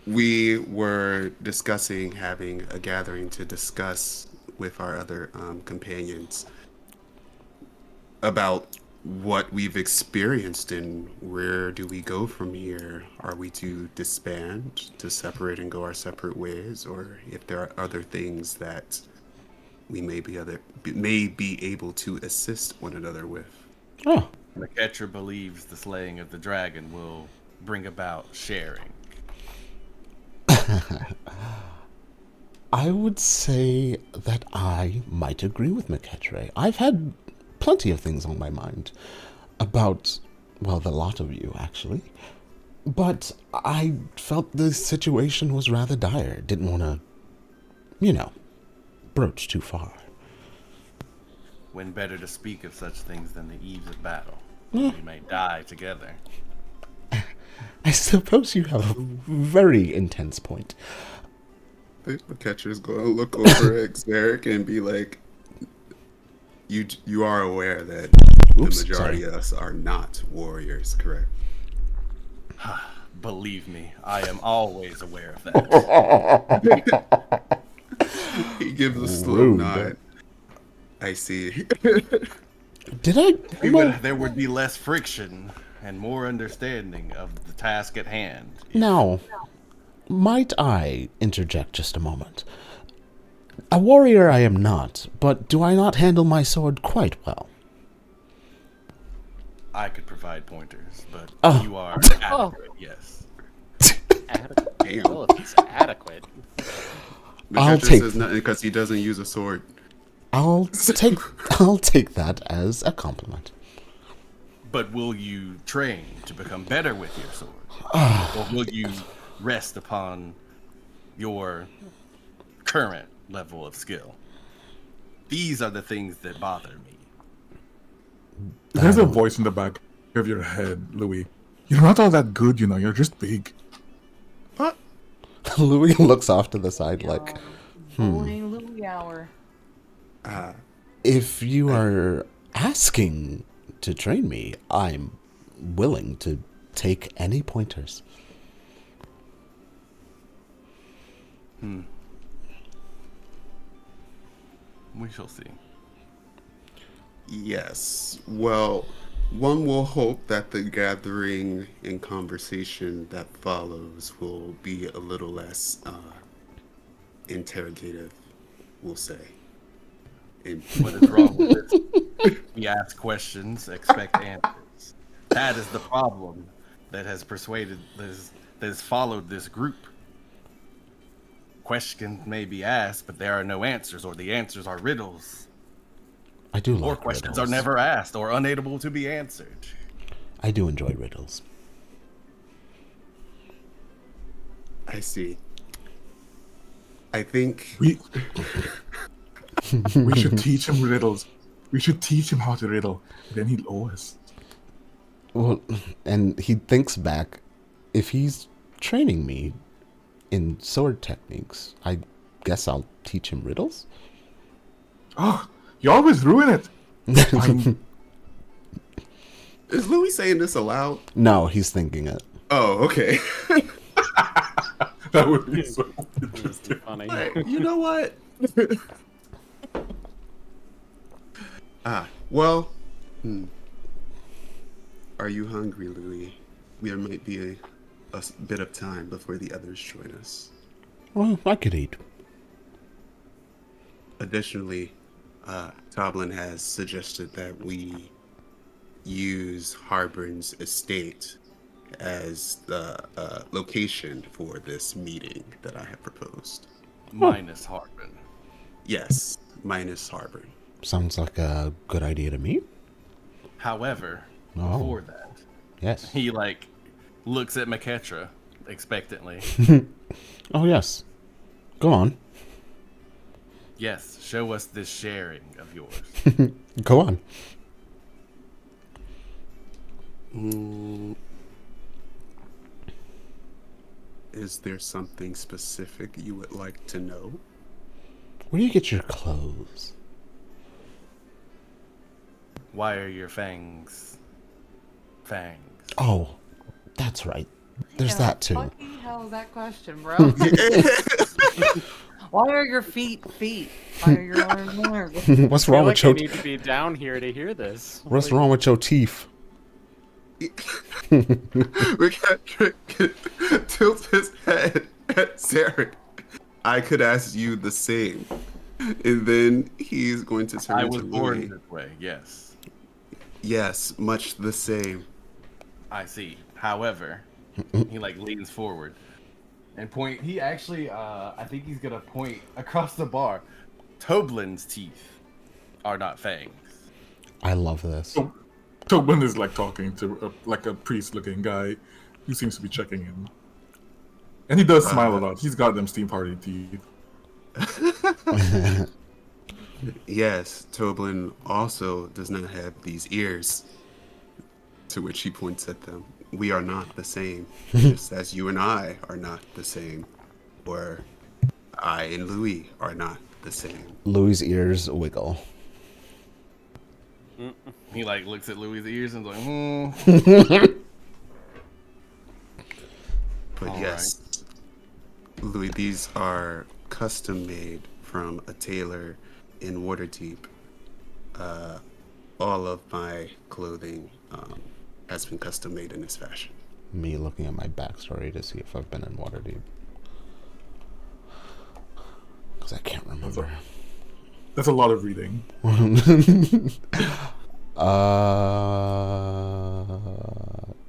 We were discussing having a gathering to discuss with our other companions about what we've experienced and where do we go from here. Are we to disband, to separate and go our separate ways, or if there are other things that we may be able to assist one another with? Oh, McKetcher believes the slaying of the dragon will bring about sharing. I would say that I might agree with McKetray. I've had plenty of things on my mind about, well, the lot of you, actually. But I felt the situation was rather dire. Didn't want to, broach too far. When better to speak of such things than the eves of battle. We may die together. I suppose you have a very intense point. The catcher's going to look over at Xeric and be like, "You are aware that Oops, the majority sorry. of us are not warriors, correct?" Believe me, I am always aware of that. He gives a slow Rude. nod. I see. Did I? There would be less friction and more understanding of the task at hand. Now, might I interject just a moment? A warrior I am not, but do I not handle my sword quite well? I could provide pointers, but Oh. you are adequate, yes. Adequate. Damn. Well, if it's adequate. The I'll catcher take- says nothing because he doesn't use a sword. I'll take that as a compliment. But will you train to become better with your sword? Or will you rest upon your current level of skill? These are the things that bother me. There's a voice in the back of your head, Louis. You're not all that good, you're just big. Louis looks off to the side like, Bullying Louis hour. if you are asking to train me, I'm willing to take any pointers. We shall see. Yes. Well, one will hope that the gathering and conversation that follows will be a little less interrogative, we'll say. And What is wrong with this? We ask questions, expect answers. That is the problem that has persuaded, that has followed this group. questions may be asked, but there are no answers, or the answers are riddles, I do or like questions riddles. are never asked or unable to be answered. I do enjoy riddles. I see. I think We we should teach him riddles. We should teach him how to riddle. Then he'll owe us. Well, and he thinks back. If he's training me in sword techniques, I guess I'll teach him riddles. Oh, you always ruin it. Fine. is Louis saying this aloud? No, he's thinking it. Oh, okay. That would be so That's interesting. funny. You know what? Well, are you hungry, Louis? There might be a bit of time before the others join us. Well, I could eat. Additionally, Toblin has suggested that we use Harburn's estate as the location for this meeting that I have proposed. Minus Harbin. Yes, minus Harbern. Sounds like a good idea to me. However, Oh. before that, Yes. he like looks at Maketra expectantly. Oh, yes. Go on. Yes, show us this sharing of yours. Go on. Is there something specific you would like to know? Where do you get your clothes? Why are your fangs fangs? Oh, that's right. There's that too. What the hell is that question, bro? Why are your feet feet? Why are your arms arms? What's I wrong feel with like I your need to be down here to hear this. What's wrong with your teeth? We can't tilt his head at Zarek. I could ask you the same. And then he's going to turn I to was born Louis. this way, yes. Yes, much the same. I see. However, he like leans forward and point. He actually, I think he's gonna point across the bar. Toblin's teeth are not fangs. I love this. Tobin is like talking to like a priest-looking guy who seems to be checking in, and he does smile a lot. He's got them steam party teeth. Yes, Toblin also does not have these ears, to which he points at them. We are not the same, just as you and I are not the same, or I and Louis are not the same. Louis' ears wiggle. He like looks at Louis' ears and is like, But All yes, Louis, these are custom made from a tailor in Waterdeep. All of my clothing has been custom made in this fashion. Me looking at my backstory to see if I've been in Waterdeep. Because I can't remember. That's a lot of reading.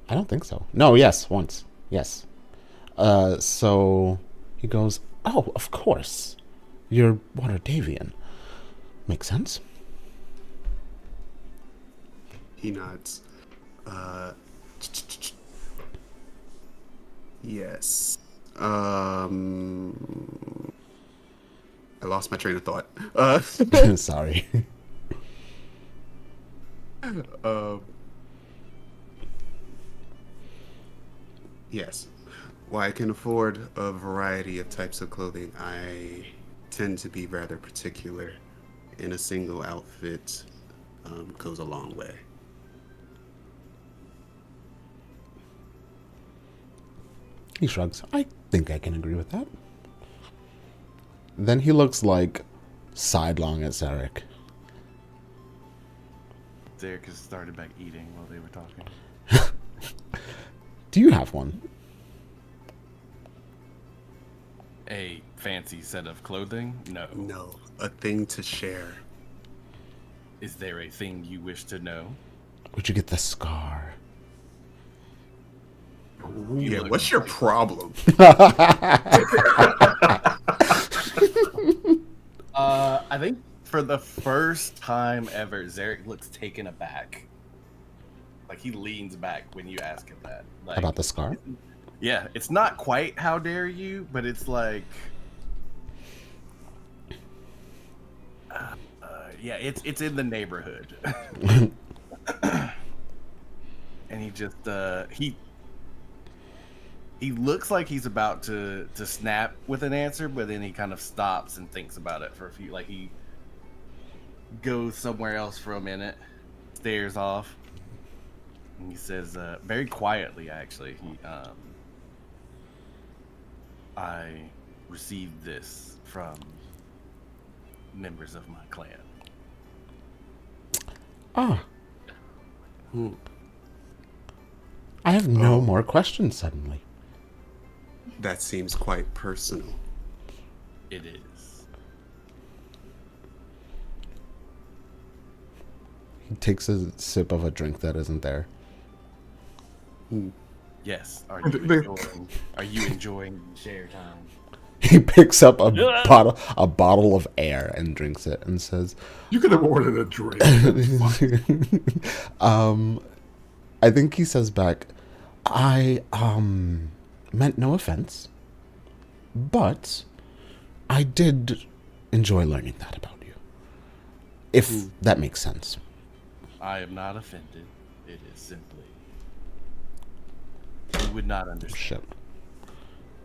I don't think so. No, yes, once. Yes. So he goes, oh, of course. You're Waterdavian. Makes sense. He nods. Yes. I lost my train of thought. Sorry. Yes. While I can afford a variety of types of clothing, I tend to be rather particular, and a single outfit goes a long way. He shrugs. I think I can agree with that. Then he looks like sidelong at Zarek. Derek has started back eating while they were talking. Do you have one? A fancy set of clothing? No. No, a thing to share. Is there a thing you wish to know? Where'd you get the scar? Yeah, look what's your problem? I think for the first time ever, Zarek looks taken aback. Like he leans back when you ask him that. Like, About the scar? yeah, it's not quite how dare you, but it's like, yeah, it's in the neighborhood. And he just he looks like he's about to snap with an answer, but then he kind of stops and thinks about it for a few. Like he goes somewhere else for a minute, stares off, and he says, very quietly, actually, I received this from members of my clan. Ah. I have no more questions suddenly. That seems quite personal. It is. He takes a sip of a drink that isn't there. Yes. Are you enjoying share time? He picks up a bottle of air and drinks it and says, You could have ordered a drink. I think he says back, I meant no offense, but I did enjoy learning that about you. If that makes sense. I am not offended. It is simply you would not understand. Shit.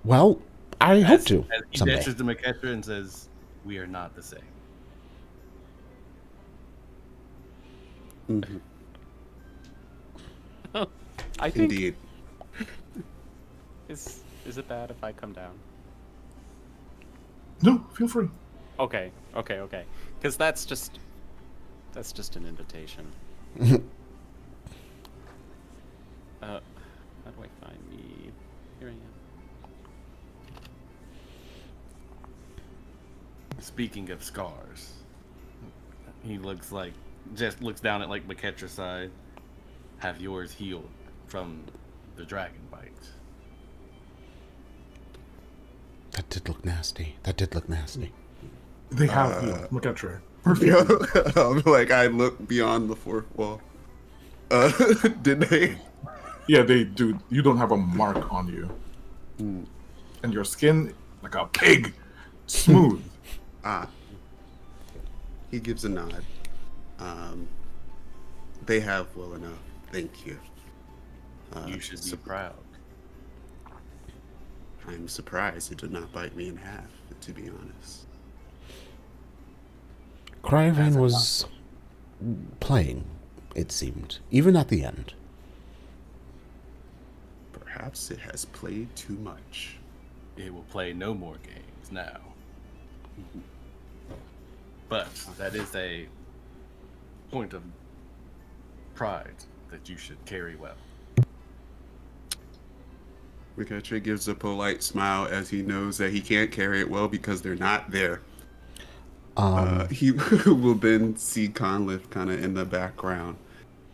Well, I hope to As he someday. gestures to Maketra and says, "We are not the same." Mm-hmm. I think Indeed. is it bad if I come down? No, feel free. Okay. Because that's just an invitation. How do I find me? Here I am. Speaking of scars, he looks down at like Maketra's side. Have yours healed from the dragon bite? That did look nasty. They have you. Look at Trey. I'm like, I look beyond the fourth wall. Did they? Yeah, they do. You don't have a mark on you. And your skin, like a pig, smooth. He gives a nod. They have well enough. Thank you. You should be proud. I'm surprised it did not bite me in half, to be honest. Cryovane was playing, it seemed, even at the end. Perhaps it has played too much. It will play no more games now. But that is a point of pride that you should carry well. Ricochet gives a polite smile as he knows that he can't carry it well because they're not there. He will then see Conleth kind of in the background,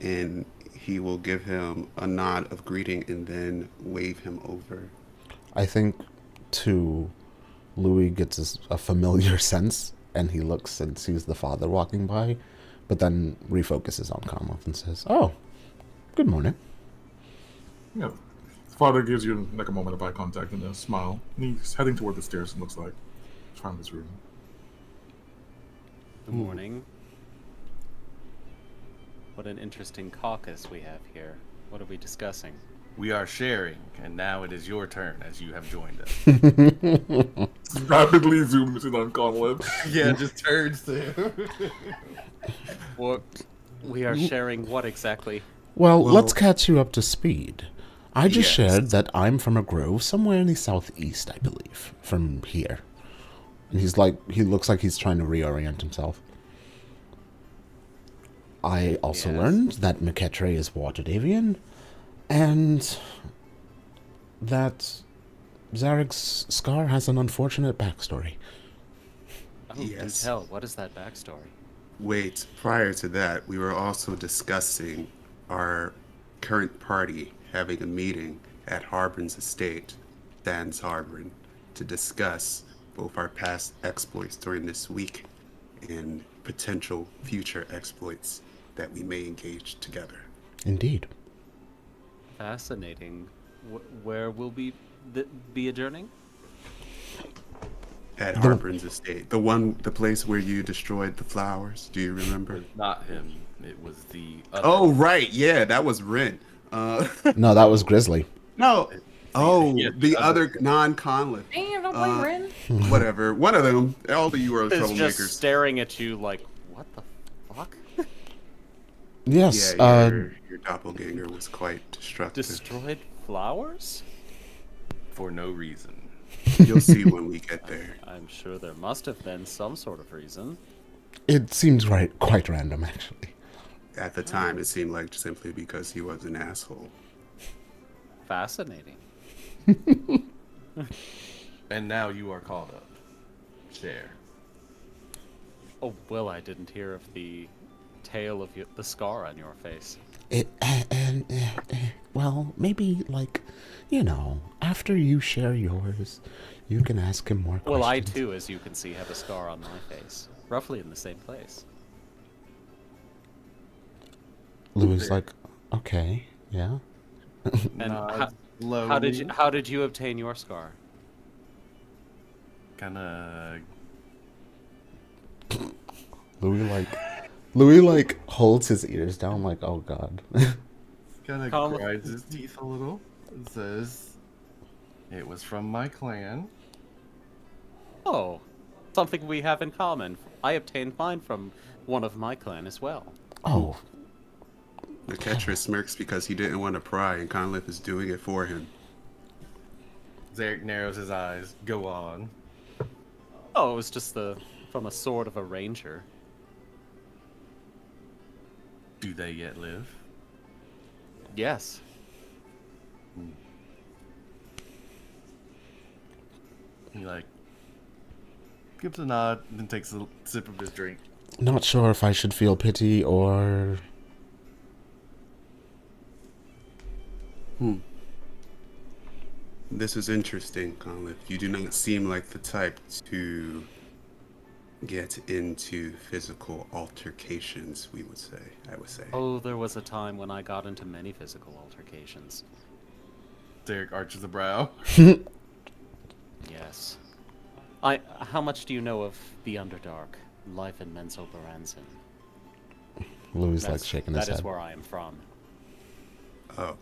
and he will give him a nod of greeting and then wave him over. I think, too, Louis gets a familiar sense, and he looks and sees the father walking by, but then refocuses on Conleth and says, "Oh, good morning." Yeah. Father gives you like a moment of eye contact and a smile. And he's heading toward the stairs, it looks like. He's found his room. Good morning. What an interesting caucus we have here. What are we discussing? We are sharing, and now it is your turn as you have joined us. Rapidly zooms in on Conleth. Yeah, just turns to him. What? We are sharing what exactly? Well, let's catch you up to speed. I just Yes. shared that I'm from a grove somewhere in the southeast, I believe, from here. And he looks like he's trying to reorient himself. I also Yes. learned that Maketra is Waterdavian, and that Zarek's scar has an unfortunate backstory. Oh, Yes. do tell. What is that backstory? Wait, prior to that, we were also discussing our current party having a meeting at Harbin's estate, Dan's Harbin, to discuss both our past exploits during this week and potential future exploits that we may engage together. Indeed. Fascinating. Where will we be adjourning? At Harperin's estate, the place where you destroyed the flowers. Do you remember? Not him. It was the other. Oh, right. Yeah, that was Ren. No, that was Grizzly. No. Oh, Yeah, the other non-Conleth. Damn, don't blame Rin. Whatever. One of them. All of you are Is just troublemakers. staring at you like, what the fuck? Yes. Yeah, your doppelganger was quite destructive. Destroyed flowers? For no reason. You'll see when we get there. I'm sure there must have been some sort of reason. It seems quite random, actually. At the time, it seemed like simply because he was an asshole. Fascinating. And now you are caught up. Share. Oh, well, I didn't hear of the tale of the scar on your face. Well, maybe, after you share yours, you can ask him more questions. Well, I too, as you can see, have a scar on my face. Roughly in the same place. Louis like, okay, yeah. And Nods how slowly. did you obtain your scar? Kinda. Louis holds his ears down like, oh god. Kinda Calm- grinds his teeth a little and says, "It was from my clan." Oh, something we have in common. I obtained mine from one of my clan as well. Oh, The catcher smirks because he didn't want to pry, and Conleth is doing it for him. Zarek narrows his eyes. Go on. Oh, it was just from a sword of a ranger. Do they yet live? Yes. He gives a nod and then takes a sip of his drink. not sure if I should feel pity or... This is interesting, Conleth. You do not seem like the type to get into physical altercations, I would say. Oh, there was a time when I got into many physical altercations. Zarek arches a brow. Yes. How much do you know of the Underdark? Life in Menzoberranzan? Louis shaking his That is head. where I am from. Oh.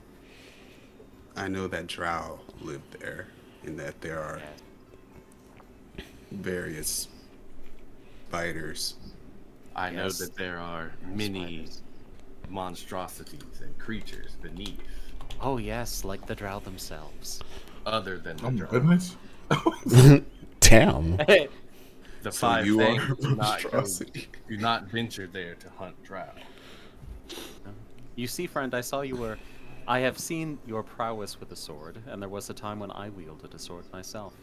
I know that Drow live there, and that there are Yes. various fighters. I know Yes. that there are many monstrosities and creatures beneath, Oh yes, like the Drow themselves. other than the Oh my drow. goodness. Damn. The So five you things are a do not go, monstrosity. do not venture there to hunt drow. You see, friend, I have seen your prowess with a sword, and there was a time when I wielded a sword myself.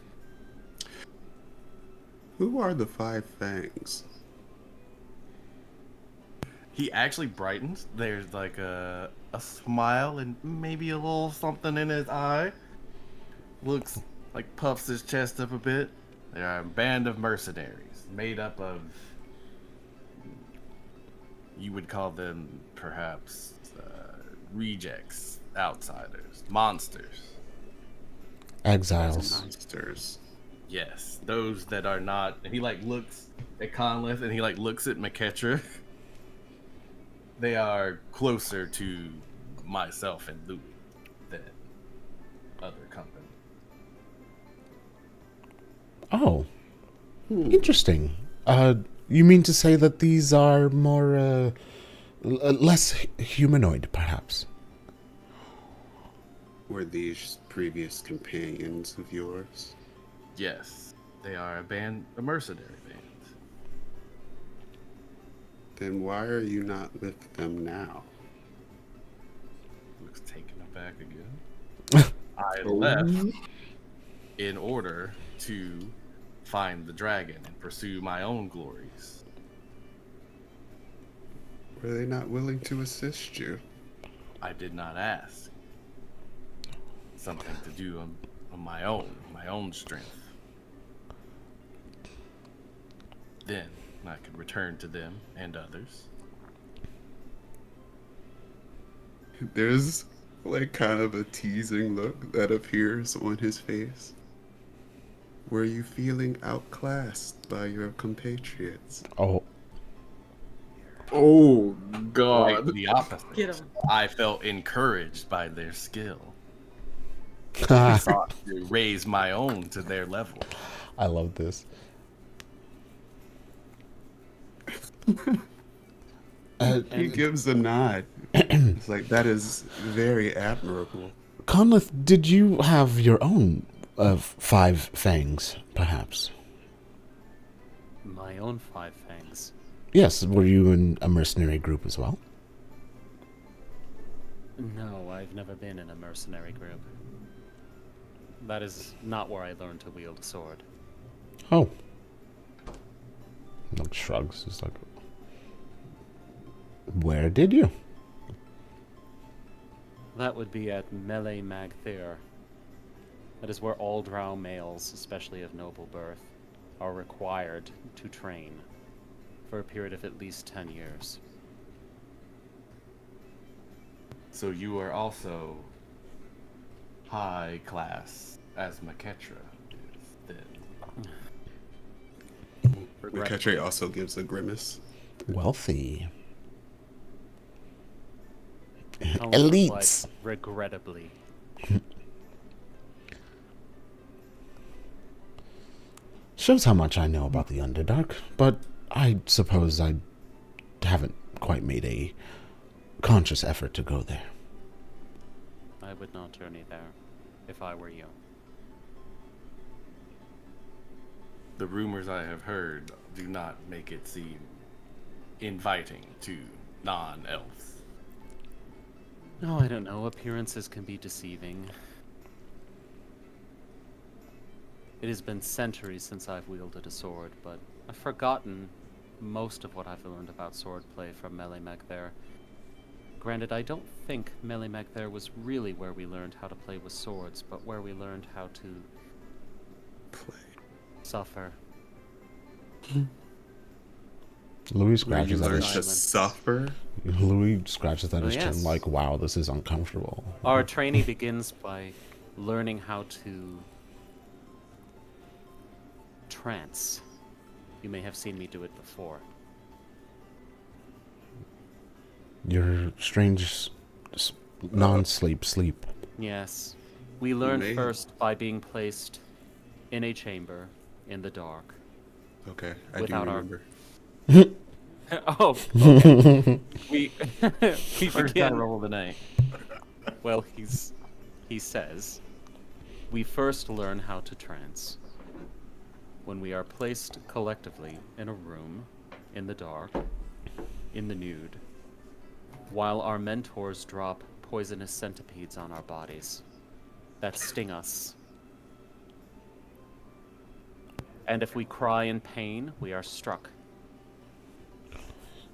Who are the Five Fangs? He actually brightens. There's a smile and maybe a little something in his eye. Looks puffs his chest up a bit. They are a band of mercenaries made up of, you would call them perhaps rejects, outsiders, monsters. Exiles. Monsters. Yes, those that are not. And he looks at Conleth and he looks at McKetra. They are closer to myself and Louis than other company. Oh. Interesting. You mean to say that these are more, less humanoid, perhaps? Were these previous companions of yours? Yes, they are a mercenary band. Then why are you not with them now? Looks taken aback again. I left in order to find the dragon and pursue my own glories. Were they not willing to assist you? I did not ask. Something to do on my own strength. Then I could return to them and others. There's like kind of a teasing look that appears on his face. Were you feeling outclassed by your compatriots? Oh, Oh Quite God! the opposite. Get 'em. I felt encouraged by their skill. I Sought to raise my own to their level. love this. He gives a nod. It's like, that is very admirable. Conleth, did you have your own 5 fangs, perhaps? My own 5 fangs. Yes, were you in a mercenary group as well? No, I've never been in a mercenary group. That is not where I learned to wield a sword. Oh. Like shrugs, just like, where did you? That would be at Mele Magthir. That is where all drow males, especially of noble birth, are required to train for a period of at least 10 years. So you are also high class as Maketra is then. Maketre also gives a grimace. Wealthy. Colin Elites. replied, regrettably. Shows how much I know about the Underdark, but I suppose I haven't quite made a conscious effort to go there. I would not journey there if I were you. The rumors I have heard do not make it seem inviting to non-elves. No, I don't know. Appearances can be deceiving. It has been centuries since I've wielded a sword, but I've forgotten most of what I've learned about swordplay from Mele Magthir. Granted, I don't think Mele Magthir was really where we learned how to play with swords, but where we learned how to Play. suffer. Louis scratches at Learn his to suffer. Louis scratches at his yes. chin like, wow, this is uncomfortable. Our training begins by learning how to trance. You may have seen me do it before. Your strange non-sleep sleep. Yes. We learned May- first by being placed in a chamber in the dark. Okay, I Without do our- remember. Oh, okay. we First begin. I roll the night. Well, he says, we first learn how to trance. When we are placed collectively in a room, in the dark, in the nude, while our mentors drop poisonous centipedes on our bodies that sting us. And if we cry in pain, we are struck.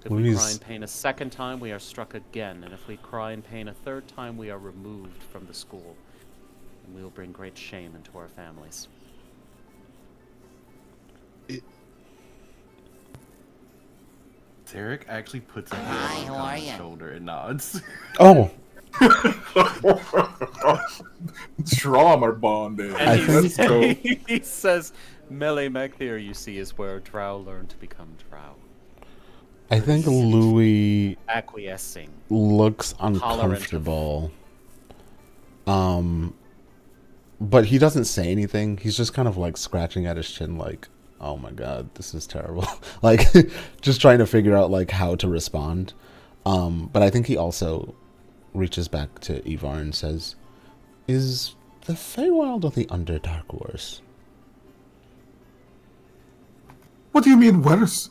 If we cry Louise- in pain a second time, we are struck again. And if we cry in pain a third time, we are removed from the school. And we will bring great shame into our families. Tarek actually puts a Hi, hand how on are his ya? shoulder and nods. Oh, Trauma bonding. And Let's go. he says, Mele Magthir, you see, is where drow learn to become drow. I think Louis Acquiescing. looks uncomfortable. But he doesn't say anything. He's just kind of like scratching at his chin like, oh my god, this is terrible. Like, just trying to figure out like how to respond. But I think he also reaches back to Ivar and says, is the Feywild or the Underdark worse? What do you mean worse?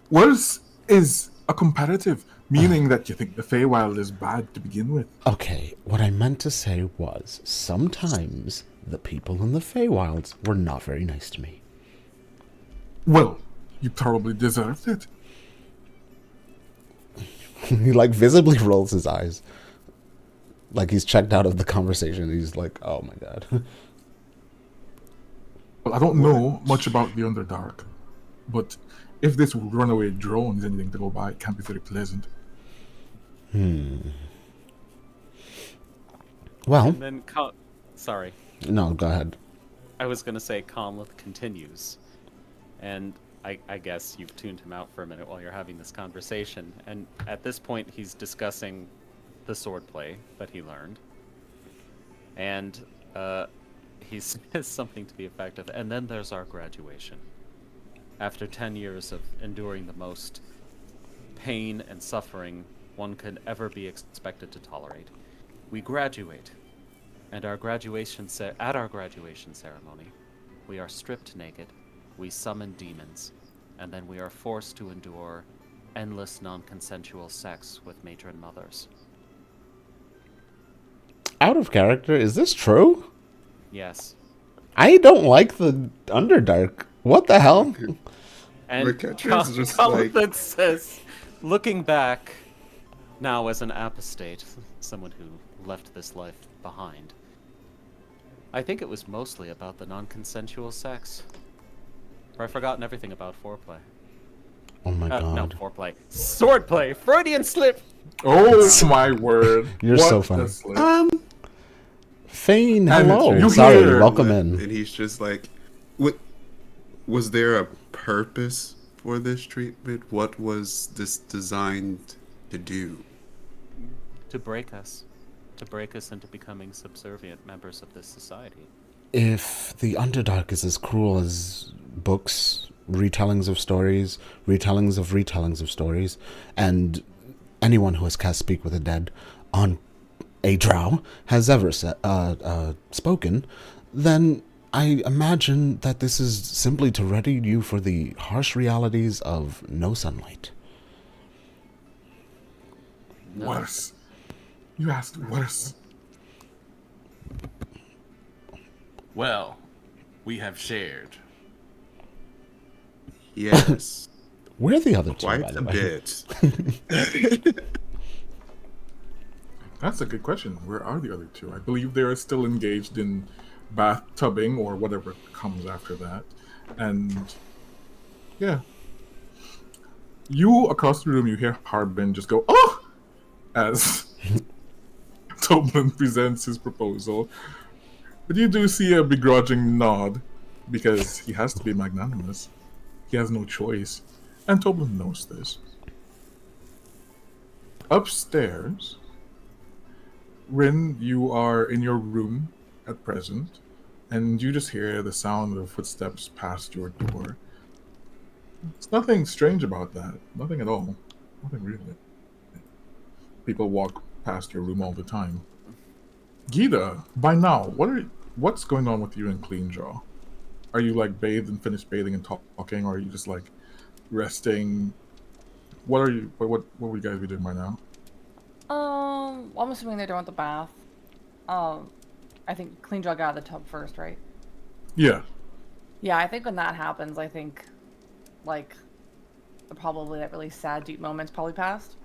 Worse is a comparative, meaning that you think the Feywild is bad to begin with. Okay, what I meant to say was, sometimes the people in the Feywilds were not very nice to me. Well, you probably deserved it. He like visibly rolls his eyes. Like he's checked out of the conversation. He's like, oh my god. Well, I don't know much about the Underdark, but if this runaway drone is anything to go by, it can't be very pleasant. Well, And then, sorry, no, go ahead. I was gonna say Conleth continues, and I guess you've tuned him out for a minute while you're having this conversation. And at this point, he's discussing the swordplay that he learned, and he says something to the effect of, "And then there's our graduation. After 10 years of enduring the most pain and suffering one could ever be expected to tolerate, we graduate, and at our graduation ceremony, we are stripped naked, we summon demons, and then we are forced to endure endless non-consensual sex with matron mothers." Out of character, is this true? Yes. I don't like the Underdark. What the hell? And Rickett's just like- Conleth says, looking back, now as an apostate, someone who left this life behind, I think it was mostly about the non-consensual sex. Or I've forgotten everything about foreplay. Oh my god. No, foreplay. Swordplay! Freudian slip! Oh my word! You're What so a funny. slip. Fane, And hello. you Sorry, hear- welcome in. And he's just like, "What? Was there a purpose for this treatment? What was this designed to do?" To break us. To break us into becoming subservient members of this society. If the Underdark is as cruel as books, retellings of stories, retellings of retellings of stories, and anyone who has cast Speak with the Dead on a drow has ever spoken, then I imagine that this is simply to ready you for the harsh realities of no sunlight. No. Worse. You asked worse. Well, we have shared. Yes, Where are the other two, by quite the a way? bit. That's a good question. Where are the other two? I believe they are still engaged in bathtubing or whatever comes after that. And yeah. You across the room, you hear Harbin just go, "Oh!" as Toblin presents his proposal. But you do see a begrudging nod because he has to be magnanimous. He has no choice. And Toblin knows this. Upstairs, Rin, you are in your room at present, and you just hear the sound of footsteps past your door. There's nothing strange about that. Nothing at all. Nothing really. People walk past your room all the time. Gita, by now, what's going on with you and Cleanjaw? Are you like bathed and finished bathing and talking, or are you just like resting? What would you guys be doing by now? I'm assuming they're done with the bath. I think Cleanjaw got out of the tub first, right? Yeah. Yeah, I think when that happens, I think, like, probably that really sad, deep moment's probably passed.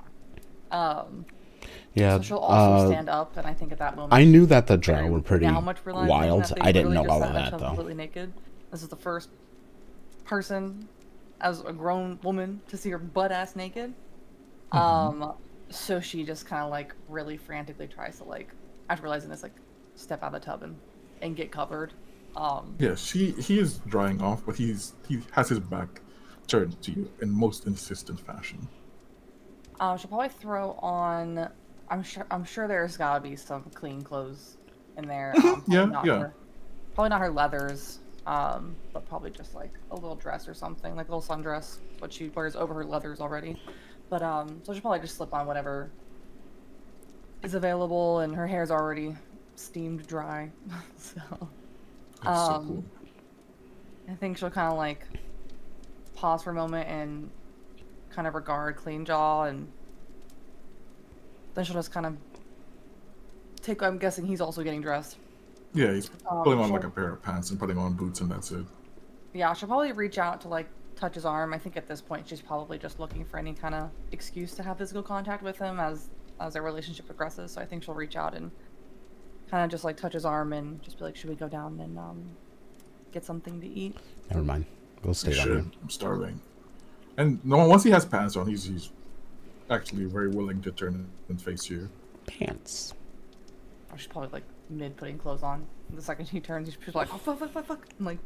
Yeah, So she'll also stand up, and I think at that moment, I knew that the drow were pretty now much realizing wild. that they I didn't really know just all set of that, themselves though. completely naked. This is the first person, as a grown woman, to see her butt ass naked. So she just kind of like really frantically tries to like, after realizing this, like step out of the tub and get covered. Yeah, he is drying off, but he has his back turned to you in most insistent fashion. She'll probably throw on. I'm sure there's gotta be some clean clothes in there. Yeah, not yeah. Probably not her leathers, but probably just like a little dress or something, like a little sundress, what she wears over her leathers already. But so she'll probably just slip on whatever is available, and her hair's already steamed dry. So, That's so cool. I think she'll kind of like pause for a moment and kind of regard Cleanjaw, and then she'll just kind of take. I'm guessing he's also getting dressed. Yeah, he's putting on like a she'll- pair of pants and putting on boots, and that's it. Yeah, she'll probably reach out to like touch his arm. I think at this point she's probably just looking for any kind of excuse to have physical contact with him as their relationship progresses. So I think she'll reach out and kind of just like touch his arm and just be like, "Should we go down and get something to eat?" Never mind. We'll stay You down should. here. I'm starving. And no, once he has pants on, he's actually very willing to turn and face you. Pants. She's probably like mid putting clothes on. The second she turns, she's like, oh fuck, and like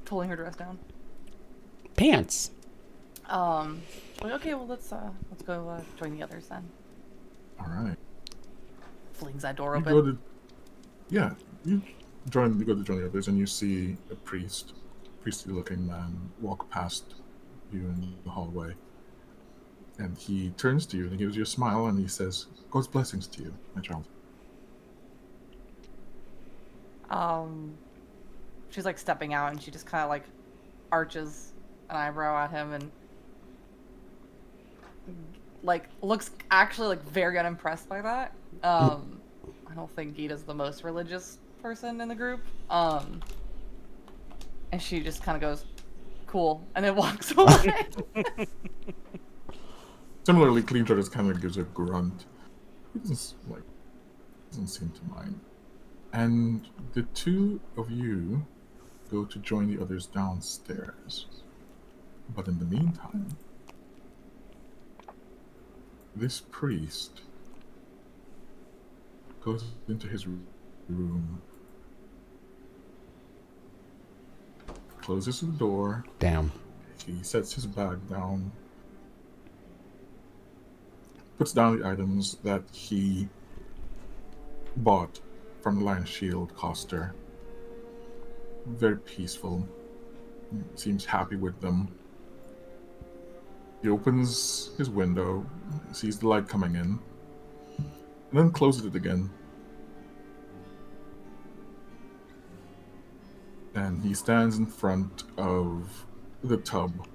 pulling her dress down. Pants. She's like, okay, well let's go join the others then. All right. Flings that door You open. go to, yeah, you go to join the others, and you see a priestly-looking man walk past you in the hallway. And he turns to you and he gives you a smile and he says, "God's blessings to you, my child." She's like stepping out and she just kind of like arches an eyebrow at him and like looks actually like very unimpressed by that. I don't think Gita's the most religious person in the group. And she just kind of goes, "Cool," and then walks away. Similarly, Cleaver just kind of gives a grunt. He doesn't seem to mind. And the two of you go to join the others downstairs. But in the meantime, this priest goes into his room, closes the door, Damn. he sets his bag down, puts down the items that he bought from the Lion Shield Coster. Very peaceful. Seems happy with them. He opens his window, sees the light coming in, and then closes it again. And he stands in front of the tub.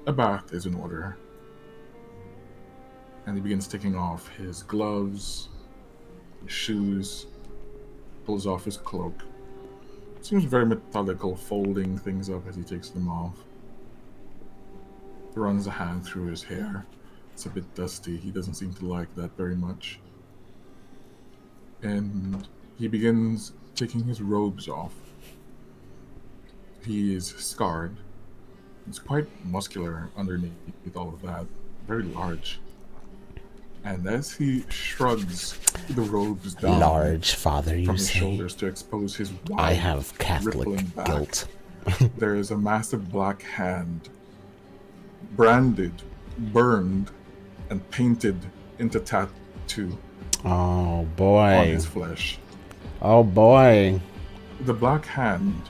A bath is in order. And he begins taking off his gloves, his shoes, pulls off his cloak. Seems very methodical, folding things up as he takes them off. Runs a hand through his hair. It's a bit dusty. He doesn't seem to like that very much. And he begins taking his robes off. He is scarred. He's quite muscular underneath all of that. Very large. And as he shrugs the robes down Large father, you from his say. shoulders to expose his wide, I have Catholic rippling back, guilt. there is a massive black hand, branded, burned, and painted into tattoo Oh on boy. his flesh. Oh boy. The black hand,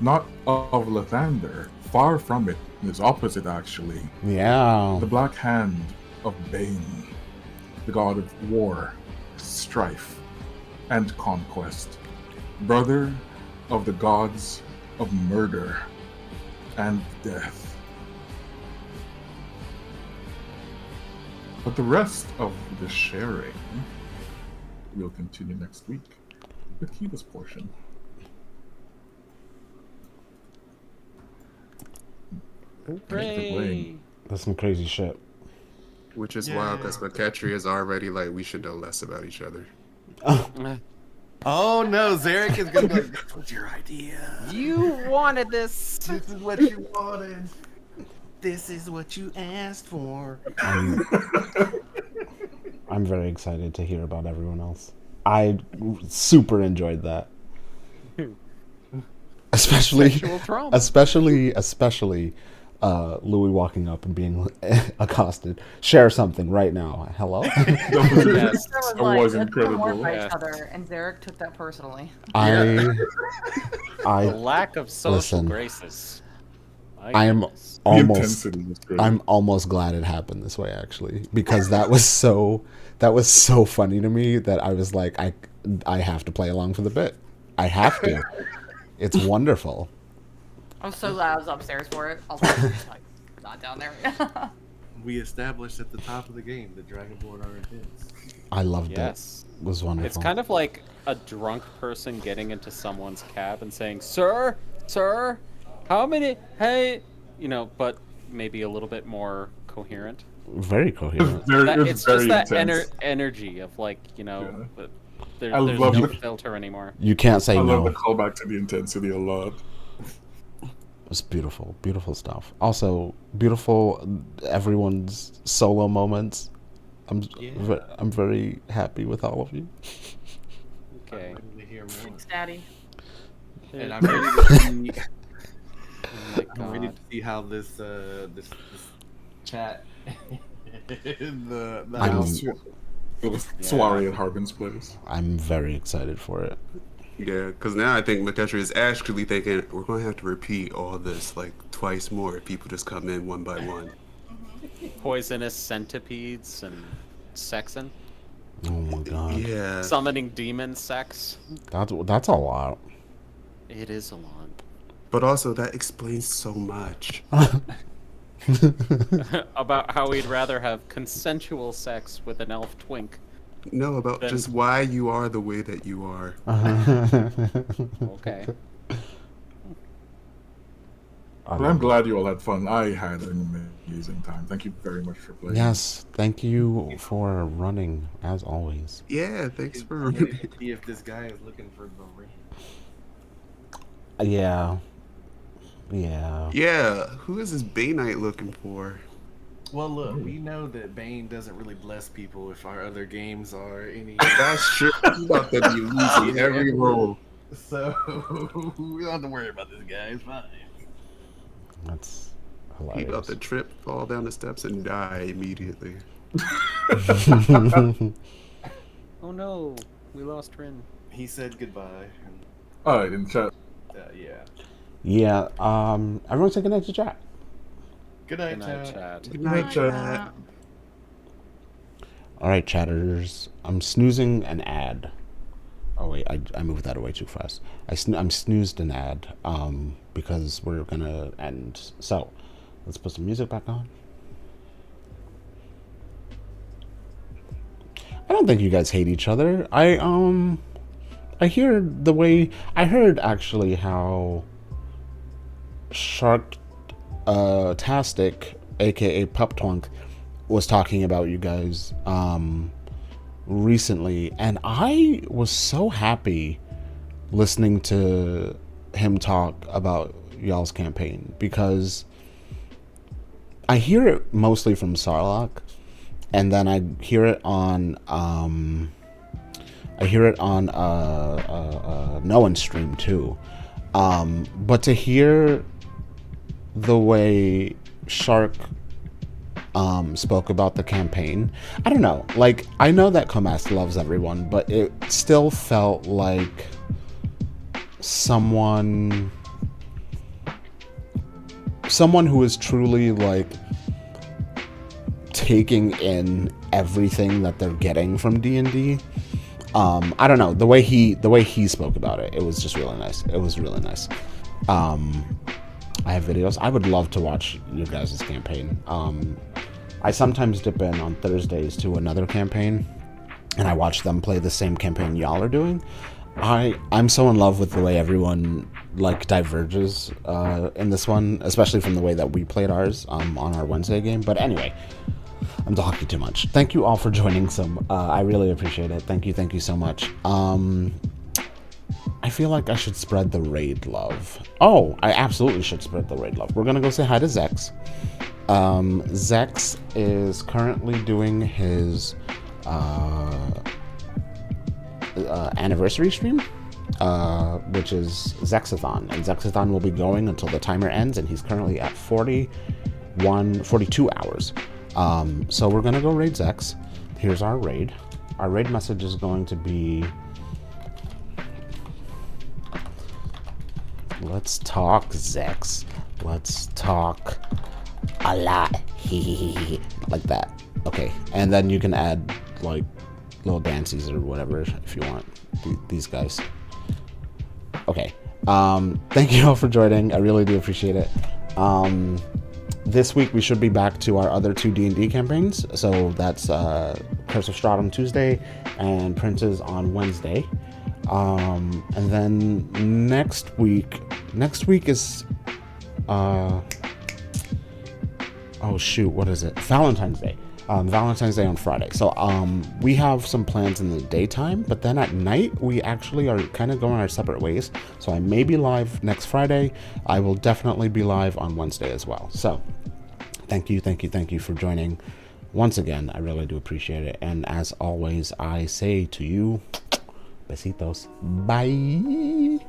not of Lathander, far from it, is opposite actually. Yeah. The black hand of Bane, the god of war, strife, and conquest. Brother of the gods of murder and death. But the rest of the sharing will continue next week with Kiva's portion. Hooray! That's some crazy shit. Which is wild because McKetry is already like, we should know less about each other. Oh no, Zarek is gonna be like, "This was your idea. You wanted this. This is what you wanted. This is what you asked for." I'm very excited to hear about everyone else. I super enjoyed that. Especially Sexual trauma. especially Louis walking up and being accosted. Share something right now. Hello? Yes. That was That like, was let's go more incredible. by Yeah. each other, and Zarek took that personally. The I lack of social Listen. graces. My I am goodness. The almost intensity was great. I'm almost glad it happened this way actually, because that was so funny to me that I was like, I have to play along for the bit. I have to. It's wonderful. I'm so glad I was upstairs for it. I was like, not down there. We established at the top of the game that Dragonborn are intense. I loved Yes. it. It was wonderful. It's kind of like a drunk person getting into someone's cab and saying, "Sir, sir, how many? Hey," but maybe a little bit more coherent. very coherent. It's just that intense. energy of like, Yeah. there's I no love it. filter anymore. You can't say I love the no. callback to the intensity a lot. was beautiful, beautiful stuff. Also, beautiful everyone's solo moments. I'm very happy with all of you. Okay. To hear more. Thanks, Daddy. And I'm ready to see. Oh my I'm ready god. to see how this chat the I'm- house. Soiree at Harbin's place. I'm very excited for it. Yeah, because now I think McEntry is actually thinking we're going to have to repeat all this like twice more if people just come in one by one. Poisonous centipedes and sexing. Oh my god, Yeah. Summoning demon sex. that's a lot. It is a lot. But also, that explains so much. About how we'd rather have consensual sex with an elf twink. No, about Then- just why you are the way that you are. Okay. But I'm glad you all had fun. I had an amazing time. Thank you very much for playing. Yes, thank you for running as always. Yeah, thanks for. I'm ready to see if this guy is looking for the ring. Yeah. Yeah, who is this Bay Knight looking for? Well, look, we know that Bane doesn't really bless people if our other games are any. That's true. He's about to be losing every roll. So we don't have to worry about this guy. It's fine. That's He about hilarious. to trip, fall down the steps, and die immediately. Oh no, we lost Rin. He said goodbye. And, All right, in chat. yeah. Yeah, everyone say goodnight to chat. Good night, Good night, chat. chat. Good night, chat. Alright, chatters. I'm snoozing an ad. Oh wait, I moved that away too fast. I'm snoozed an ad, because we're gonna end. So, let's put some music back on. I don't think you guys hate each other. I hear the way I heard actually how Shark Tastic, aka Pup Twunk, was talking about you guys recently, and I was so happy listening to him talk about y'all's campaign, because I hear it mostly from Sarlacc, and then I hear it on Noan's stream too. But to hear the way Shark spoke about the campaign, I don't know. Like, I know that Comas loves everyone, but it still felt like someone who is truly like taking in everything that they're getting from D&D. I don't know, the way he spoke about it, it was just really nice. It was really nice. I have videos. I would love to watch your guys' campaign. I sometimes dip in on Thursdays to another campaign, and I watch them play the same campaign y'all are doing. I'm so in love with the way everyone like diverges in this one, especially from the way that we played ours on our Wednesday game. But anyway, I'm talking too much. Thank you all for joining some. I really appreciate it. Thank you so much. I feel like I should spread the raid love. Oh, I absolutely should spread the raid love. We're gonna go say hi to Zex. Zex is currently doing his anniversary stream, which is Zexathon, and Zexathon will be going until the timer ends, and he's currently at 42 hours. So we're gonna go raid Zex. Here's our raid. Our raid message is going to be, let's talk, Zex. Let's talk a lot. Like that. Okay. And then you can add like little dances or whatever if you want. These guys. Okay. Thank you all for joining. I really do appreciate it. This week we should be back to our other two D&D campaigns. So that's Curse of Strahd on Tuesday and Princes on Wednesday. And then next week is oh shoot, what is it? Valentine's Day. Valentine's Day on Friday. So we have some plans in the daytime, but then at night we actually are kind of going our separate ways. So I may be live next Friday. I will definitely be live on Wednesday as well. So thank you for joining once again. I really do appreciate it. And as always, I say to you, besitos. Bye.